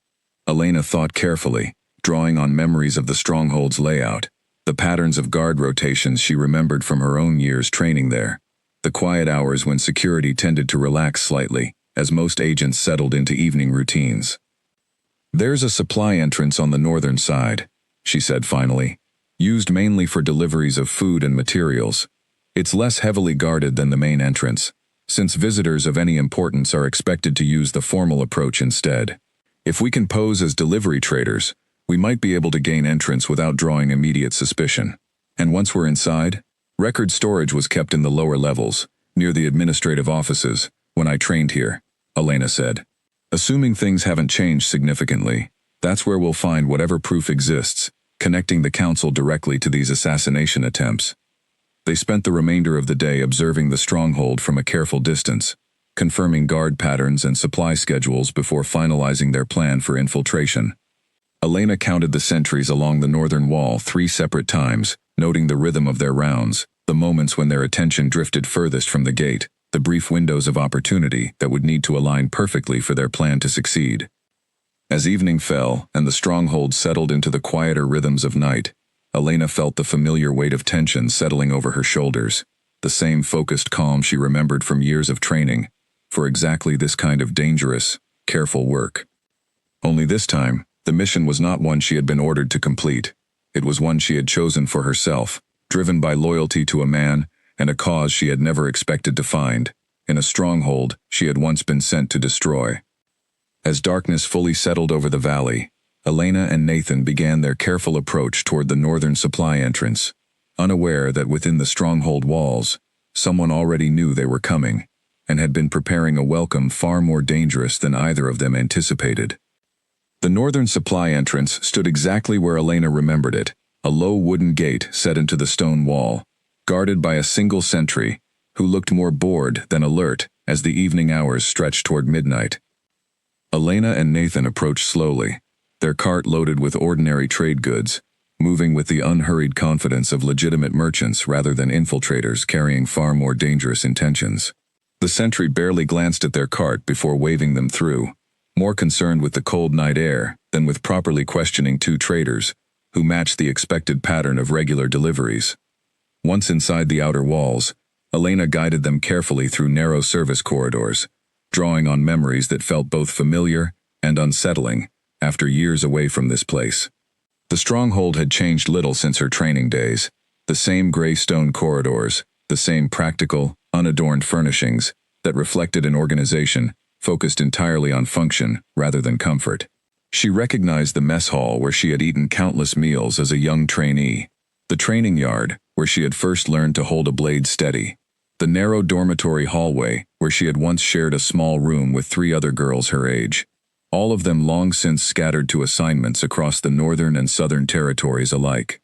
Elena thought carefully, drawing on memories of the stronghold's layout, the patterns of guard rotations she remembered from her own years training there, the quiet hours when security tended to relax slightly, as most agents settled into evening routines. "There's a supply entrance on the northern side," she said finally, "used mainly for deliveries of food and materials. It's less heavily guarded than the main entrance, since visitors of any importance are expected to use the formal approach instead. If we can pose as delivery traders, we might be able to gain entrance without drawing immediate suspicion. And once we're inside, record storage was kept in the lower levels, near the administrative offices, when I trained here," Elena said. "Assuming things haven't changed significantly, that's where we'll find whatever proof exists, connecting the council directly to these assassination attempts." They spent the remainder of the day observing the stronghold from a careful distance, confirming guard patterns and supply schedules before finalizing their plan for infiltration. Elena counted the sentries along the northern wall 3 separate times, noting the rhythm of their rounds, the moments when their attention drifted furthest from the gate, the brief windows of opportunity that would need to align perfectly for their plan to succeed. As evening fell and the stronghold settled into the quieter rhythms of night, Elena felt the familiar weight of tension settling over her shoulders, the same focused calm she remembered from years of training, for exactly this kind of dangerous, careful work. Only this time, the mission was not one she had been ordered to complete. It was one she had chosen for herself, driven by loyalty to a man and a cause she had never expected to find, in a stronghold she had once been sent to destroy. As darkness fully settled over the valley, Elena and Nathan began their careful approach toward the northern supply entrance, unaware that within the stronghold walls, someone already knew they were coming, and had been preparing a welcome far more dangerous than either of them anticipated. The northern supply entrance stood exactly where Elena remembered it, a low wooden gate set into the stone wall, guarded by a single sentry, who looked more bored than alert as the evening hours stretched toward midnight. Elena and Nathan approached slowly, their cart loaded with ordinary trade goods, moving with the unhurried confidence of legitimate merchants rather than infiltrators carrying far more dangerous intentions. The sentry barely glanced at their cart before waving them through, more concerned with the cold night air than with properly questioning 2 traders, who matched the expected pattern of regular deliveries. Once inside the outer walls, Elena guided them carefully through narrow service corridors, drawing on memories that felt both familiar and unsettling after years away from this place. The stronghold had changed little since her training days. The same gray stone corridors, the same practical, unadorned furnishings that reflected an organization focused entirely on function rather than comfort. She recognized the mess hall where she had eaten countless meals as a young trainee, the training yard where she had first learned to hold a blade steady, the narrow dormitory hallway where she had once shared a small room with 3 other girls her age, all of them long since scattered to assignments across the northern and southern territories alike.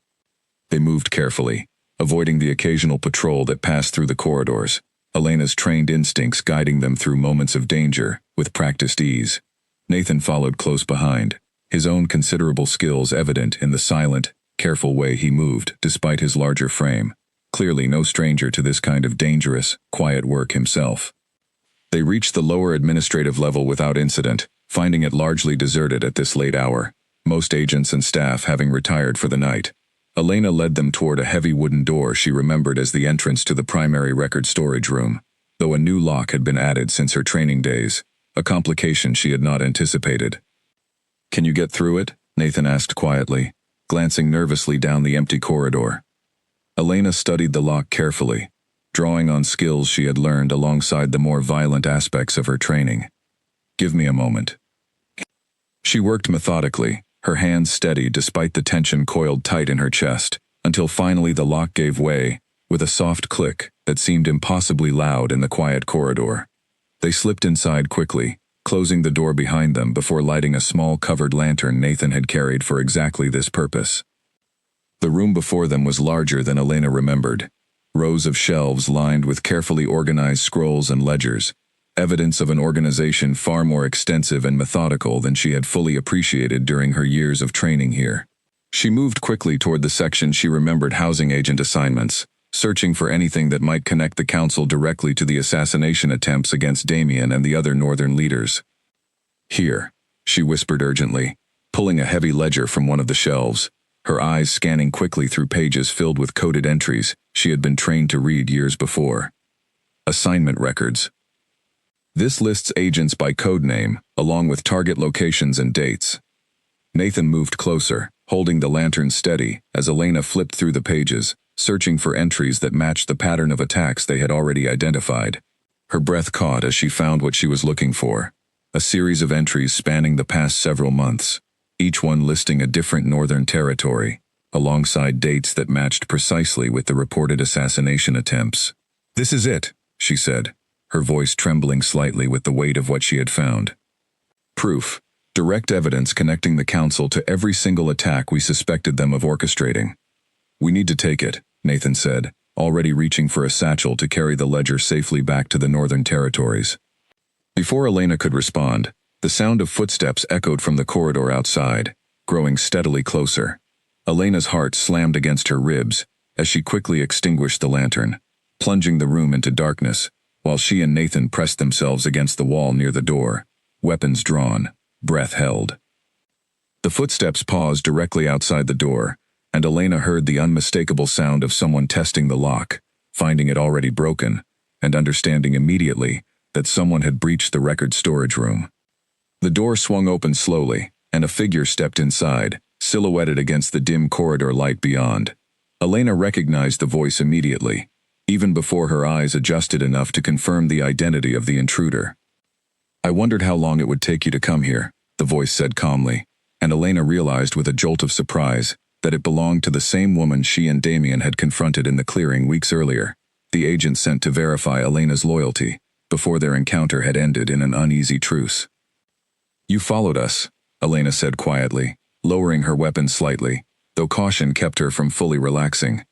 They moved carefully, avoiding the occasional patrol that passed through the corridors, Elena's trained instincts guiding them through moments of danger with practiced ease. Nathan followed close behind, his own considerable skills evident in the silent, careful way he moved despite his larger frame, clearly no stranger to this kind of dangerous, quiet work himself. They reached the lower administrative level without incident, finding it largely deserted at this late hour, most agents and staff having retired for the night. Elena led them toward a heavy wooden door she remembered as the entrance to the primary record storage room, though a new lock had been added since her training days, a complication she had not anticipated. "Can you get through it?" Nathan asked quietly, glancing nervously down the empty corridor. Elena studied the lock carefully, drawing on skills she had learned alongside the more violent aspects of her training. "Give me a moment." She worked methodically, her hands steady despite the tension coiled tight in her chest, until finally the lock gave way, with a soft click that seemed impossibly loud in the quiet corridor. They slipped inside quickly, closing the door behind them before lighting a small covered lantern Nathan had carried for exactly this purpose. The room before them was larger than Elena remembered. Rows of shelves lined with carefully organized scrolls and ledgers, evidence of an organization far more extensive and methodical than she had fully appreciated during her years of training here. She moved quickly toward the section she remembered housing agent assignments, searching for anything that might connect the council directly to the assassination attempts against Damien and the other northern leaders. "Here," she whispered urgently, pulling a heavy ledger from one of the shelves, her eyes scanning quickly through pages filled with coded entries she had been trained to read years before. Assignment records. This lists agents by code name, along with target locations and dates. Nathan moved closer, holding the lantern steady as Elena flipped through the pages, searching for entries that matched the pattern of attacks they had already identified. Her breath caught as she found what she was looking for, a series of entries spanning the past several months, each one listing a different northern territory, alongside dates that matched precisely with the reported assassination attempts. "This is it," she said, her voice trembling slightly with the weight of what she had found. "Proof. Direct evidence connecting the council to every single attack we suspected them of orchestrating." "We need to take it," Nathan said, already reaching for a satchel to carry the ledger safely back to the northern territories. Before Elena could respond, the sound of footsteps echoed from the corridor outside, growing steadily closer. Elena's heart slammed against her ribs as she quickly extinguished the lantern, plunging the room into darkness, while she and Nathan pressed themselves against the wall near the door, weapons drawn, breath held. The footsteps paused directly outside the door, and Elena heard the unmistakable sound of someone testing the lock, finding it already broken, and understanding immediately that someone had breached the record storage room. The door swung open slowly, and a figure stepped inside, silhouetted against the dim corridor light beyond. Elena recognized the voice immediately, even before her eyes adjusted enough to confirm the identity of the intruder. "I wondered how long it would take you to come here," the voice said calmly, and Elena realized with a jolt of surprise that it belonged to the same woman she and Damien had confronted in the clearing weeks earlier, the agent sent to verify Elena's loyalty, before their encounter had ended in an uneasy truce. "You followed us," Elena said quietly, lowering her weapon slightly, though caution kept her from fully relaxing.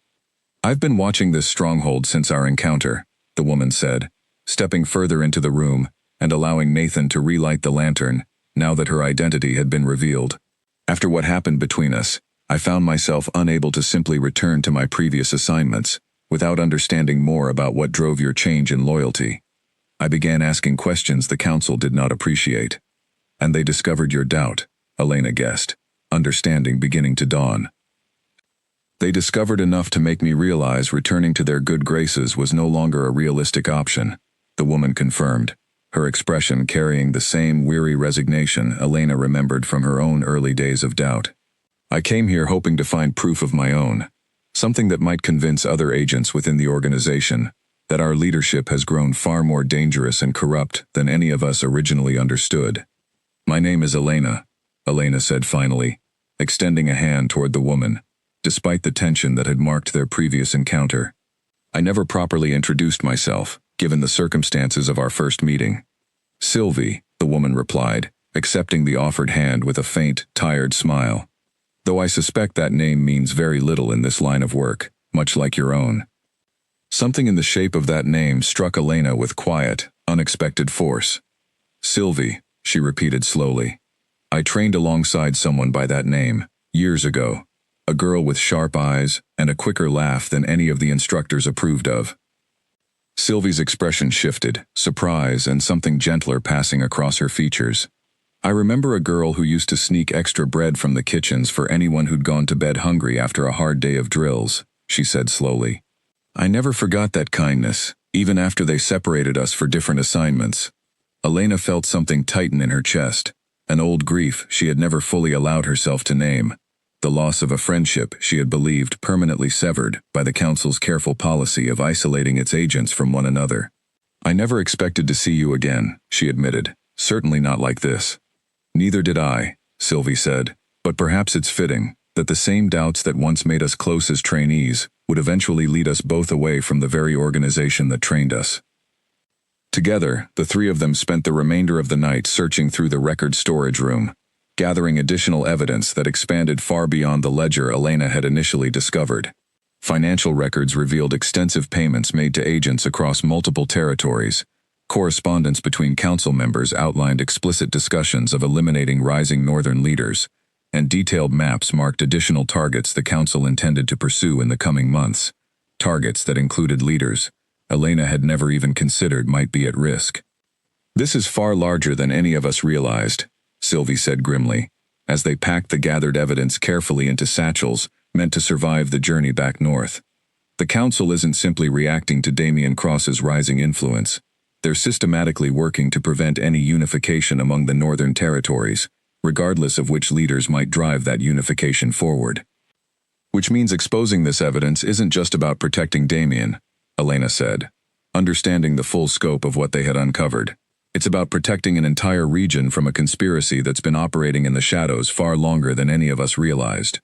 "I've been watching this stronghold since our encounter," the woman said, stepping further into the room and allowing Nathan to relight the lantern, now that her identity had been revealed. "After what happened between us, I found myself unable to simply return to my previous assignments, without understanding more about what drove your change in loyalty. I began asking questions the council did not appreciate. And they discovered your doubt," Elena guessed, understanding beginning to dawn. They discovered enough to make me realize returning to their good graces was no longer a realistic option, the woman confirmed, her expression carrying the same weary resignation Elena remembered from her own early days of doubt. I came here hoping to find proof of my own, something that might convince other agents within the organization that our leadership has grown far more dangerous and corrupt than any of us originally understood. My name is Elena, Elena said finally, extending a hand toward the woman, despite the tension that had marked their previous encounter. I never properly introduced myself, given the circumstances of our first meeting. Sylvie, the woman replied, accepting the offered hand with a faint, tired smile. Though I suspect that name means very little in this line of work, much like your own. Something in the shape of that name struck Elena with quiet, unexpected force. Sylvie, she repeated slowly. I trained alongside someone by that name, years ago. A girl with sharp eyes and a quicker laugh than any of the instructors approved of. Sylvie's expression shifted, surprise and something gentler passing across her features. I remember a girl who used to sneak extra bread from the kitchens for anyone who'd gone to bed hungry after a hard day of drills, she said slowly. I never forgot that kindness, even after they separated us for different assignments. Elena felt something tighten in her chest, an old grief she had never fully allowed herself to name. The loss of a friendship she had believed permanently severed by the Council's careful policy of isolating its agents from one another. I never expected to see you again, she admitted, certainly not like this. Neither did I, Sylvie said, but perhaps it's fitting that the same doubts that once made us close as trainees would eventually lead us both away from the very organization that trained us. Together, the three of them spent the remainder of the night searching through the record storage room, gathering additional evidence that expanded far beyond the ledger Elena had initially discovered. Financial records revealed extensive payments made to agents across multiple territories. Correspondence between council members outlined explicit discussions of eliminating rising northern leaders, and detailed maps marked additional targets the council intended to pursue in the coming months. Targets that included leaders Elena had never even considered might be at risk. This is far larger than any of us realized, Sylvie said grimly, as they packed the gathered evidence carefully into satchels meant to survive the journey back north. The council isn't simply reacting to Damien Cross's rising influence. They're systematically working to prevent any unification among the northern territories, regardless of which leaders might drive that unification forward. Which means exposing this evidence isn't just about protecting Damien, Elena said, understanding the full scope of what they had uncovered. It's about protecting an entire region from a conspiracy that's been operating in the shadows far longer than any of us realized.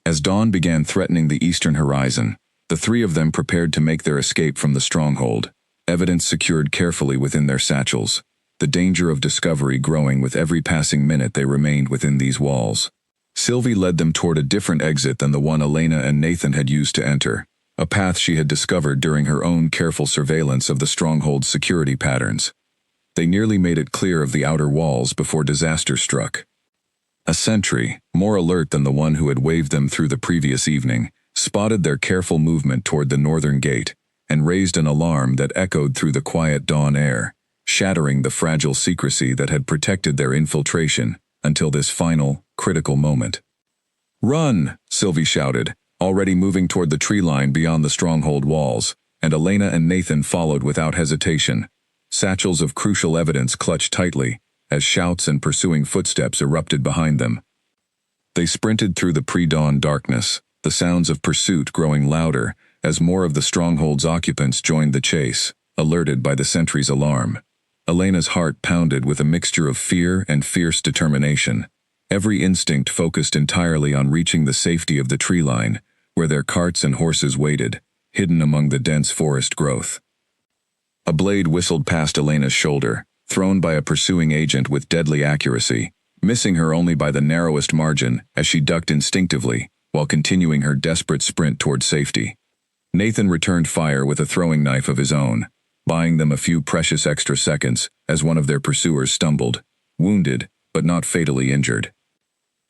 As dawn began threatening the eastern horizon, the three of them prepared to make their escape from the stronghold, evidence secured carefully within their satchels, the danger of discovery growing with every passing minute they remained within these walls. Sylvie led them toward a different exit than the one Elena and Nathan had used to enter, a path she had discovered during her own careful surveillance of the stronghold's security patterns. They nearly made it clear of the outer walls before disaster struck. A sentry, more alert than the one who had waved them through the previous evening, spotted their careful movement toward the northern gate and raised an alarm that echoed through the quiet dawn air, shattering the fragile secrecy that had protected their infiltration until this final, critical moment. "Run!" Sylvie shouted, already moving toward the tree line beyond the stronghold walls, and Elena and Nathan followed without hesitation. Satchels of crucial evidence clutched tightly, as shouts and pursuing footsteps erupted behind them. They sprinted through the pre-dawn darkness, the sounds of pursuit growing louder as more of the stronghold's occupants joined the chase, alerted by the sentry's alarm. Elena's heart pounded with a mixture of fear and fierce determination, every instinct focused entirely on reaching the safety of the tree line, where their carts and horses waited, hidden among the dense forest growth. A blade whistled past Elena's shoulder, thrown by a pursuing agent with deadly accuracy, missing her only by the narrowest margin as she ducked instinctively while continuing her desperate sprint toward safety. Nathan returned fire with a throwing knife of his own, buying them a few precious extra seconds as one of their pursuers stumbled, wounded but not fatally injured.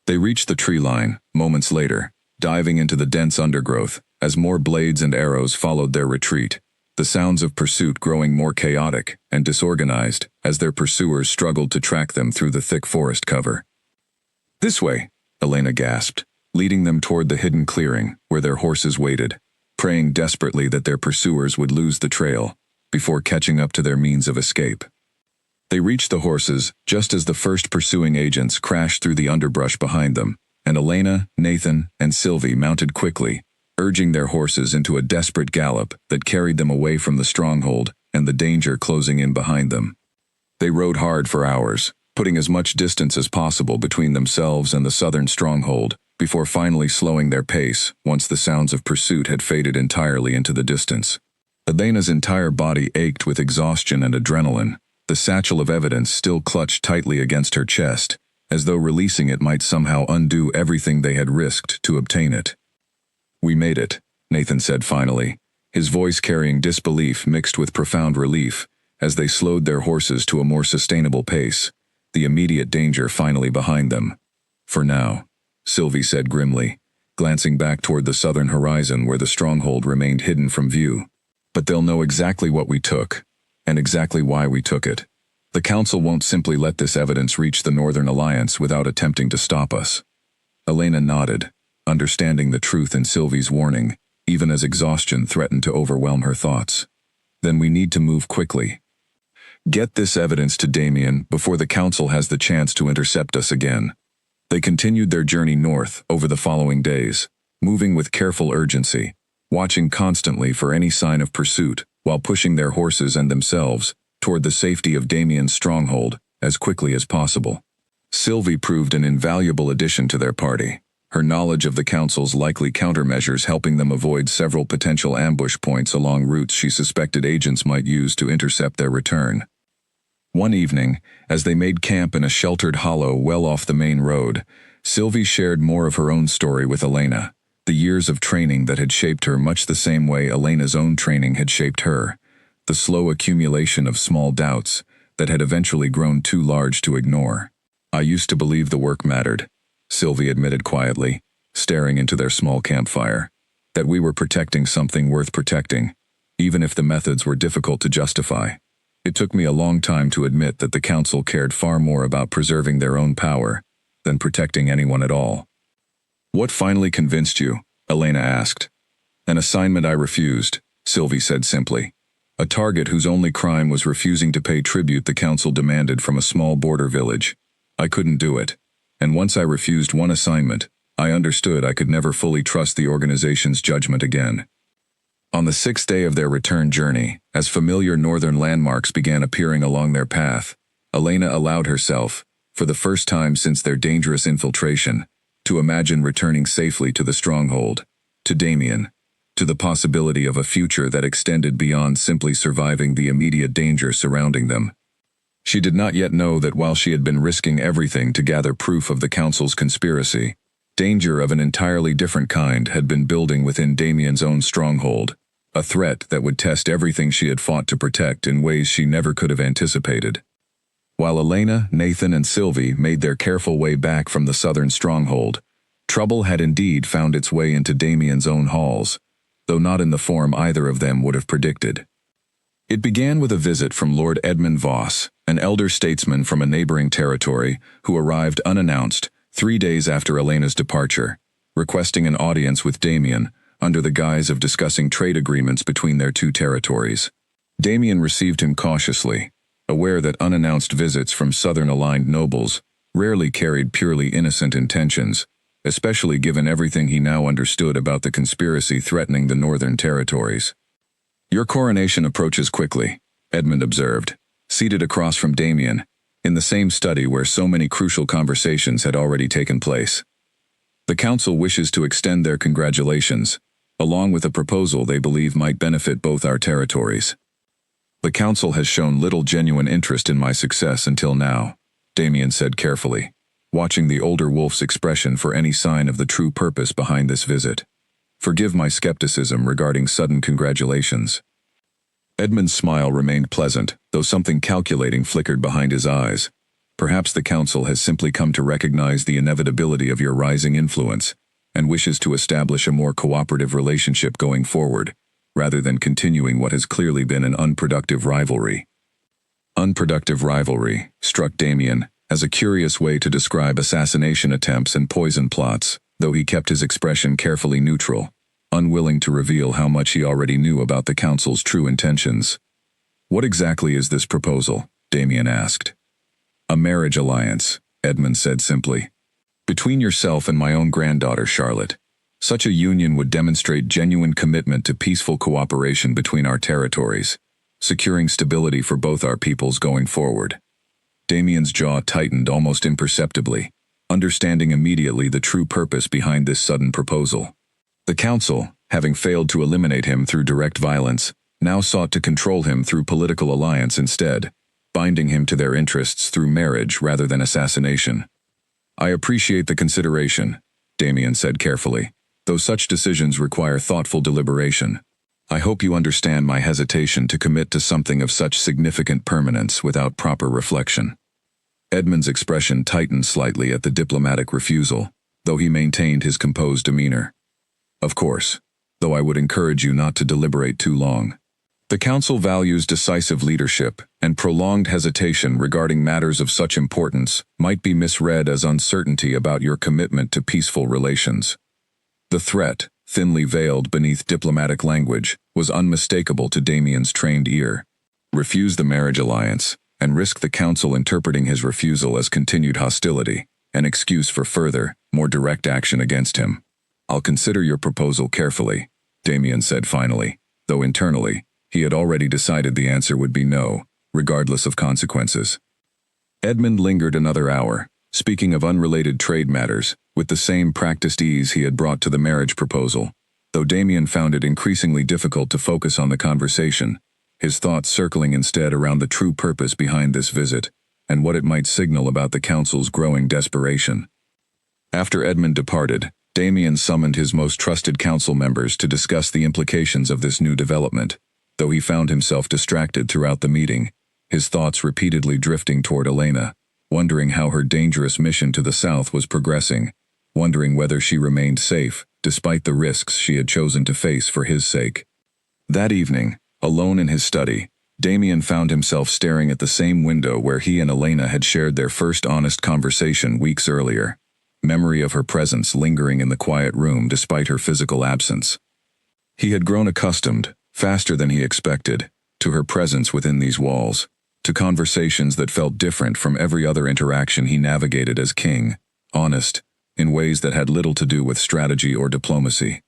They reached the tree line, moments later, diving into the dense undergrowth as more blades and arrows followed their retreat, the sounds of pursuit growing more chaotic and disorganized as their pursuers struggled to track them through the thick forest cover. "This way," Elena gasped, leading them toward the hidden clearing where their horses waited, praying desperately that their pursuers would lose the trail before catching up to their means of escape. They reached the horses just as the first pursuing agents crashed through the underbrush behind them, and Elena, Nathan, and Sylvie mounted quickly, urging their horses into a desperate gallop that carried them away from the stronghold and the danger closing in behind them. They rode hard for hours, putting as much distance as possible between themselves and the southern stronghold, before finally slowing their pace once the sounds of pursuit had faded entirely into the distance. Elena's entire body ached with exhaustion and adrenaline, the satchel of evidence still clutched tightly against her chest, as though releasing it might somehow undo everything they had risked to obtain it. "We made it," Nathan said finally, his voice carrying disbelief mixed with profound relief, as they slowed their horses to a more sustainable pace, the immediate danger finally behind them. "For now," Sylvie said grimly, glancing back toward the southern horizon where the stronghold remained hidden from view. "But they'll know exactly what we took, and exactly why we took it. The Council won't simply let this evidence reach the Northern Alliance without attempting to stop us." Elena nodded, understanding the truth in Sylvie's warning, even as exhaustion threatened to overwhelm her thoughts. "Then we need to move quickly. Get this evidence to Damien before the Council has the chance to intercept us again." They continued their journey north over the following days, moving with careful urgency, watching constantly for any sign of pursuit, while pushing their horses and themselves toward the safety of Damien's stronghold as quickly as possible. Sylvie proved an invaluable addition to their party, her knowledge of the Council's likely countermeasures helping them avoid several potential ambush points along routes she suspected agents might use to intercept their return. One evening, as they made camp in a sheltered hollow well off the main road, Sylvie shared more of her own story with Elena, the years of training that had shaped her much the same way Elena's own training had shaped her, the slow accumulation of small doubts that had eventually grown too large to ignore. "I used to believe the work mattered," Sylvie admitted quietly, staring into their small campfire, "that we were protecting something worth protecting, even if the methods were difficult to justify. It took me a long time to admit that the Council cared far more about preserving their own power than protecting anyone at all." "What finally convinced you?" Elena asked. "An assignment I refused," Sylvie said simply. "A target whose only crime was refusing to pay tribute the Council demanded from a small border village. I couldn't do it. And once I refused one assignment, I understood I could never fully trust the organization's judgment again." On the 6th day of their return journey, as familiar northern landmarks began appearing along their path, Elena allowed herself, for the first time since their dangerous infiltration, to imagine returning safely to the stronghold, to Damien, to the possibility of a future that extended beyond simply surviving the immediate danger surrounding them. She did not yet know that while she had been risking everything to gather proof of the Council's conspiracy, danger of an entirely different kind had been building within Damien's own stronghold, a threat that would test everything she had fought to protect in ways she never could have anticipated. While Elena, Nathan, and Sylvie made their careful way back from the southern stronghold, trouble had indeed found its way into Damien's own halls, though not in the form either of them would have predicted. It began with a visit from Lord Edmund Voss, an elder statesman from a neighboring territory who arrived unannounced 3 days after Elena's departure, requesting an audience with Damien under the guise of discussing trade agreements between their two territories. Damien received him cautiously, aware that unannounced visits from southern-aligned nobles rarely carried purely innocent intentions, especially given everything he now understood about the conspiracy threatening the northern territories. "Your coronation approaches quickly," Edmund observed, seated across from Damien, in the same study where so many crucial conversations had already taken place. "The Council wishes to extend their congratulations, along with a proposal they believe might benefit both our territories." "The Council has shown little genuine interest in my success until now," Damien said carefully, watching the older wolf's expression for any sign of the true purpose behind this visit. "Forgive my skepticism regarding sudden congratulations." Edmund's smile remained pleasant, though something calculating flickered behind his eyes. "Perhaps the Council has simply come to recognize the inevitability of your rising influence, and wishes to establish a more cooperative relationship going forward, rather than continuing what has clearly been an unproductive rivalry." Unproductive rivalry struck Damien as a curious way to describe assassination attempts and poison plots though he kept his expression carefully neutral, unwilling to reveal how much he already knew about the council's true intentions. "What exactly is this proposal?" Damien asked. "A marriage alliance," Edmund said simply. "Between yourself and my own granddaughter, Charlotte. Such a union would demonstrate genuine commitment to peaceful cooperation between our territories, securing stability for both our peoples going forward." Damien's jaw tightened almost imperceptibly, understanding immediately the true purpose behind this sudden proposal. The council, having failed to eliminate him through direct violence, now sought to control him through political alliance instead, binding him to their interests through marriage rather than assassination. "I appreciate the consideration," Damien said carefully, "though such decisions require thoughtful deliberation. I hope you understand my hesitation to commit to something of such significant permanence without proper reflection." Edmund's expression tightened slightly at the diplomatic refusal, though he maintained his composed demeanor. "Of course, though I would encourage you not to deliberate too long. The council values decisive leadership, and prolonged hesitation regarding matters of such importance might be misread as uncertainty about your commitment to peaceful relations." The threat, thinly veiled beneath diplomatic language, was unmistakable to Damien's trained ear. Refuse the marriage alliance, and risk the council interpreting his refusal as continued hostility, an excuse for further, more direct action against him. "I'll consider your proposal carefully," Damien said finally, though internally, he had already decided the answer would be no, regardless of consequences. Edmund lingered another hour, speaking of unrelated trade matters, with the same practiced ease he had brought to the marriage proposal, though Damien found it increasingly difficult to focus on the conversation, his thoughts circling instead around the true purpose behind this visit, and what it might signal about the council's growing desperation. After Edmund departed, Damien summoned his most trusted council members to discuss the implications of this new development, though he found himself distracted throughout the meeting, his thoughts repeatedly drifting toward Elena, wondering how her dangerous mission to the south was progressing, wondering whether she remained safe, despite the risks she had chosen to face for his sake. That evening, alone in his study, Damien found himself staring at the same window where he and Elena had shared their first honest conversation weeks earlier, memory of her presence lingering in the quiet room despite her physical absence. He had grown accustomed, faster than he expected, to her presence within these walls, to conversations that felt different from every other interaction he navigated as king, honest, in ways that had little to do with strategy or diplomacy.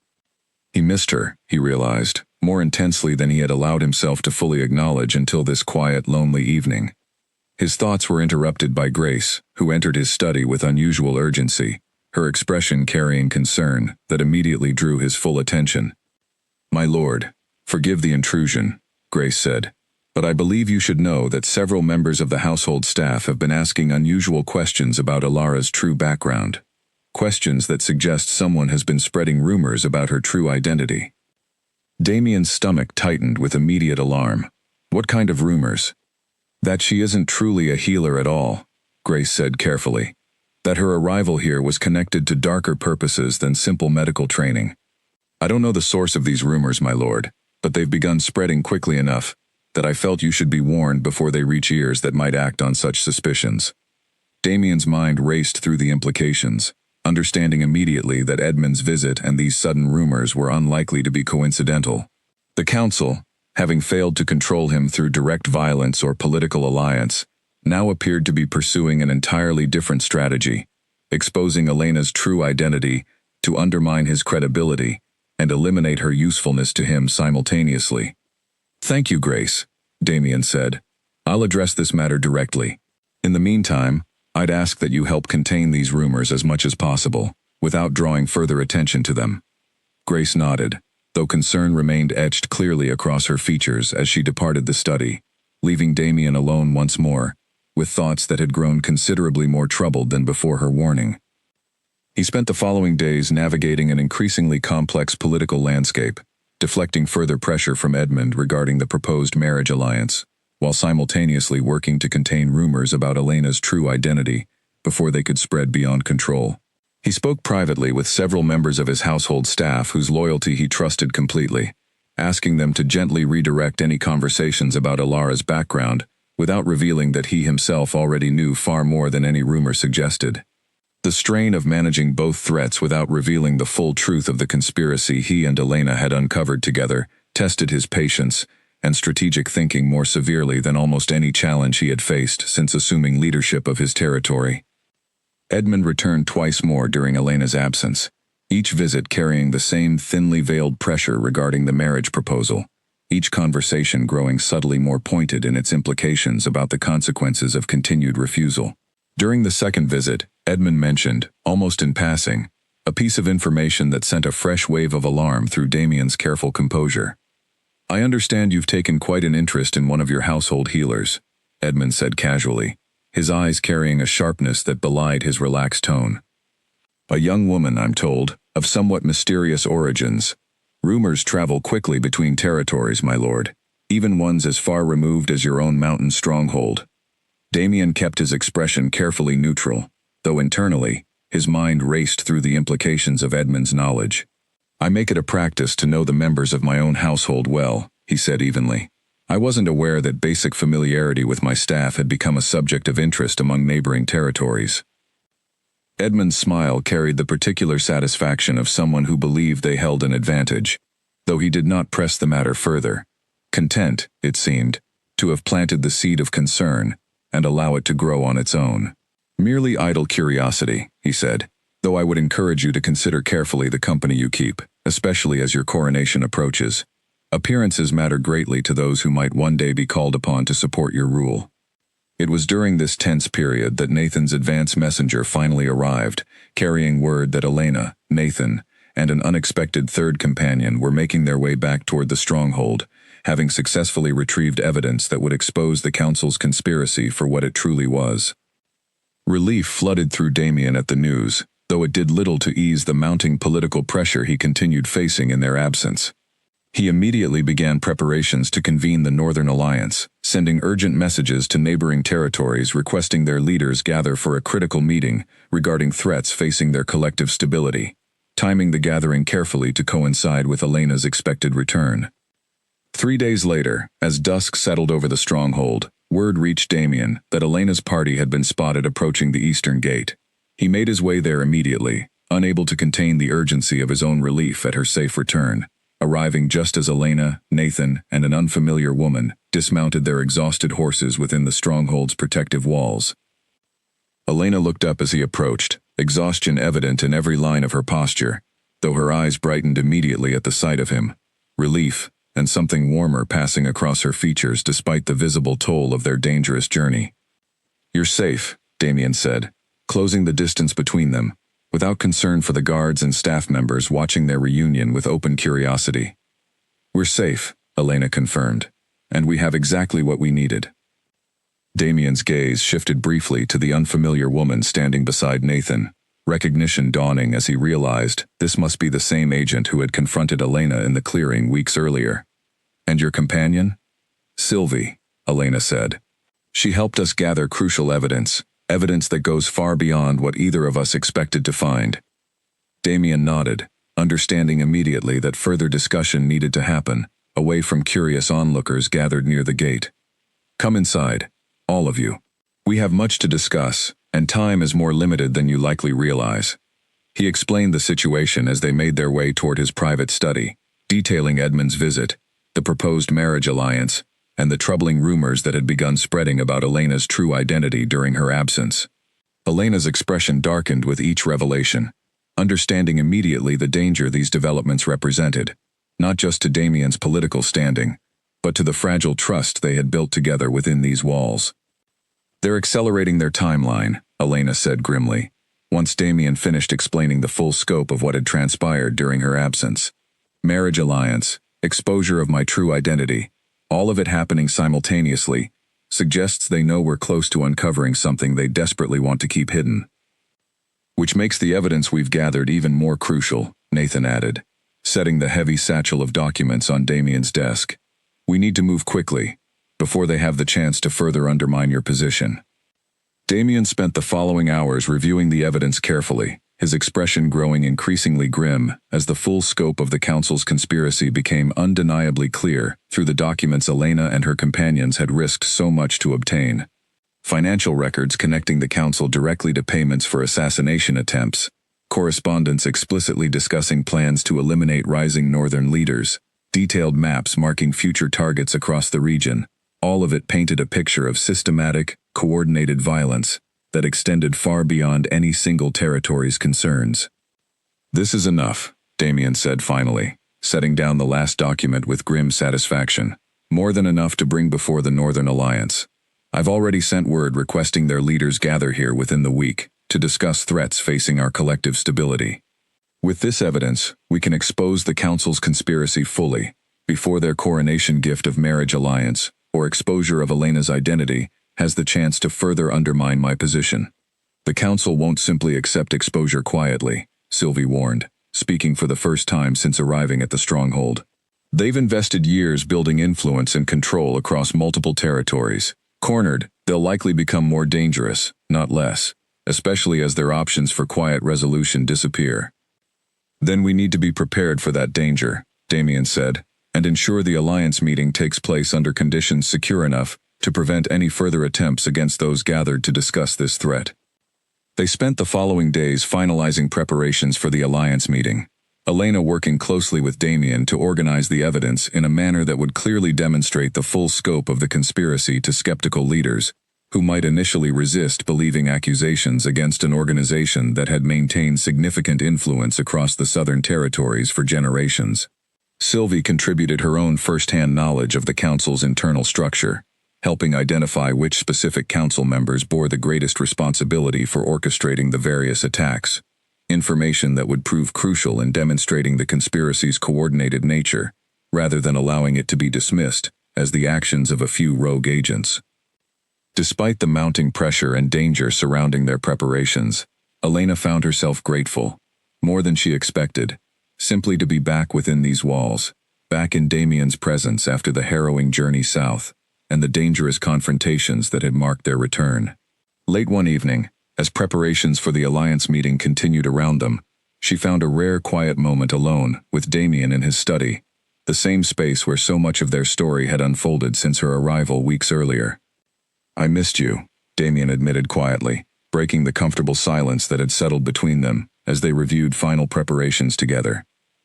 He missed her, he realized, more intensely than he had allowed himself to fully acknowledge until this quiet, lonely evening. His thoughts were interrupted by Grace, who entered his study with unusual urgency, her expression carrying concern that immediately drew his full attention. "My lord, forgive the intrusion," Grace said, "but I believe you should know that several members of the household staff have been asking unusual questions about Alara's true background. Questions that suggest someone has been spreading rumors about her true identity." Damien's stomach tightened with immediate alarm. "What kind of rumors?" "That she isn't truly a healer at all," Grace said carefully. "That her arrival here was connected to darker purposes than simple medical training. I don't know the source of these rumors, my lord, but they've begun spreading quickly enough that I felt you should be warned before they reach ears that might act on such suspicions." Damien's mind raced through the implications, understanding immediately that Edmund's visit and these sudden rumors were unlikely to be coincidental. The council, having failed to control him through direct violence or political alliance, now appeared to be pursuing an entirely different strategy, exposing Elena's true identity to undermine his credibility and eliminate her usefulness to him simultaneously. "Thank you, Grace," Damien said. "I'll address this matter directly. In the meantime, I'd ask that you help contain these rumors as much as possible, without drawing further attention to them." Grace nodded, though concern remained etched clearly across her features as she departed the study, leaving Damien alone once more, with thoughts that had grown considerably more troubled than before her warning. He spent the following days navigating an increasingly complex political landscape, deflecting further pressure from Edmund regarding the proposed marriage alliance, while simultaneously working to contain rumors about Elena's true identity before they could spread beyond control. He spoke privately with several members of his household staff whose loyalty he trusted completely, asking them to gently redirect any conversations about Alara's background without revealing that he himself already knew far more than any rumor suggested. The strain of managing both threats without revealing the full truth of the conspiracy he and Elena had uncovered together tested his patience and strategic thinking more severely than almost any challenge he had faced since assuming leadership of his territory. Edmund returned twice more during Elena's absence, each visit carrying the same thinly veiled pressure regarding the marriage proposal, each conversation growing subtly more pointed in its implications about the consequences of continued refusal. During the second visit, Edmund mentioned, almost in passing, a piece of information that sent a fresh wave of alarm through Damien's careful composure. "I understand you've taken quite an interest in one of your household healers," Edmund said casually, his eyes carrying a sharpness that belied his relaxed tone. "A young woman, I'm told, of somewhat mysterious origins. Rumors travel quickly between territories, my lord, even ones as far removed as your own mountain stronghold." Damien kept his expression carefully neutral, though internally, his mind raced through the implications of Edmund's knowledge. "I make it a practice to know the members of my own household well," he said evenly. "I wasn't aware that basic familiarity with my staff had become a subject of interest among neighboring territories." Edmund's smile carried the particular satisfaction of someone who believed they held an advantage, though he did not press the matter further, content, it seemed, to have planted the seed of concern and allow it to grow on its own. "Merely idle curiosity," he said, "though I would encourage you to consider carefully the company you keep, especially as your coronation approaches. Appearances matter greatly to those who might one day be called upon to support your rule." It was during this tense period that Nathan's advance messenger finally arrived, carrying word that Elena, Nathan, and an unexpected third companion were making their way back toward the stronghold, having successfully retrieved evidence that would expose the council's conspiracy for what it truly was. Relief flooded through Damien at the news, though it did little to ease the mounting political pressure he continued facing in their absence. He immediately began preparations to convene the Northern Alliance, sending urgent messages to neighboring territories requesting their leaders gather for a critical meeting regarding threats facing their collective stability, timing the gathering carefully to coincide with Elena's expected return. 3 days later, as dusk settled over the stronghold, word reached Damien that Elena's party had been spotted approaching the eastern gate. He made his way there immediately, unable to contain the urgency of his own relief at her safe return, arriving just as Elena, Nathan, and an unfamiliar woman dismounted their exhausted horses within the stronghold's protective walls. Elena looked up as he approached, exhaustion evident in every line of her posture, though her eyes brightened immediately at the sight of him, relief and something warmer passing across her features despite the visible toll of their dangerous journey. "You're safe," Damien said, closing the distance between them, without concern for the guards and staff members watching their reunion with open curiosity. "We're safe," Elena confirmed, "and we have exactly what we needed." Damien's gaze shifted briefly to the unfamiliar woman standing beside Nathan, recognition dawning as he realized this must be the same agent who had confronted Elena in the clearing weeks earlier. "And your companion?" "Sylvie," Elena said. "She helped us gather crucial evidence that goes far beyond what either of us expected to find." Damien nodded, understanding immediately that further discussion needed to happen, away from curious onlookers gathered near the gate. "Come inside, all of you. We have much to discuss, and time is more limited than you likely realize." He explained the situation as they made their way toward his private study, detailing Edmund's visit, the proposed marriage alliance, and the troubling rumors that had begun spreading about Elena's true identity during her absence. Elena's expression darkened with each revelation, understanding immediately the danger these developments represented, not just to Damien's political standing, but to the fragile trust they had built together within these walls. "They're accelerating their timeline," Elena said grimly, once Damien finished explaining the full scope of what had transpired during her absence. "Marriage alliance, exposure of my true identity, all of it happening simultaneously, suggests they know we're close to uncovering something they desperately want to keep hidden. Which makes the evidence we've gathered even more crucial," Nathan added, setting the heavy satchel of documents on Damien's desk. "We need to move quickly, before they have the chance to further undermine your position." Damien spent the following hours reviewing the evidence carefully, his expression growing increasingly grim as the full scope of the council's conspiracy became undeniably clear through the documents Elena and her companions had risked so much to obtain. financial records connecting the council directly to payments for assassination attempts, correspondence explicitly discussing plans to eliminate rising northern leaders, detailed maps marking future targets across the region. All of it painted a picture of systematic, coordinated violence that extended far beyond any single territory's concerns. "This is enough," Damien said finally, setting down the last document with grim satisfaction. "More than enough to bring before the Northern Alliance. I've already sent word requesting their leaders gather here within the week to discuss threats facing our collective stability. With this evidence, we can expose the Council's conspiracy fully, before their coronation gift of marriage alliance, or exposure of Elena's identity, has the chance to further undermine my position. The Council won't simply accept exposure quietly," Sylvie warned, speaking for the first time since arriving at the stronghold. "They've invested years building influence and control across multiple territories. Cornered, they'll likely become more dangerous, not less, especially as their options for quiet resolution disappear." "Then we need to be prepared for that danger," Damien said, "and ensure the Alliance meeting takes place under conditions secure enough to prevent any further attempts against those gathered to discuss this threat." They spent the following days finalizing preparations for the Alliance meeting, Elena working closely with Damien to organize the evidence in a manner that would clearly demonstrate the full scope of the conspiracy to skeptical leaders, who might initially resist believing accusations against an organization that had maintained significant influence across the southern territories for generations. Sylvie contributed her own first-hand knowledge of the Council's internal structure, helping identify which specific council members bore the greatest responsibility for orchestrating the various attacks, information that would prove crucial in demonstrating the conspiracy's coordinated nature, rather than allowing it to be dismissed as the actions of a few rogue agents. Despite the mounting pressure and danger surrounding their preparations, Elena found herself grateful, more than she expected, simply to be back within these walls, back in Damien's presence after the harrowing journey south, and the dangerous confrontations that had marked their return. Late one evening, as preparations for the Alliance meeting continued around them, she found a rare quiet moment alone with Damien in his study, the same space where so much of their story had unfolded since her arrival weeks earlier. "I missed you," Damien admitted quietly, breaking the comfortable silence that had settled between them as they reviewed final preparations together.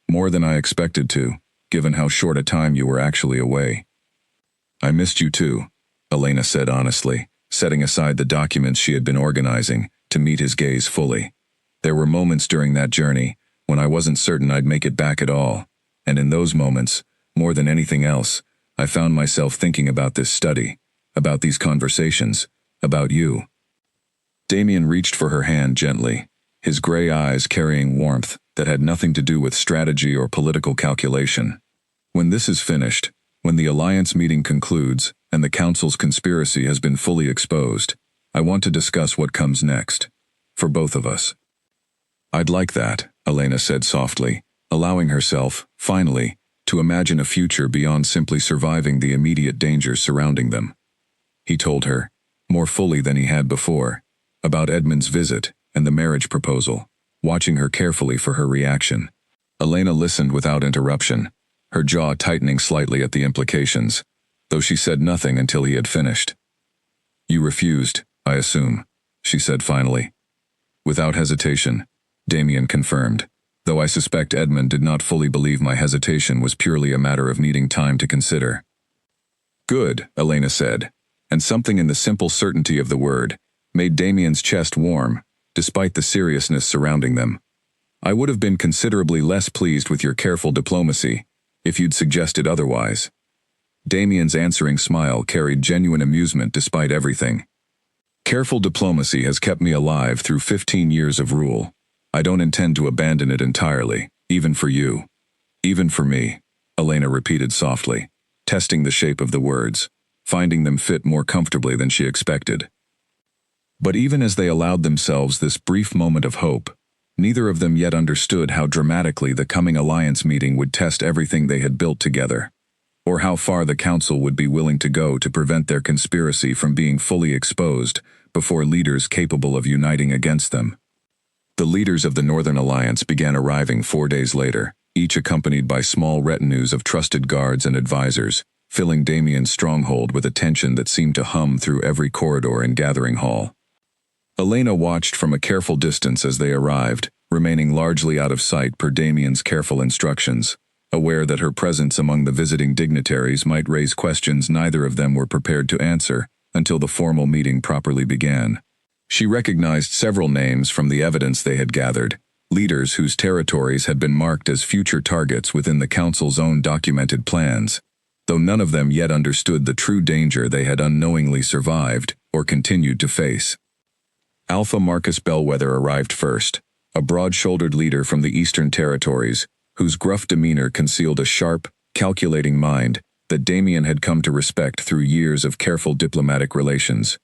"More than I expected to, given how short a time you were actually away." "I missed you too," Elena said honestly, setting aside the documents she had been organizing to meet his gaze fully. "There were moments during that journey when I wasn't certain I'd make it back at all, and in those moments, more than anything else, I found myself thinking about this study, about these conversations, about you." Damien reached for her hand gently, his gray eyes carrying warmth that had nothing to do with strategy or political calculation. "When this is finished, when the Alliance meeting concludes and the Council's conspiracy has been fully exposed, I want to discuss what comes next, for both of us." "I'd like that," Elena said softly, allowing herself, finally, to imagine a future beyond simply surviving the immediate dangers surrounding them. He told her, more fully than he had before, about Edmund's visit and the marriage proposal, watching her carefully for her reaction. Elena listened without interruption, her jaw tightening slightly at the implications, though she said nothing until he had finished. "You refused, I assume," she said finally. "Without hesitation," Damien confirmed, though I suspect Edmund did not fully believe my hesitation was purely a matter of needing time to consider. "Good," Elena said, and something in the simple certainty of the word made Damien's chest warm, despite the seriousness surrounding them. "I would have been considerably less pleased with your careful diplomacy if you'd suggested otherwise." Damien's answering smile carried genuine amusement despite everything. "Careful diplomacy has kept me alive through 15 years of rule. I don't intend to abandon it entirely, even for you. Even for me," Elena repeated softly, testing the shape of the words, finding them fit more comfortably than she expected. But even as they allowed themselves this brief moment of hope, neither of them yet understood how dramatically the coming Alliance meeting would test everything they had built together, or how far the Council would be willing to go to prevent their conspiracy from being fully exposed before leaders capable of uniting against them. The leaders of the Northern Alliance began arriving 4 days later, each accompanied by small retinues of trusted guards and advisors, filling Damien's stronghold with a tension that seemed to hum through every corridor and gathering hall. Elena watched from a careful distance as they arrived, remaining largely out of sight per Damien's careful instructions, aware that her presence among the visiting dignitaries might raise questions neither of them were prepared to answer until the formal meeting properly began. She recognized several names from the evidence they had gathered, leaders whose territories had been marked as future targets within the council's own documented plans, though none of them yet understood the true danger they had unknowingly survived or continued to face. Alpha Marcus Bellwether arrived first, a broad-shouldered leader from the Eastern Territories, whose gruff demeanor concealed a sharp, calculating mind that Damien had come to respect through years of careful diplomatic relations.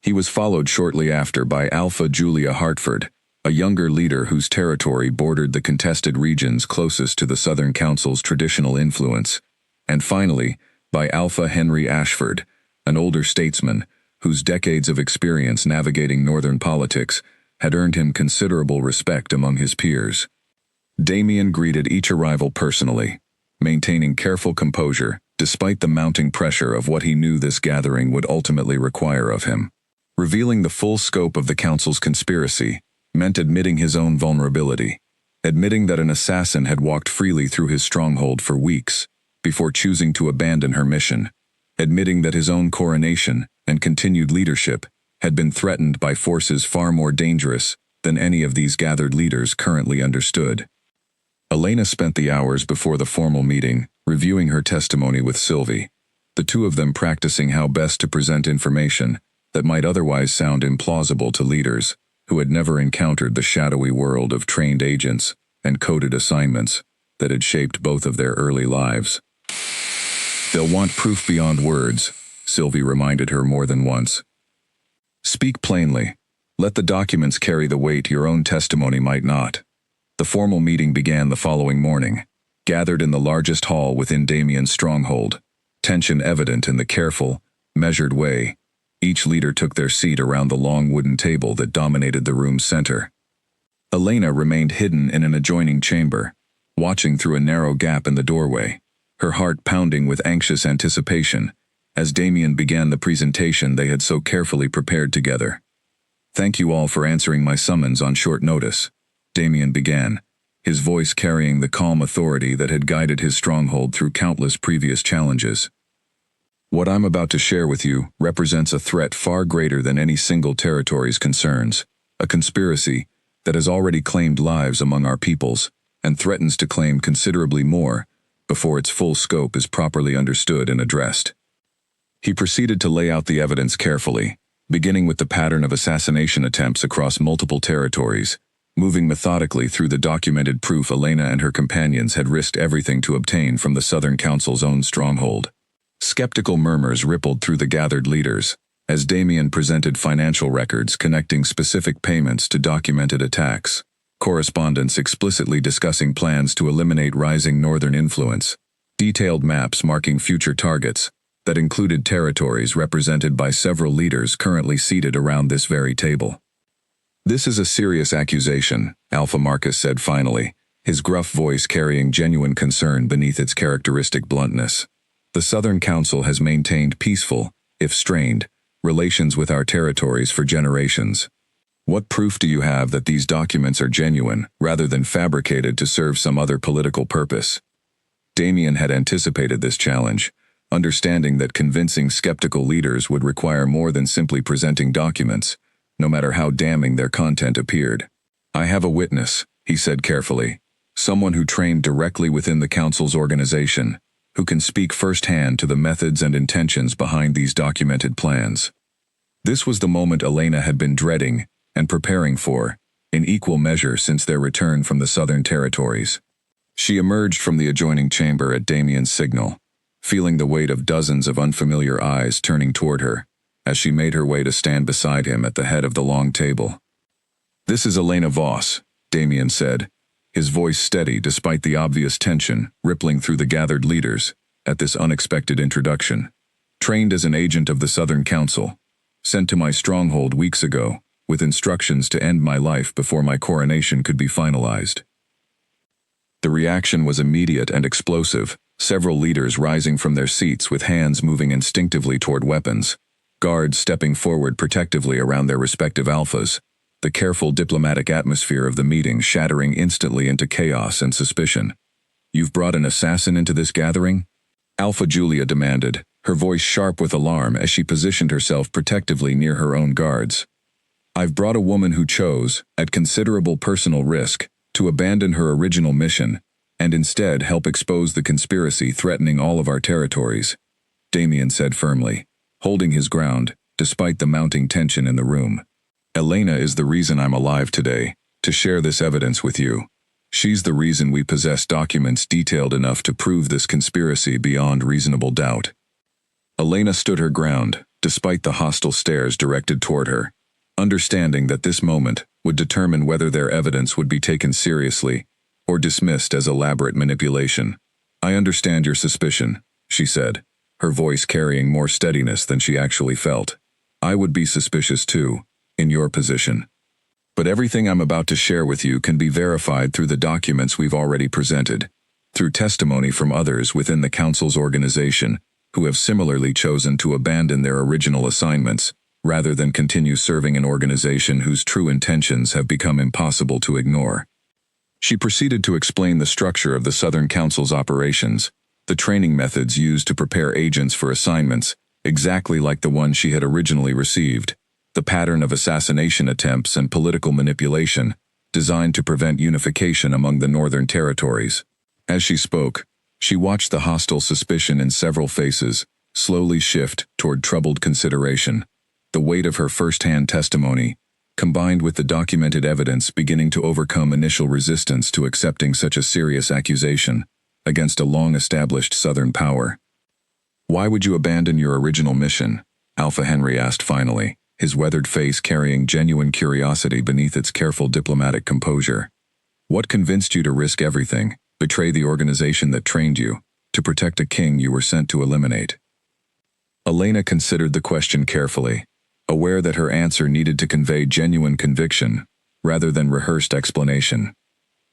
He was followed shortly after by Alpha Julia Hartford, a younger leader whose territory bordered the contested regions closest to the Southern Council's traditional influence, and finally, by Alpha Henry Ashford, an older statesman whose decades of experience navigating Northern politics had earned him considerable respect among his peers. Damien greeted each arrival personally, maintaining careful composure despite the mounting pressure of what he knew this gathering would ultimately require of him. Revealing the full scope of the council's conspiracy meant admitting his own vulnerability, admitting that an assassin had walked freely through his stronghold for weeks before choosing to abandon her mission, admitting that his own coronation and continued leadership had been threatened by forces far more dangerous than any of these gathered leaders currently understood. Elena spent the hours before the formal meeting reviewing her testimony with Sylvie, the two of them practicing how best to present information that might otherwise sound implausible to leaders who had never encountered the shadowy world of trained agents and coded assignments that had shaped both of their early lives. "They'll want proof beyond words," Sylvie reminded her more than once. "Speak plainly. Let the documents carry the weight your own testimony might not." The formal meeting began the following morning, gathered in the largest hall within Damien's stronghold, tension evident in the careful, measured way each leader took their seat around the long wooden table that dominated the room's center. Elena remained hidden in an adjoining chamber, watching through a narrow gap in the doorway, her heart pounding with anxious anticipation as Damien began the presentation they had so carefully prepared together. "Thank you all for answering my summons on short notice," Damien began, his voice carrying the calm authority that had guided his stronghold through countless previous challenges. "What I'm about to share with you represents a threat far greater than any single territory's concerns, a conspiracy that has already claimed lives among our peoples and threatens to claim considerably more before its full scope is properly understood and addressed." He proceeded to lay out the evidence carefully, beginning with the pattern of assassination attempts across multiple territories, moving methodically through the documented proof Elena and her companions had risked everything to obtain from the Southern Council's own stronghold. Skeptical murmurs rippled through the gathered leaders as Damien presented financial records connecting specific payments to documented attacks, correspondence explicitly discussing plans to eliminate rising northern influence, detailed maps marking future targets that included territories represented by several leaders currently seated around this very table. "This is a serious accusation," Alpha Marcus said finally, his gruff voice carrying genuine concern beneath its characteristic bluntness. "The Southern Council has maintained peaceful, if strained, relations with our territories for generations. What proof do you have that these documents are genuine, rather than fabricated to serve some other political purpose?" Damien had anticipated this challenge, understanding that convincing skeptical leaders would require more than simply presenting documents, no matter how damning their content appeared. "I have a witness," he said carefully, "someone who trained directly within the Council's organization, who can speak firsthand to the methods and intentions behind these documented plans." This was the moment Elena had been dreading and preparing for, in equal measure since their return from the Southern Territories. She emerged from the adjoining chamber at Damien's signal, feeling the weight of dozens of unfamiliar eyes turning toward her, as she made her way to stand beside him at the head of the long table. "This is Elena Voss," Damien said, his voice steady despite the obvious tension rippling through the gathered leaders at this unexpected introduction. "Trained as an agent of the Southern Council, sent to my stronghold weeks ago with instructions to end my life before my coronation could be finalized." The reaction was immediate and explosive several leaders rising from their seats with hands moving instinctively toward weapons, guards stepping forward protectively around their respective alphas, the careful diplomatic atmosphere of the meeting shattering instantly into chaos and suspicion. "You've brought an assassin into this gathering?" Alpha Julia demanded, her voice sharp with alarm as she positioned herself protectively near her own guards. "I've brought a woman who chose, at considerable personal risk, to abandon her original mission, and instead help expose the conspiracy threatening all of our territories," Damien said firmly, holding his ground, despite the mounting tension in the room. "Elena is the reason I'm alive today, to share this evidence with you. She's the reason we possess documents detailed enough to prove this conspiracy beyond reasonable doubt." Elena stood her ground, despite the hostile stares directed toward her, understanding that this moment would determine whether their evidence would be taken seriously or dismissed as elaborate manipulation. "I understand your suspicion," she said, her voice carrying more steadiness than she actually felt. "I would be suspicious too, in your position. But everything I'm about to share with you can be verified through the documents we've already presented, through testimony from others within the Council's organization who have similarly chosen to abandon their original assignments, rather than continue serving an organization whose true intentions have become impossible to ignore." She proceeded to explain the structure of the Southern Council's operations, the training methods used to prepare agents for assignments, exactly like the one she had originally received, the pattern of assassination attempts and political manipulation, designed to prevent unification among the Northern Territories. As she spoke, she watched the hostile suspicion in several faces slowly shift toward troubled consideration, the weight of her first-hand testimony, combined with the documented evidence beginning to overcome initial resistance to accepting such a serious accusation against a long-established Southern power. "Why would you abandon your original mission?" Alpha Henry asked finally, his weathered face carrying genuine curiosity beneath its careful diplomatic composure. "What convinced you to risk everything, betray the organization that trained you, to protect a king you were sent to eliminate?" Elena considered the question carefully, aware that her answer needed to convey genuine conviction, rather than rehearsed explanation.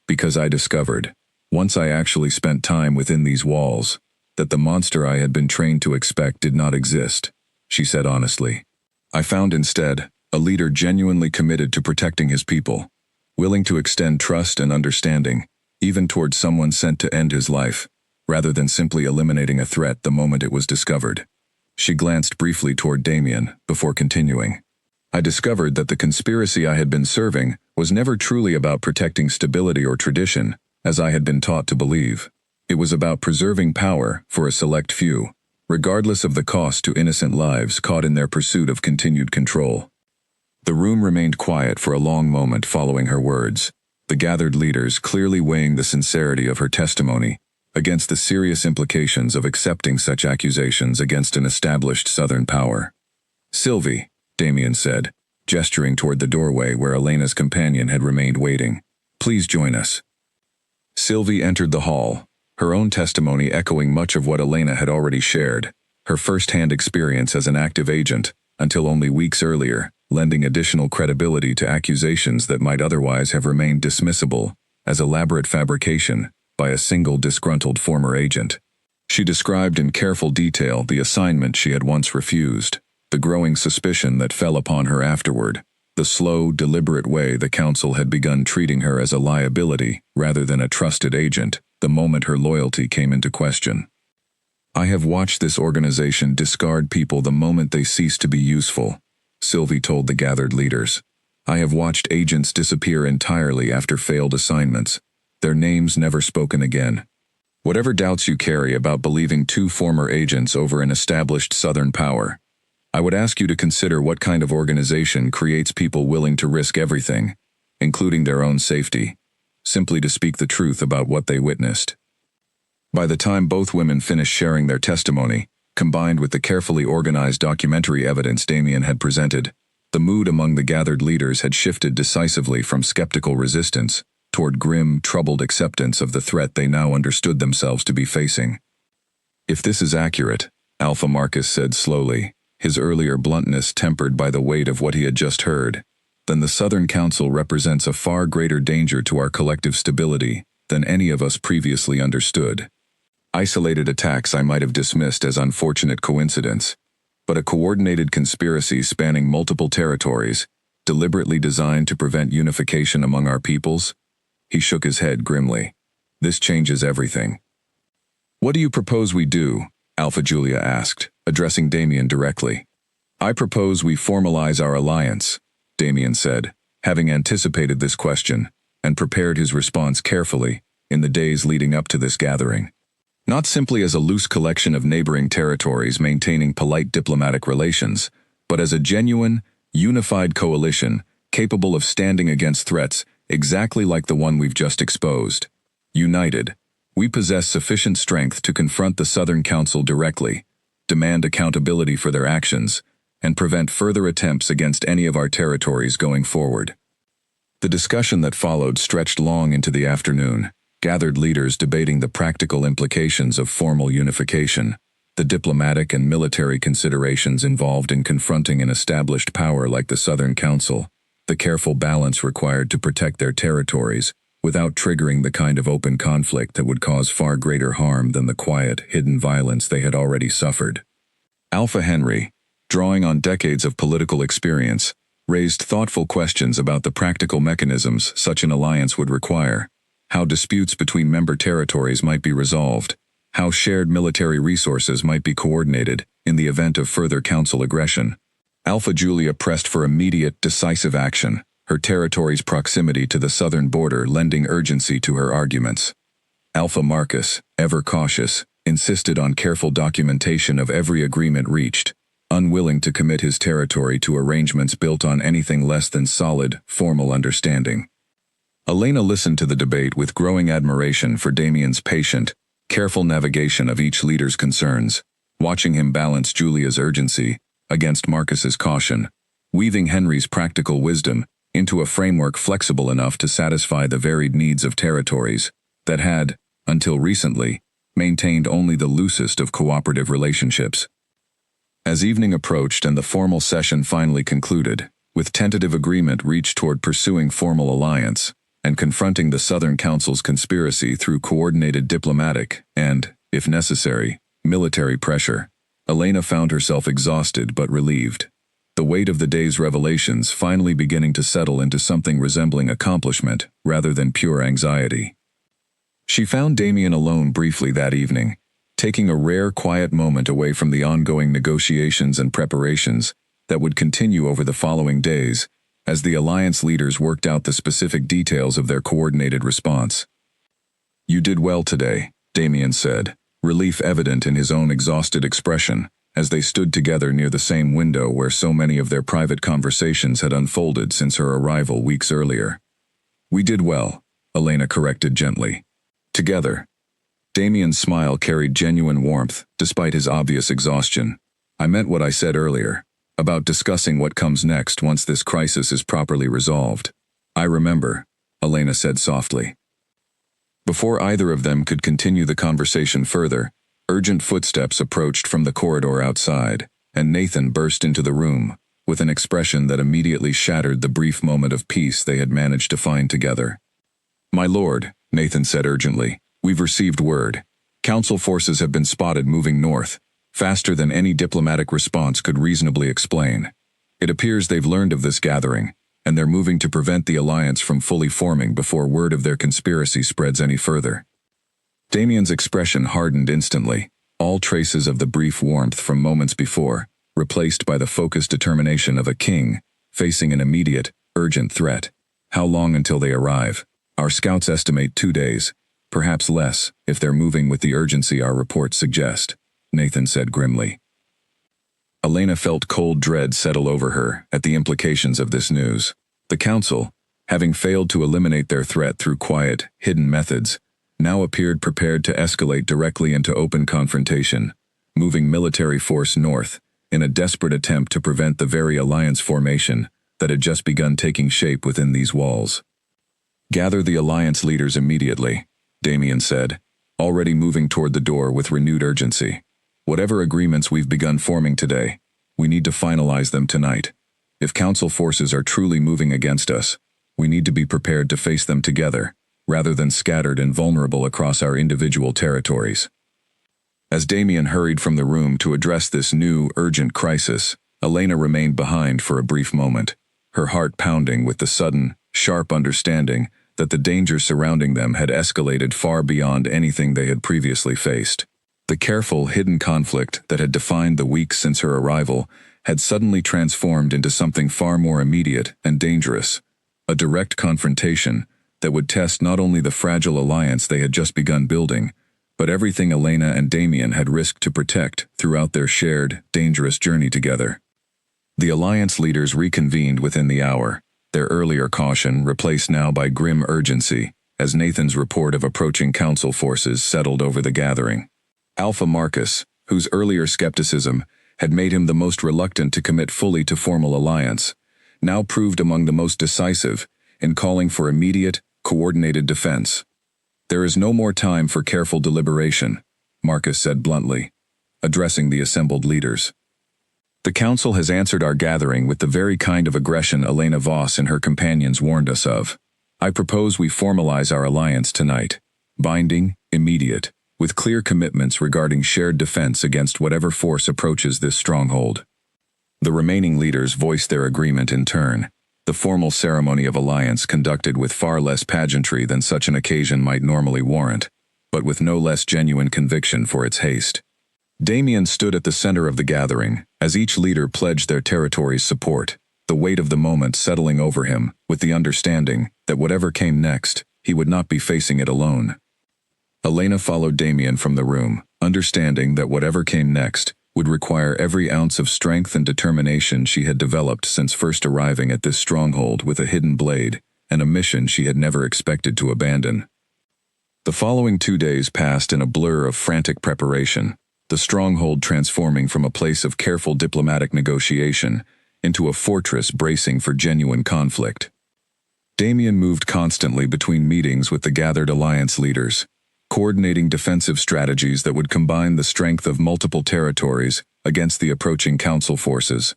"Because I discovered, once I actually spent time within these walls, that the monster I had been trained to expect did not exist," she said honestly. "I found instead a leader genuinely committed to protecting his people, willing to extend trust and understanding, even towards someone sent to end his life, rather than simply eliminating a threat the moment it was discovered." She glanced briefly toward Damien, before continuing. "I discovered that the conspiracy I had been serving was never truly about protecting stability or tradition, as I had been taught to believe. It was about preserving power for a select few, regardless of the cost to innocent lives caught in their pursuit of continued control." The room remained quiet for a long moment following her words, the gathered leaders clearly weighing the sincerity of her testimony against the serious implications of accepting such accusations against an established Southern power. "Sylvie," Damien said, gesturing toward the doorway where Elena's companion had remained waiting, "please join us." Sylvie entered the hall, her own testimony echoing much of what Elena had already shared, her first-hand experience as an active agent, until only weeks earlier, lending additional credibility to accusations that might otherwise have remained dismissible as elaborate fabrication by a single disgruntled former agent. She described in careful detail the assignment she had once refused, the growing suspicion that fell upon her afterward, the slow, deliberate way the council had begun treating her as a liability rather than a trusted agent the moment her loyalty came into question. "I have watched this organization discard people the moment they cease to be useful," Sylvie told the gathered leaders. "I have watched agents disappear entirely after failed assignments, their names never spoken again. Whatever doubts you carry about believing two former agents over an established Southern power, I would ask you to consider what kind of organization creates people willing to risk everything, including their own safety, simply to speak the truth about what they witnessed." By the time both women finished sharing their testimony, combined with the carefully organized documentary evidence Damien had presented, the mood among the gathered leaders had shifted decisively from skeptical resistance toward grim, troubled acceptance of the threat they now understood themselves to be facing. "If this is accurate," Alpha Marcus said slowly, his earlier bluntness tempered by the weight of what he had just heard, "then the Southern Council represents a far greater danger to our collective stability than any of us previously understood." Isolated attacks I might have dismissed as unfortunate coincidence, but a coordinated conspiracy spanning multiple territories, deliberately designed to prevent unification among our peoples? He shook his head grimly. This changes everything. What do you propose we do? Alpha Julia asked, addressing Damien directly. I propose we formalize our alliance, Damien said, having anticipated this question and prepared his response carefully in the days leading up to this gathering. Not simply as a loose collection of neighboring territories maintaining polite diplomatic relations, but as a genuine, unified coalition capable of standing against threats exactly like the one we've just exposed. United, we possess sufficient strength to confront the Southern Council directly, demand accountability for their actions, and prevent further attempts against any of our territories going forward. The discussion that followed stretched long into the afternoon, gathered leaders debating the practical implications of formal unification, the diplomatic and military considerations involved in confronting an established power like the Southern Council, the careful balance required to protect their territories without triggering the kind of open conflict that would cause far greater harm than the quiet, hidden violence they had already suffered. Alpha Henry, drawing on decades of political experience, raised thoughtful questions about the practical mechanisms such an alliance would require, how disputes between member territories might be resolved, how shared military resources might be coordinated in the event of further council aggression. Alpha Julia pressed for immediate, decisive action, her territory's proximity to the southern border lending urgency to her arguments. Alpha Marcus, ever cautious, insisted on careful documentation of every agreement reached, unwilling to commit his territory to arrangements built on anything less than solid, formal understanding. Elena listened to the debate with growing admiration for Damien's patient, careful navigation of each leader's concerns, watching him balance Julia's urgency against Marcus's caution, weaving Henry's practical wisdom into a framework flexible enough to satisfy the varied needs of territories that had, until recently, maintained only the loosest of cooperative relationships. As evening approached and the formal session finally concluded, with tentative agreement reached toward pursuing formal alliance and confronting the Southern Council's conspiracy through coordinated diplomatic and, if necessary, military pressure, Elena found herself exhausted but relieved, the weight of the day's revelations finally beginning to settle into something resembling accomplishment rather than pure anxiety. She found Damien alone briefly that evening, taking a rare quiet moment away from the ongoing negotiations and preparations that would continue over the following days as the alliance leaders worked out the specific details of their coordinated response. You did well today, Damien said, relief evident in his own exhausted expression, as they stood together near the same window where so many of their private conversations had unfolded since her arrival weeks earlier. We did well, Elena corrected gently. Together. Damien's smile carried genuine warmth, despite his obvious exhaustion. I meant what I said earlier, about discussing what comes next once this crisis is properly resolved. I remember, Elena said softly. Before either of them could continue the conversation further, urgent footsteps approached from the corridor outside, and Nathan burst into the room, with an expression that immediately shattered the brief moment of peace they had managed to find together. My lord, Nathan said urgently, we've received word. Council forces have been spotted moving north, faster than any diplomatic response could reasonably explain. It appears they've learned of this gathering, and they're moving to prevent the alliance from fully forming before word of their conspiracy spreads any further. Damien's expression hardened instantly, all traces of the brief warmth from moments before, replaced by the focused determination of a king facing an immediate, urgent threat. How long until they arrive? Our scouts estimate 2 days, perhaps less, if they're moving with the urgency our reports suggest, Nathan said grimly. Elena felt cold dread settle over her at the implications of this news. The council, having failed to eliminate their threat through quiet, hidden methods, now appeared prepared to escalate directly into open confrontation, moving military force north in a desperate attempt to prevent the very alliance formation that had just begun taking shape within these walls. Gather the alliance leaders immediately, Damien said, already moving toward the door with renewed urgency. Whatever agreements we've begun forming today, we need to finalize them tonight. If council forces are truly moving against us, we need to be prepared to face them together, rather than scattered and vulnerable across our individual territories. As Damien hurried from the room to address this new, urgent crisis, Elena remained behind for a brief moment, her heart pounding with the sudden, sharp understanding that the danger surrounding them had escalated far beyond anything they had previously faced. The careful, hidden conflict that had defined the weeks since her arrival had suddenly transformed into something far more immediate and dangerous, a direct confrontation that would test not only the fragile alliance they had just begun building, but everything Elena and Damien had risked to protect throughout their shared, dangerous journey together. The alliance leaders reconvened within the hour, their earlier caution replaced now by grim urgency, as Nathan's report of approaching council forces settled over the gathering. Alpha Marcus, whose earlier skepticism had made him the most reluctant to commit fully to formal alliance, now proved among the most decisive in calling for immediate, coordinated defense. "There is no more time for careful deliberation," Marcus said bluntly, addressing the assembled leaders. "The council has answered our gathering with the very kind of aggression Elena Voss and her companions warned us of. I propose we formalize our alliance tonight, binding, immediate, with clear commitments regarding shared defense against whatever force approaches this stronghold." The remaining leaders voiced their agreement in turn, the formal ceremony of alliance conducted with far less pageantry than such an occasion might normally warrant, but with no less genuine conviction for its haste. Damien stood at the center of the gathering, as each leader pledged their territory's support, the weight of the moment settling over him, with the understanding that whatever came next, he would not be facing it alone. Elena followed Damien from the room, understanding that whatever came next would require every ounce of strength and determination she had developed since first arriving at this stronghold with a hidden blade and a mission she had never expected to abandon. The following 2 days passed in a blur of frantic preparation, the stronghold transforming from a place of careful diplomatic negotiation into a fortress bracing for genuine conflict. Damien moved constantly between meetings with the gathered alliance leaders, coordinating defensive strategies that would combine the strength of multiple territories against the approaching council forces,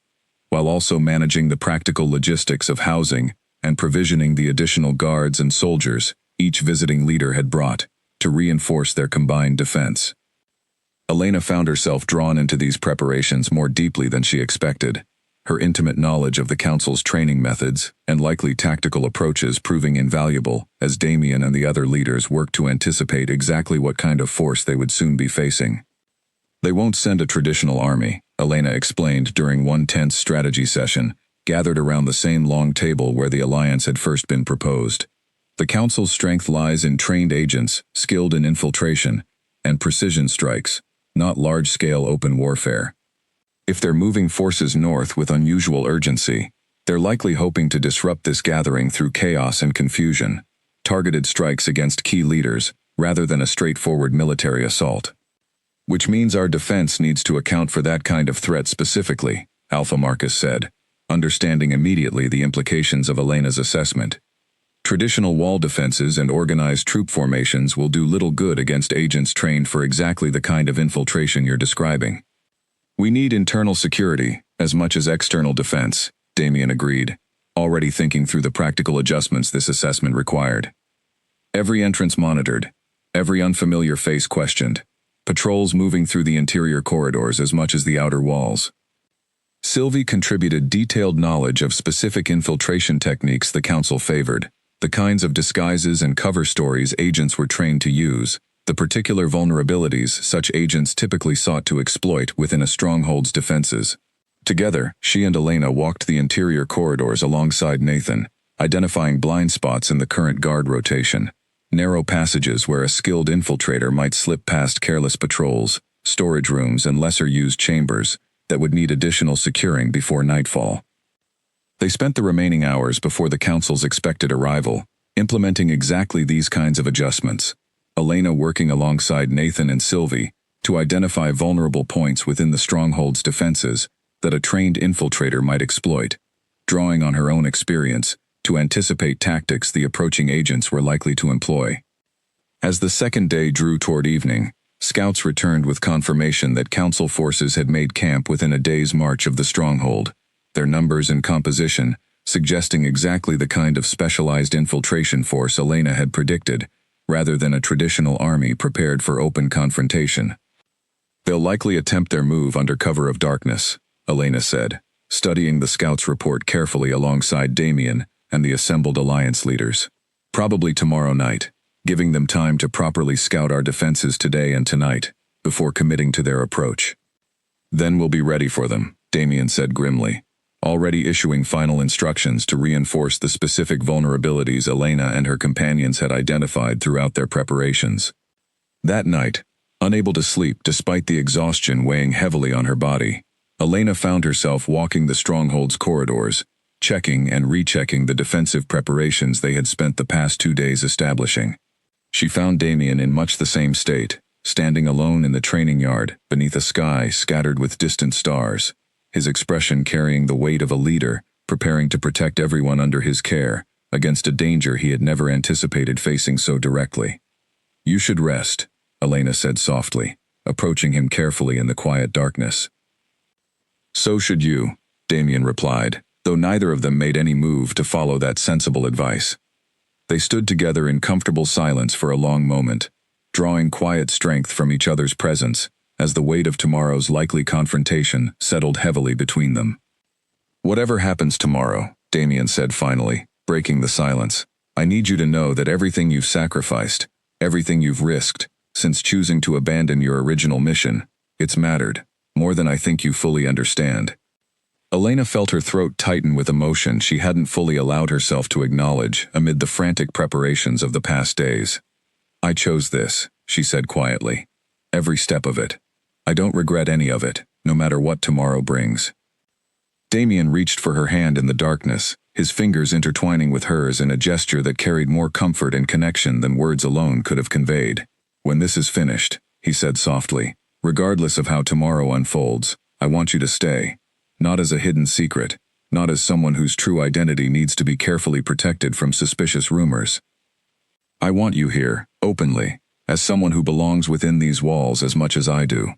while also managing the practical logistics of housing and provisioning the additional guards and soldiers each visiting leader had brought to reinforce their combined defense. Elena found herself drawn into these preparations more deeply than she expected, her intimate knowledge of the council's training methods and likely tactical approaches proving invaluable as Damien and the other leaders worked to anticipate exactly what kind of force they would soon be facing. "They won't send a traditional army," Elena explained during one tense strategy session, gathered around the same long table where the alliance had first been proposed. "The council's strength lies in trained agents, skilled in infiltration, and precision strikes, not large-scale open warfare. If they're moving forces north with unusual urgency, they're likely hoping to disrupt this gathering through chaos and confusion, targeted strikes against key leaders, rather than a straightforward military assault. Which means our defense needs to account for that kind of threat specifically," Alpha Marcus said, understanding immediately the implications of Elena's assessment. "Traditional wall defenses and organized troop formations will do little good against agents trained for exactly the kind of infiltration you're describing. We need internal security, as much as external defense," Damien agreed, already thinking through the practical adjustments this assessment required. Every entrance monitored, every unfamiliar face questioned, patrols moving through the interior corridors as much as the outer walls. Sylvie contributed detailed knowledge of specific infiltration techniques the council favored, the kinds of disguises and cover stories agents were trained to use, the particular vulnerabilities such agents typically sought to exploit within a stronghold's defenses. Together, she and Elena walked the interior corridors alongside Nathan, identifying blind spots in the current guard rotation, narrow passages where a skilled infiltrator might slip past careless patrols, storage rooms and lesser-used chambers that would need additional securing before nightfall. They spent the remaining hours before the council's expected arrival, implementing exactly these kinds of adjustments, Elena working alongside Nathan and Sylvie to identify vulnerable points within the stronghold's defenses that a trained infiltrator might exploit, drawing on her own experience to anticipate tactics the approaching agents were likely to employ. As the second day drew toward evening, scouts returned with confirmation that council forces had made camp within a day's march of the stronghold, their numbers and composition suggesting exactly the kind of specialized infiltration force Elena had predicted, rather than a traditional army prepared for open confrontation. They'll likely attempt their move under cover of darkness, Elena said, studying the scout's report carefully alongside Damien and the assembled alliance leaders. Probably tomorrow night, giving them time to properly scout our defenses today and tonight, before committing to their approach. Then we'll be ready for them, Damien said grimly, already issuing final instructions to reinforce the specific vulnerabilities Elena and her companions had identified throughout their preparations. That night, unable to sleep despite the exhaustion weighing heavily on her body, Elena found herself walking the stronghold's corridors, checking and rechecking the defensive preparations they had spent the past 2 days establishing. She found Damien in much the same state, standing alone in the training yard beneath a sky scattered with distant stars, his expression carrying the weight of a leader, preparing to protect everyone under his care against a danger he had never anticipated facing so directly. "You should rest," Elena said softly, approaching him carefully in the quiet darkness. "So should you," Damien replied, though neither of them made any move to follow that sensible advice. They stood together in comfortable silence for a long moment, drawing quiet strength from each other's presence as the weight of tomorrow's likely confrontation settled heavily between them. "Whatever happens tomorrow," Damien said finally, breaking the silence, "I need you to know that everything you've sacrificed, everything you've risked, since choosing to abandon your original mission, it's mattered, more than I think you fully understand." Elena felt her throat tighten with emotion she hadn't fully allowed herself to acknowledge amid the frantic preparations of the past days. "I chose this," she said quietly. "Every step of it. I don't regret any of it, no matter what tomorrow brings." Damien reached for her hand in the darkness, his fingers intertwining with hers in a gesture that carried more comfort and connection than words alone could have conveyed. "When this is finished," he said softly, "regardless of how tomorrow unfolds, I want you to stay. Not as a hidden secret, not as someone whose true identity needs to be carefully protected from suspicious rumors. I want you here, openly, as someone who belongs within these walls as much as I do."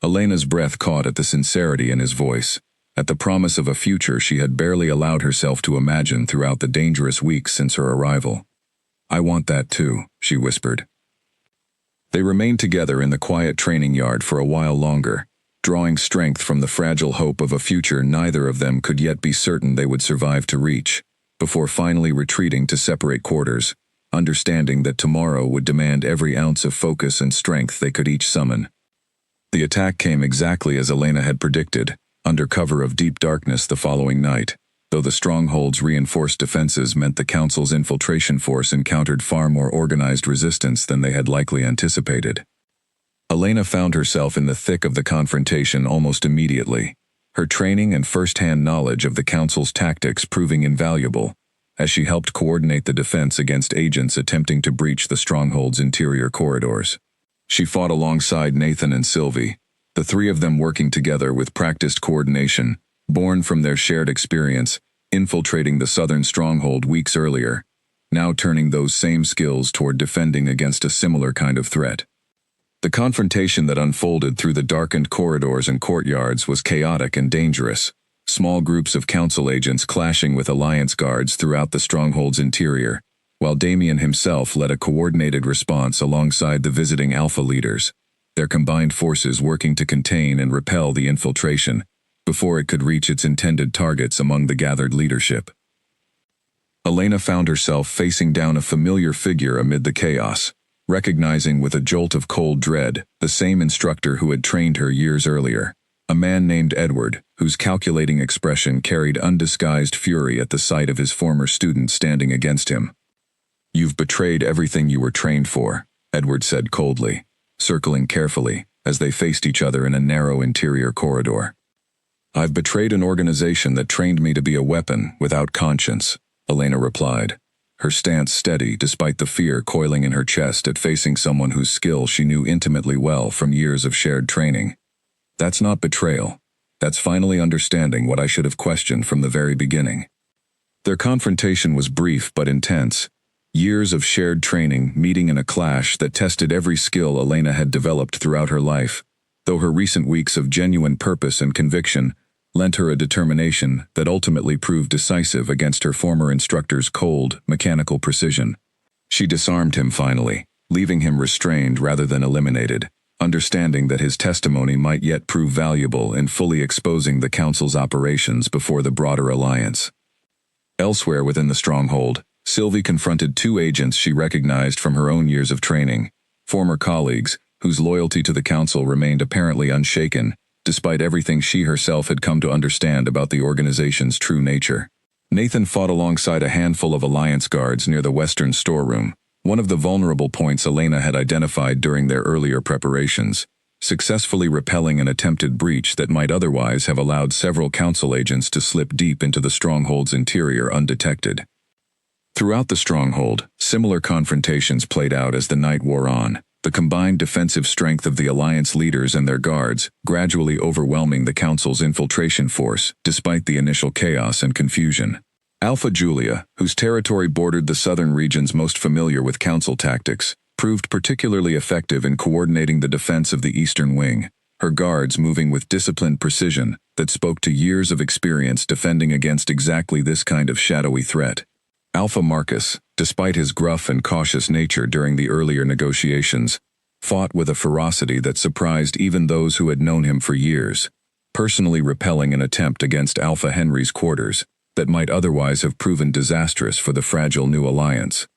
Elena's breath caught at the sincerity in his voice, at the promise of a future she had barely allowed herself to imagine throughout the dangerous weeks since her arrival. "I want that too," she whispered. They remained together in the quiet training yard for a while longer, drawing strength from the fragile hope of a future neither of them could yet be certain they would survive to reach, before finally retreating to separate quarters, understanding that tomorrow would demand every ounce of focus and strength they could each summon. The attack came exactly as Elena had predicted, under cover of deep darkness the following night, though the stronghold's reinforced defenses meant the Council's infiltration force encountered far more organized resistance than they had likely anticipated. Elena found herself in the thick of the confrontation almost immediately, her training and first-hand knowledge of the Council's tactics proving invaluable, as she helped coordinate the defense against agents attempting to breach the stronghold's interior corridors. She fought alongside Nathan and Sylvie, the three of them working together with practiced coordination, born from their shared experience, infiltrating the southern stronghold weeks earlier, now turning those same skills toward defending against a similar kind of threat. The confrontation that unfolded through the darkened corridors and courtyards was chaotic and dangerous, small groups of council agents clashing with alliance guards throughout the stronghold's interior, while Damien himself led a coordinated response alongside the visiting Alpha leaders, their combined forces working to contain and repel the infiltration before it could reach its intended targets among the gathered leadership. Elena found herself facing down a familiar figure amid the chaos, recognizing with a jolt of cold dread the same instructor who had trained her years earlier, a man named Edward, whose calculating expression carried undisguised fury at the sight of his former student standing against him. "You've betrayed everything you were trained for," Edward said coldly, circling carefully as they faced each other in a narrow interior corridor. "I've betrayed an organization that trained me to be a weapon without conscience," Elena replied, her stance steady despite the fear coiling in her chest at facing someone whose skill she knew intimately well from years of shared training. "That's not betrayal. That's finally understanding what I should have questioned from the very beginning." Their confrontation was brief but intense, years of shared training meeting in a clash that tested every skill Elena had developed throughout her life, though her recent weeks of genuine purpose and conviction lent her a determination that ultimately proved decisive against her former instructor's cold, mechanical precision. She disarmed him finally, leaving him restrained rather than eliminated, understanding that his testimony might yet prove valuable in fully exposing the Council's operations before the broader alliance. Elsewhere within the stronghold, Sylvie confronted two agents she recognized from her own years of training, former colleagues, whose loyalty to the Council remained apparently unshaken, despite everything she herself had come to understand about the organization's true nature. Nathan fought alongside a handful of Alliance guards near the western storeroom, one of the vulnerable points Elena had identified during their earlier preparations, successfully repelling an attempted breach that might otherwise have allowed several Council agents to slip deep into the stronghold's interior undetected. Throughout the stronghold, similar confrontations played out as the night wore on, the combined defensive strength of the Alliance leaders and their guards gradually overwhelming the Council's infiltration force despite the initial chaos and confusion. Alpha Julia, whose territory bordered the southern regions most familiar with Council tactics, proved particularly effective in coordinating the defense of the eastern wing, her guards moving with disciplined precision that spoke to years of experience defending against exactly this kind of shadowy threat. Alpha Marcus, despite his gruff and cautious nature during the earlier negotiations, fought with a ferocity that surprised even those who had known him for years, personally repelling an attempt against Alpha Henry's quarters that might otherwise have proven disastrous for the fragile new alliance.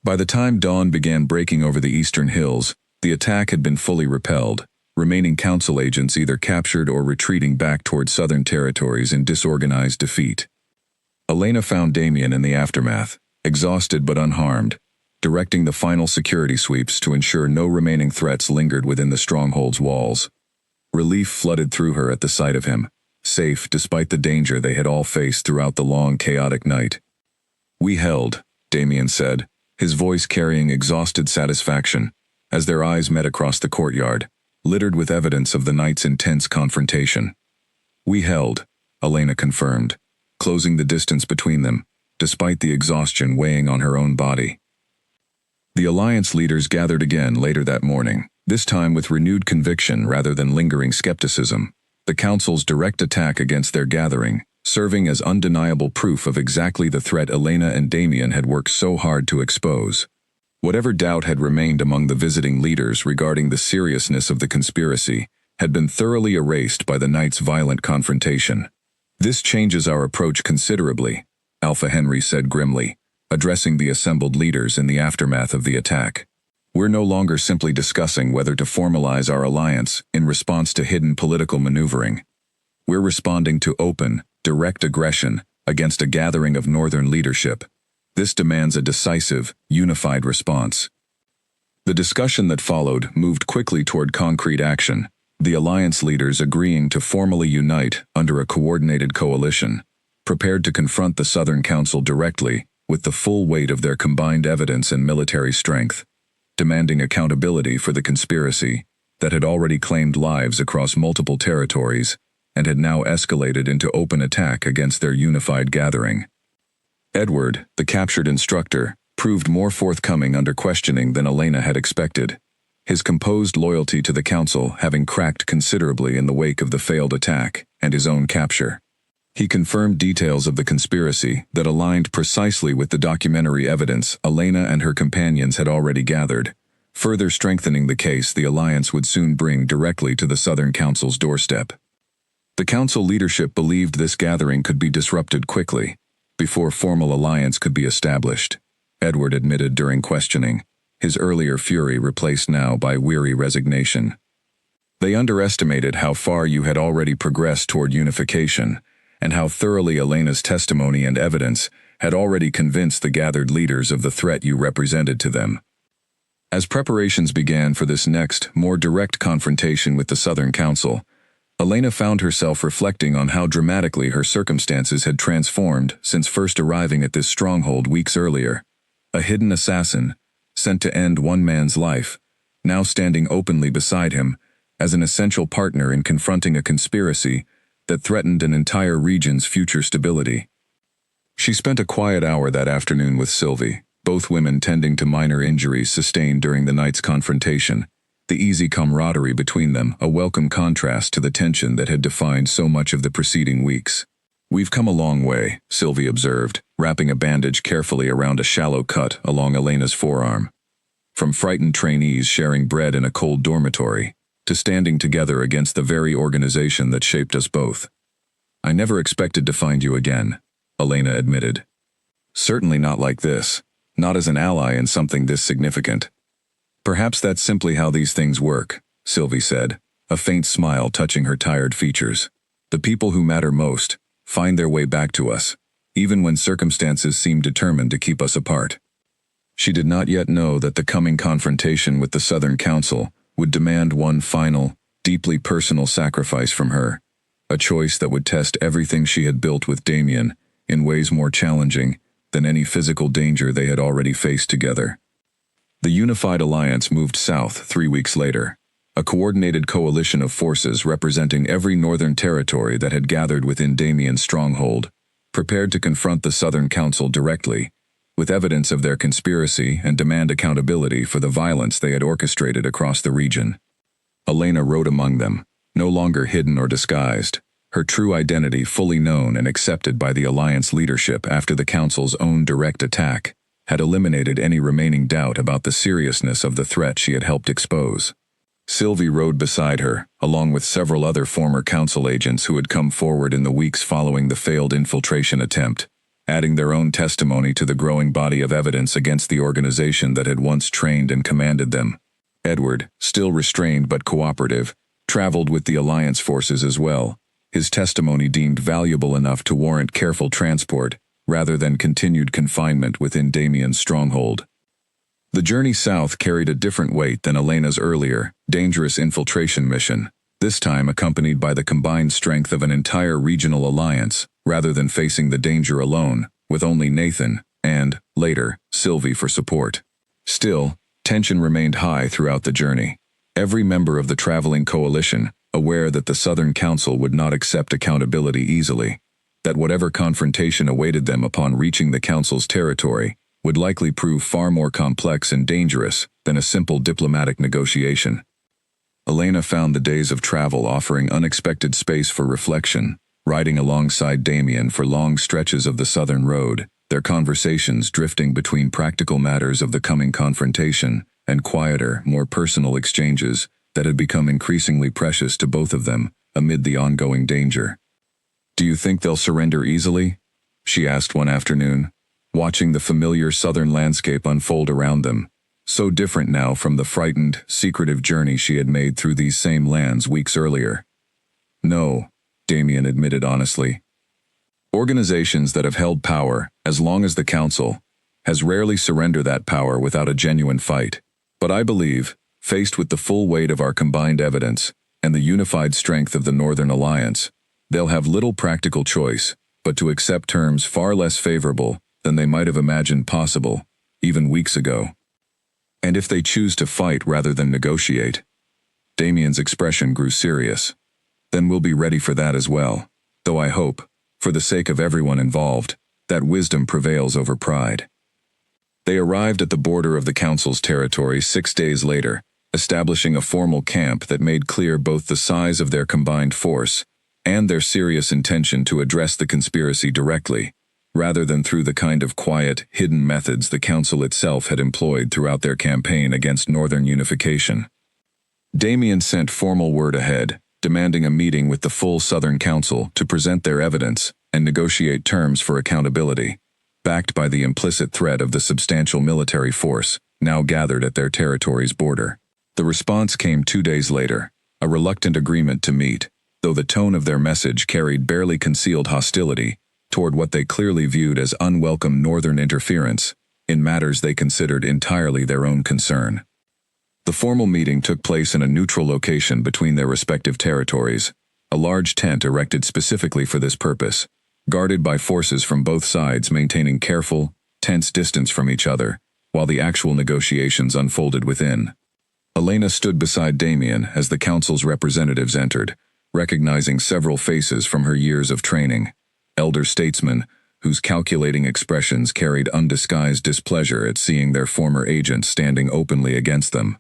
By the time dawn began breaking over the eastern hills, the attack had been fully repelled, remaining Council agents either captured or retreating back toward southern territories in disorganized defeat. Elena found Damien in the aftermath, exhausted but unharmed, directing the final security sweeps to ensure no remaining threats lingered within the stronghold's walls. Relief flooded through her at the sight of him, safe despite the danger they had all faced throughout the long, chaotic night. "We held," Damien said, his voice carrying exhausted satisfaction, as their eyes met across the courtyard, littered with evidence of the night's intense confrontation. "We held," Elena confirmed, closing the distance between them, despite the exhaustion weighing on her own body. The Alliance leaders gathered again later that morning, this time with renewed conviction rather than lingering skepticism, the Council's direct attack against their gathering, serving as undeniable proof of exactly the threat Elena and Damien had worked so hard to expose. Whatever doubt had remained among the visiting leaders regarding the seriousness of the conspiracy had been thoroughly erased by the night's violent confrontation. "This changes our approach considerably," Alpha Henry said grimly, addressing the assembled leaders in the aftermath of the attack. "We're no longer simply discussing whether to formalize our alliance in response to hidden political maneuvering. We're responding to open, direct aggression against a gathering of Northern leadership. This demands a decisive, unified response." The discussion that followed moved quickly toward concrete action, the Alliance leaders agreeing to formally unite under a coordinated coalition, prepared to confront the Southern Council directly with the full weight of their combined evidence and military strength, demanding accountability for the conspiracy that had already claimed lives across multiple territories and had now escalated into open attack against their unified gathering. Edward, the captured instructor, proved more forthcoming under questioning than Elena had expected, his composed loyalty to the Council having cracked considerably in the wake of the failed attack and his own capture. He confirmed details of the conspiracy that aligned precisely with the documentary evidence Elena and her companions had already gathered, further strengthening the case the Alliance would soon bring directly to the Southern Council's doorstep. The Council leadership believed this gathering could be disrupted quickly, before formal alliance could be established, Edward admitted during questioning, his earlier fury replaced now by weary resignation. "They underestimated how far you had already progressed toward unification, and how thoroughly Elena's testimony and evidence had already convinced the gathered leaders of the threat you represented to them." As preparations began for this next, more direct confrontation with the Southern Council, Elena found herself reflecting on how dramatically her circumstances had transformed since first arriving at this stronghold weeks earlier. A hidden assassin, sent to end one man's life, now standing openly beside him as an essential partner in confronting a conspiracy that threatened an entire region's future stability. She spent a quiet hour that afternoon with Sylvie, both women tending to minor injuries sustained during the night's confrontation, the easy camaraderie between them a welcome contrast to the tension that had defined so much of the preceding weeks. "We've come a long way," Sylvie observed, wrapping a bandage carefully around a shallow cut along Elena's forearm. from frightened trainees sharing bread in a cold dormitory, to standing together against the very organization that shaped us both. I never expected to find you again, Elena admitted. Certainly not like this, not as an ally in something this significant. Perhaps that's simply how these things work, Sylvie said, a faint smile touching her tired features. The people who matter most find their way back to us, even when circumstances seem determined to keep us apart. She did not yet know that the coming confrontation with the Southern Council would demand one final, deeply personal sacrifice from her, a choice that would test everything she had built with Damien in ways more challenging than any physical danger they had already faced together. The Unified Alliance moved south 3 weeks later, a coordinated coalition of forces representing every northern territory that had gathered within Damien's stronghold, prepared to confront the Southern Council directly, with evidence of their conspiracy and demand accountability for the violence they had orchestrated across the region. Elena rode among them, no longer hidden or disguised, her true identity fully known and accepted by the Alliance leadership after the Council's own direct attack had eliminated any remaining doubt about the seriousness of the threat she had helped expose. Sylvie rode beside her, along with several other former Council agents who had come forward in the weeks following the failed infiltration attempt, adding their own testimony to the growing body of evidence against the organization that had once trained and commanded them. Edward, still restrained but cooperative, traveled with the Alliance forces as well, his testimony deemed valuable enough to warrant careful transport, rather than continued confinement within Damien's stronghold. The journey south carried a different weight than Elena's earlier, dangerous infiltration mission, this time accompanied by the combined strength of an entire regional alliance, rather than facing the danger alone, with only Nathan and, later, Sylvie for support. Still, tension remained high throughout the journey. Every member of the traveling coalition, aware that the Southern Council would not accept accountability easily, that whatever confrontation awaited them upon reaching the Council's territory would likely prove far more complex and dangerous than a simple diplomatic negotiation. Elena found the days of travel offering unexpected space for reflection, riding alongside Damien for long stretches of the southern road, their conversations drifting between practical matters of the coming confrontation and quieter, more personal exchanges that had become increasingly precious to both of them amid the ongoing danger. "Do you think they'll surrender easily?" she asked one afternoon, watching the familiar southern landscape unfold around them, so different now from the frightened, secretive journey she had made through these same lands weeks earlier. "No," Damien admitted honestly. "Organizations that have held power as long as the Council has rarely surrendered that power without a genuine fight. But I believe, faced with the full weight of our combined evidence and the unified strength of the Northern Alliance, they'll have little practical choice but to accept terms far less favorable than they might have imagined possible, even weeks ago. And if they choose to fight rather than negotiate," Damien's expression grew serious, "then we'll be ready for that as well, though I hope, for the sake of everyone involved, that wisdom prevails over pride." They arrived at the border of the Council's territory 6 days later, establishing a formal camp that made clear both the size of their combined force and their serious intention to address the conspiracy directly, rather than through the kind of quiet, hidden methods the Council itself had employed throughout their campaign against Northern unification. Damien sent formal word ahead, demanding a meeting with the full Southern Council to present their evidence and negotiate terms for accountability, backed by the implicit threat of the substantial military force now gathered at their territory's border. The response came 2 days later, a reluctant agreement to meet, though the tone of their message carried barely concealed hostility toward what they clearly viewed as unwelcome Northern interference in matters they considered entirely their own concern. The formal meeting took place in a neutral location between their respective territories, a large tent erected specifically for this purpose, guarded by forces from both sides maintaining careful, tense distance from each other, while the actual negotiations unfolded within. Elena stood beside Damien as the Council's representatives entered, recognizing several faces from her years of training. Elder statesmen, whose calculating expressions carried undisguised displeasure at seeing their former agent standing openly against them.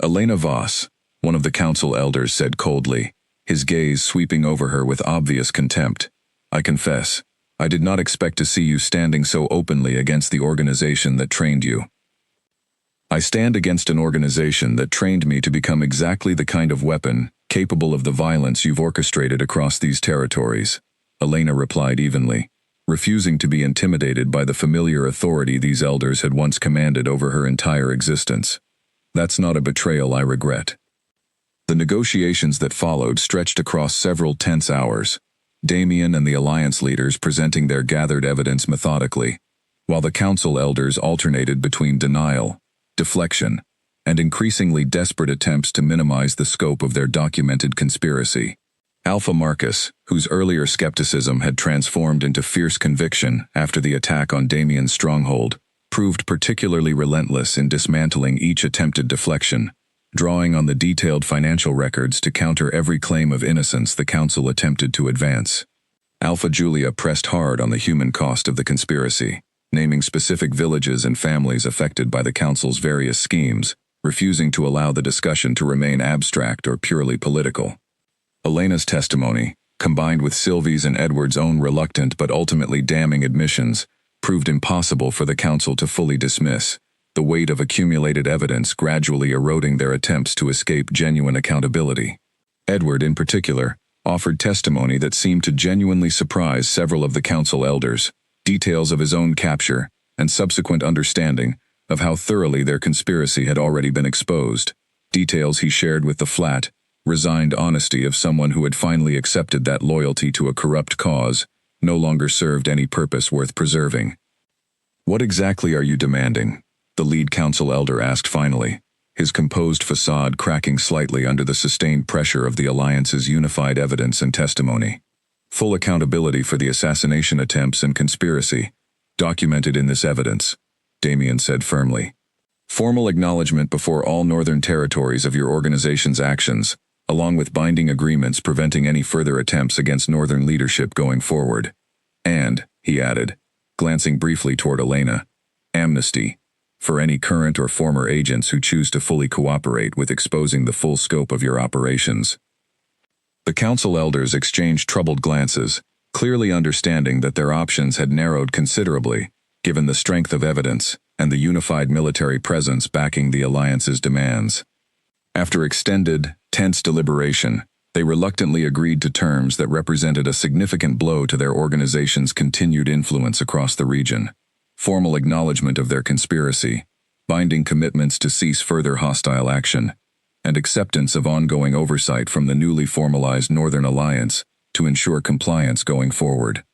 "Elena Voss," one of the Council elders said coldly, his gaze sweeping over her with obvious contempt, "I confess, I did not expect to see you standing so openly against the organization that trained you." I stand against an organization that trained me to become exactly the kind of weapon capable of the violence you've orchestrated across these territories, Elena replied evenly, refusing to be intimidated by the familiar authority these elders had once commanded over her entire existence. That's not a betrayal I regret. The negotiations that followed stretched across several tense hours, Damien and the alliance leaders presenting their gathered evidence methodically, while the council elders alternated between denial, deflection, and increasingly desperate attempts to minimize the scope of their documented conspiracy. Alpha Marcus, whose earlier skepticism had transformed into fierce conviction after the attack on Damien's stronghold, proved particularly relentless in dismantling each attempted deflection, drawing on the detailed financial records to counter every claim of innocence the council attempted to advance. Alpha Julia pressed hard on the human cost of the conspiracy, naming specific villages and families affected by the council's various schemes, refusing to allow the discussion to remain abstract or purely political. Elena's testimony, combined with Sylvie's and Edward's own reluctant but ultimately damning admissions, proved impossible for the council to fully dismiss, the weight of accumulated evidence gradually eroding their attempts to escape genuine accountability. Edward, in particular, offered testimony that seemed to genuinely surprise several of the council elders, details of his own capture, and subsequent understanding of how thoroughly their conspiracy had already been exposed, details he shared with the flat, resigned honesty of someone who had finally accepted that loyalty to a corrupt cause no longer served any purpose worth preserving. "What exactly are you demanding?" the lead council elder asked finally, his composed facade cracking slightly under the sustained pressure of the Alliance's unified evidence and testimony. "Full accountability for the assassination attempts and conspiracy, documented in this evidence," Damien said firmly. "Formal acknowledgement before all northern territories of your organization's actions, along with binding agreements preventing any further attempts against northern leadership going forward. And," he added, glancing briefly toward Elena, "amnesty for any current or former agents who choose to fully cooperate with exposing the full scope of your operations." The council elders exchanged troubled glances, clearly understanding that their options had narrowed considerably, given the strength of evidence and the unified military presence backing the Alliance's demands. After extended, tense deliberation, they reluctantly agreed to terms that represented a significant blow to their organization's continued influence across the region: formal acknowledgement of their conspiracy, binding commitments to cease further hostile action, and acceptance of ongoing oversight from the newly formalized Northern Alliance to ensure compliance going forward.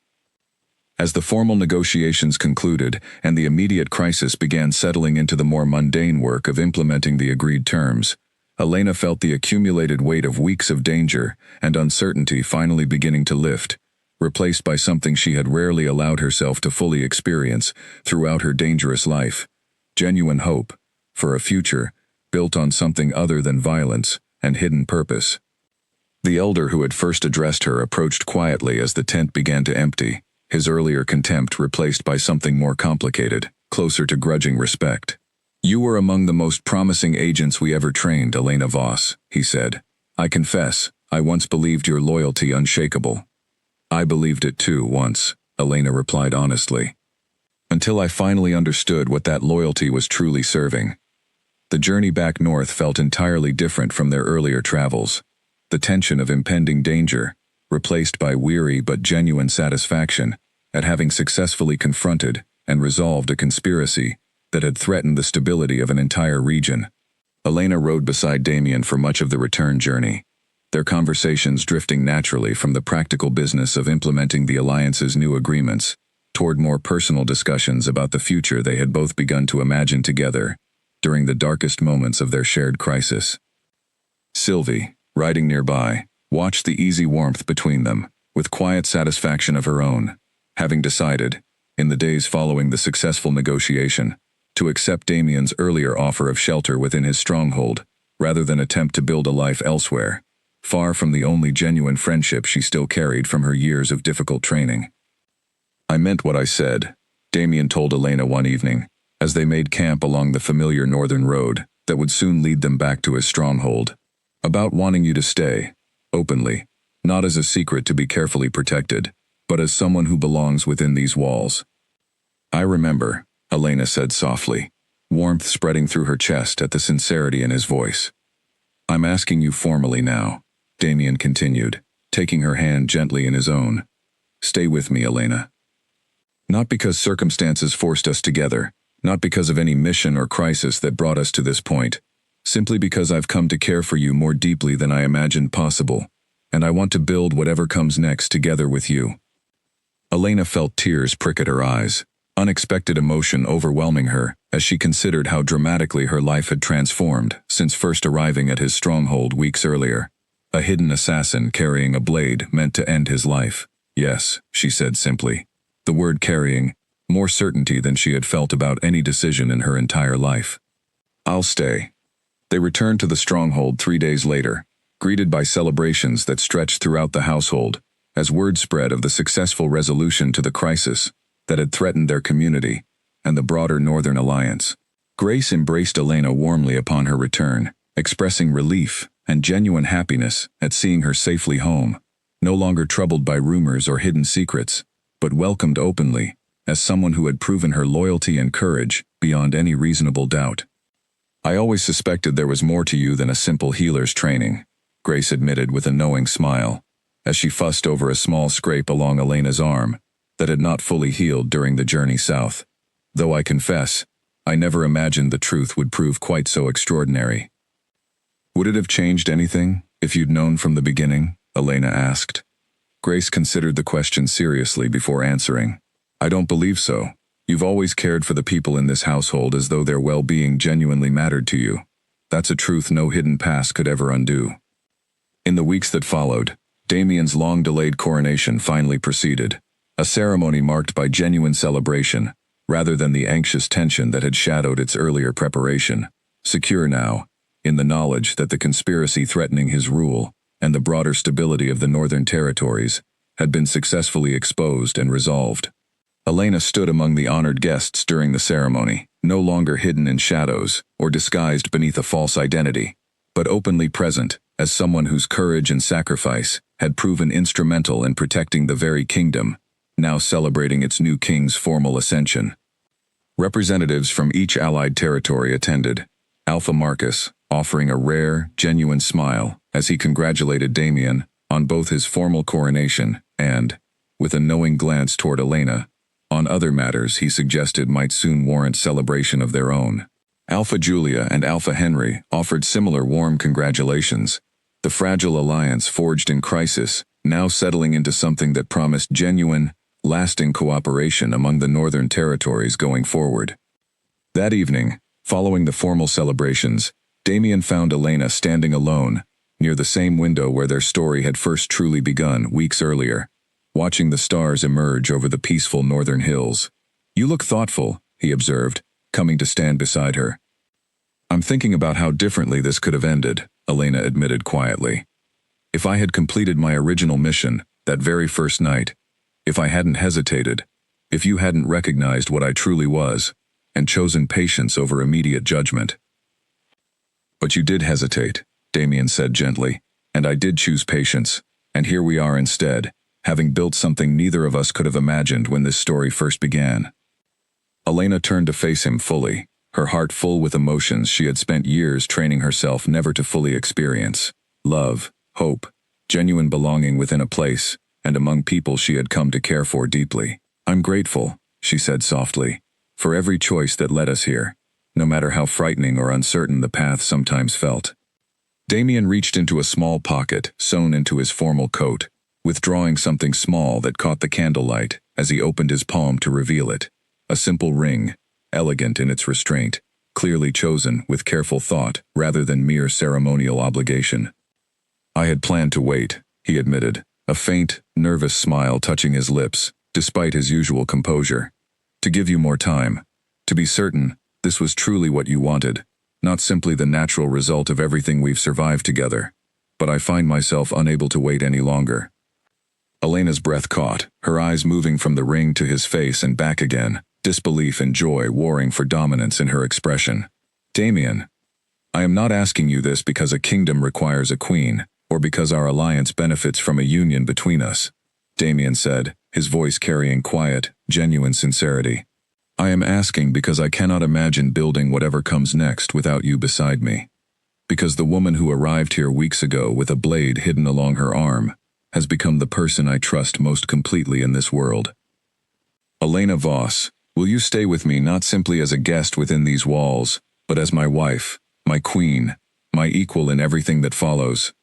As the formal negotiations concluded and the immediate crisis began settling into the more mundane work of implementing the agreed terms, Elena felt the accumulated weight of weeks of danger and uncertainty finally beginning to lift, replaced by something she had rarely allowed herself to fully experience throughout her dangerous life: genuine hope for a future built on something other than violence and hidden purpose. The elder who had first addressed her approached quietly as the tent began to empty, his earlier contempt replaced by something more complicated, closer to grudging respect. "You were among the most promising agents we ever trained, Elena Voss," he said. "I confess, I once believed your loyalty unshakable." "I believed it too, once," Elena replied honestly. "Until I finally understood what that loyalty was truly serving." The journey back north felt entirely different from their earlier travels. The tension of impending danger, replaced by weary but genuine satisfaction at having successfully confronted and resolved a conspiracy that had threatened the stability of an entire region. Elena rode beside Damien for much of the return journey, their conversations drifting naturally from the practical business of implementing the Alliance's new agreements toward more personal discussions about the future they had both begun to imagine together during the darkest moments of their shared crisis. Sylvie, riding nearby, watched the easy warmth between them, with quiet satisfaction of her own, having decided, in the days following the successful negotiation, to accept Damien's earlier offer of shelter within his stronghold, rather than attempt to build a life elsewhere, far from the only genuine friendship she still carried from her years of difficult training. "I meant what I said," Damien told Elena one evening, as they made camp along the familiar northern road that would soon lead them back to his stronghold, "about wanting you to stay, openly, not as a secret to be carefully protected, but as someone who belongs within these walls." "I remember," Elena said softly, warmth spreading through her chest at the sincerity in his voice. "I'm asking you formally now," Damien continued, taking her hand gently in his own. "Stay with me, Elena. Not because circumstances forced us together, not because of any mission or crisis that brought us to this point, simply because I've come to care for you more deeply than I imagined possible, and I want to build whatever comes next together with you." Elena felt tears prick at her eyes, unexpected emotion overwhelming her as she considered how dramatically her life had transformed since first arriving at his stronghold weeks earlier. A hidden assassin carrying a blade meant to end his life. "Yes," she said simply. The word carrying more certainty than she had felt about any decision in her entire life. "I'll stay." They returned to the stronghold 3 days later, greeted by celebrations that stretched throughout the household, as word spread of the successful resolution to the crisis that had threatened their community and the broader Northern Alliance. Grace embraced Elena warmly upon her return, expressing relief and genuine happiness at seeing her safely home, no longer troubled by rumors or hidden secrets, but welcomed openly as someone who had proven her loyalty and courage beyond any reasonable doubt. "I always suspected there was more to you than a simple healer's training," Grace admitted with a knowing smile, as she fussed over a small scrape along Elena's arm that had not fully healed during the journey south. "Though I confess, I never imagined the truth would prove quite so extraordinary." "Would it have changed anything if you'd known from the beginning?" Elena asked. Grace considered the question seriously before answering. "I don't believe so. You've always cared for the people in this household as though their well-being genuinely mattered to you. That's a truth no hidden past could ever undo." In the weeks that followed, Damien's long-delayed coronation finally proceeded, a ceremony marked by genuine celebration, rather than the anxious tension that had shadowed its earlier preparation. Secure now, in the knowledge that the conspiracy threatening his rule and the broader stability of the Northern Territories had been successfully exposed and resolved. Elena stood among the honored guests during the ceremony, no longer hidden in shadows or disguised beneath a false identity, but openly present as someone whose courage and sacrifice had proven instrumental in protecting the very kingdom, now celebrating its new king's formal ascension. Representatives from each allied territory attended, Alpha Marcus offering a rare, genuine smile as he congratulated Damien on both his formal coronation and, with a knowing glance toward Elena, on other matters he suggested might soon warrant celebration of their own. Alpha Julia and Alpha Henry offered similar warm congratulations, the fragile alliance forged in crisis now settling into something that promised genuine, lasting cooperation among the Northern Territories going forward. That evening, following the formal celebrations, Damien found Elena standing alone, near the same window where their story had first truly begun weeks earlier, watching the stars emerge over the peaceful northern hills. "You look thoughtful," he observed, coming to stand beside her. "I'm thinking about how differently this could have ended," Elena admitted quietly. "If I had completed my original mission, that very first night, if I hadn't hesitated, if you hadn't recognized what I truly was, and chosen patience over immediate judgment." "But you did hesitate," Damien said gently, "and I did choose patience, and here we are instead, having built something neither of us could have imagined when this story first began." Elena turned to face him fully, her heart full with emotions she had spent years training herself never to fully experience: love, hope, genuine belonging within a place, and among people she had come to care for deeply. "I'm grateful," she said softly, "for every choice that led us here, no matter how frightening or uncertain the path sometimes felt." Damien reached into a small pocket sewn into his formal coat, withdrawing something small that caught the candlelight as he opened his palm to reveal it. A simple ring, elegant in its restraint, clearly chosen with careful thought rather than mere ceremonial obligation. "I had planned to wait," he admitted, a faint, nervous smile touching his lips, despite his usual composure. "To give you more time. To be certain, this was truly what you wanted, not simply the natural result of everything we've survived together. But I find myself unable to wait any longer." Elena's breath caught, her eyes moving from the ring to his face and back again, disbelief and joy warring for dominance in her expression. "Damien, I am not asking you this because a kingdom requires a queen, or because our alliance benefits from a union between us," Damien said, his voice carrying quiet, genuine sincerity. I am asking because I cannot imagine building whatever comes next without you beside me. Because the woman who arrived here weeks ago with a blade hidden along her arm has become the person I trust most completely in this world. Elena Voss, will you stay with me not simply as a guest within these walls, but as my wife, my queen, my equal in everything that follows?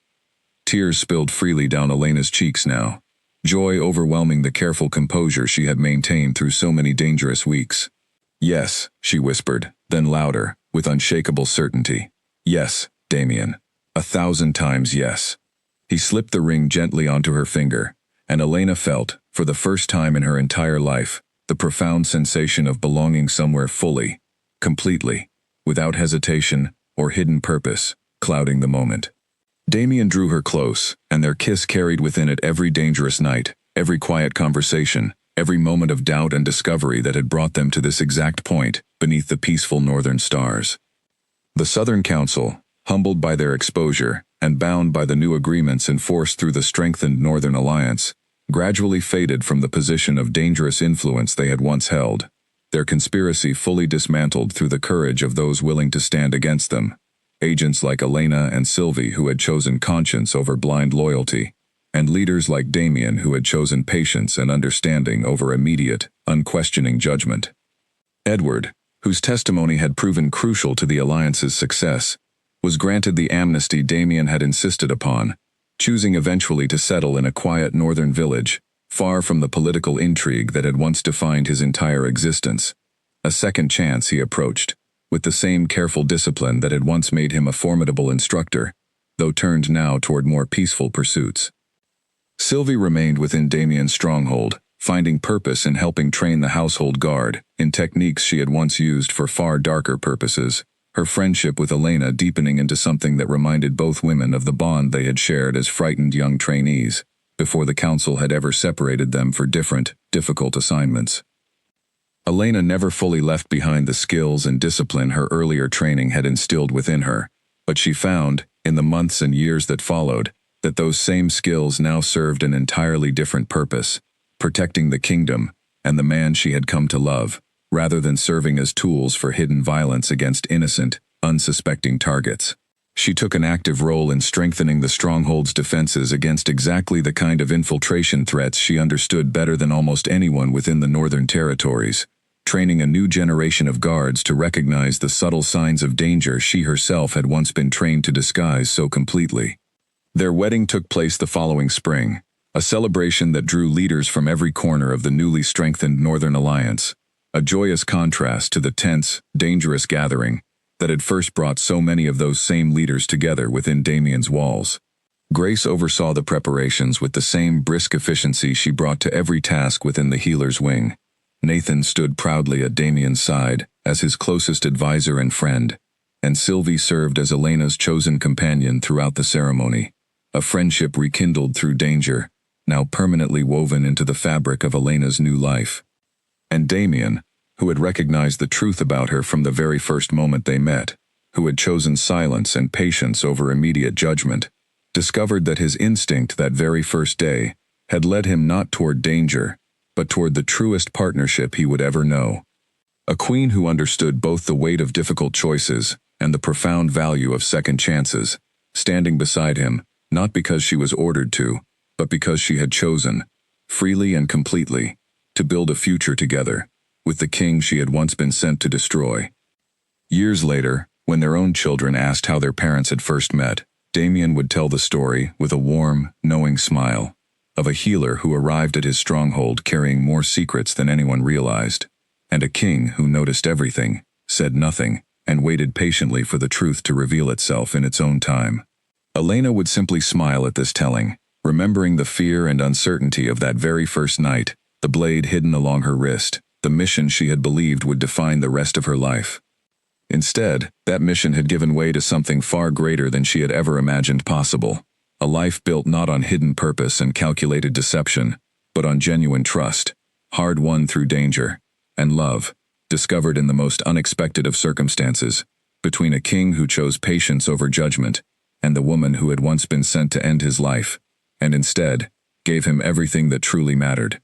Tears spilled freely down Elena's cheeks now, joy overwhelming the careful composure she had maintained through so many dangerous weeks. Yes, she whispered, then louder, with unshakable certainty. Yes, Damien. 1,000 times yes. He slipped the ring gently onto her finger, and Elena felt, for the first time in her entire life, the profound sensation of belonging somewhere fully, completely, without hesitation or hidden purpose, clouding the moment. Damien drew her close, and their kiss carried within it every dangerous night, every quiet conversation, every moment of doubt and discovery that had brought them to this exact point, beneath the peaceful northern stars. The Southern Council, humbled by their exposure, and bound by the new agreements enforced through the strengthened Northern Alliance, gradually faded from the position of dangerous influence they had once held, their conspiracy fully dismantled through the courage of those willing to stand against them, agents like Elena and Sylvie who had chosen conscience over blind loyalty, and leaders like Damien who had chosen patience and understanding over immediate, unquestioning judgment. Edward, whose testimony had proven crucial to the alliance's success, was granted the amnesty Damien had insisted upon, choosing eventually to settle in a quiet northern village, far from the political intrigue that had once defined his entire existence. A second chance he approached, with the same careful discipline that had once made him a formidable instructor, though turned now toward more peaceful pursuits. Sylvie remained within Damien's stronghold, finding purpose in helping train the household guard in techniques she had once used for far darker purposes, her friendship with Elena deepening into something that reminded both women of the bond they had shared as frightened young trainees, before the council had ever separated them for different, difficult assignments. Elena never fully left behind the skills and discipline her earlier training had instilled within her, but she found, in the months and years that followed, that those same skills now served an entirely different purpose, protecting the kingdom and the man she had come to love, rather than serving as tools for hidden violence against innocent, unsuspecting targets. She took an active role in strengthening the stronghold's defenses against exactly the kind of infiltration threats she understood better than almost anyone within the northern territories, training a new generation of guards to recognize the subtle signs of danger she herself had once been trained to disguise so completely. Their wedding took place the following spring, a celebration that drew leaders from every corner of the newly strengthened Northern Alliance, a joyous contrast to the tense, dangerous gathering that had first brought so many of those same leaders together within Damien's walls. Grace oversaw the preparations with the same brisk efficiency she brought to every task within the healer's wing. Nathan stood proudly at Damien's side as his closest advisor and friend, and Sylvie served as Elena's chosen companion throughout the ceremony, a friendship rekindled through danger, now permanently woven into the fabric of Elena's new life. And Damien, who had recognized the truth about her from the very first moment they met, who had chosen silence and patience over immediate judgment, discovered that his instinct that very first day had led him not toward danger, but toward the truest partnership he would ever know. A queen who understood both the weight of difficult choices and the profound value of second chances, standing beside him, not because she was ordered to, but because she had chosen, freely and completely, to build a future together, with the king she had once been sent to destroy. Years later, when their own children asked how their parents had first met, Damien would tell the story with a warm, knowing smile, of a healer who arrived at his stronghold carrying more secrets than anyone realized, and a king who noticed everything, said nothing, and waited patiently for the truth to reveal itself in its own time. Elena would simply smile at this telling, remembering the fear and uncertainty of that very first night, the blade hidden along her wrist, the mission she had believed would define the rest of her life. Instead, that mission had given way to something far greater than she had ever imagined possible, a life built not on hidden purpose and calculated deception, but on genuine trust, hard-won through danger, and love, discovered in the most unexpected of circumstances, between a king who chose patience over judgment, and the woman who had once been sent to end his life, and instead, gave him everything that truly mattered.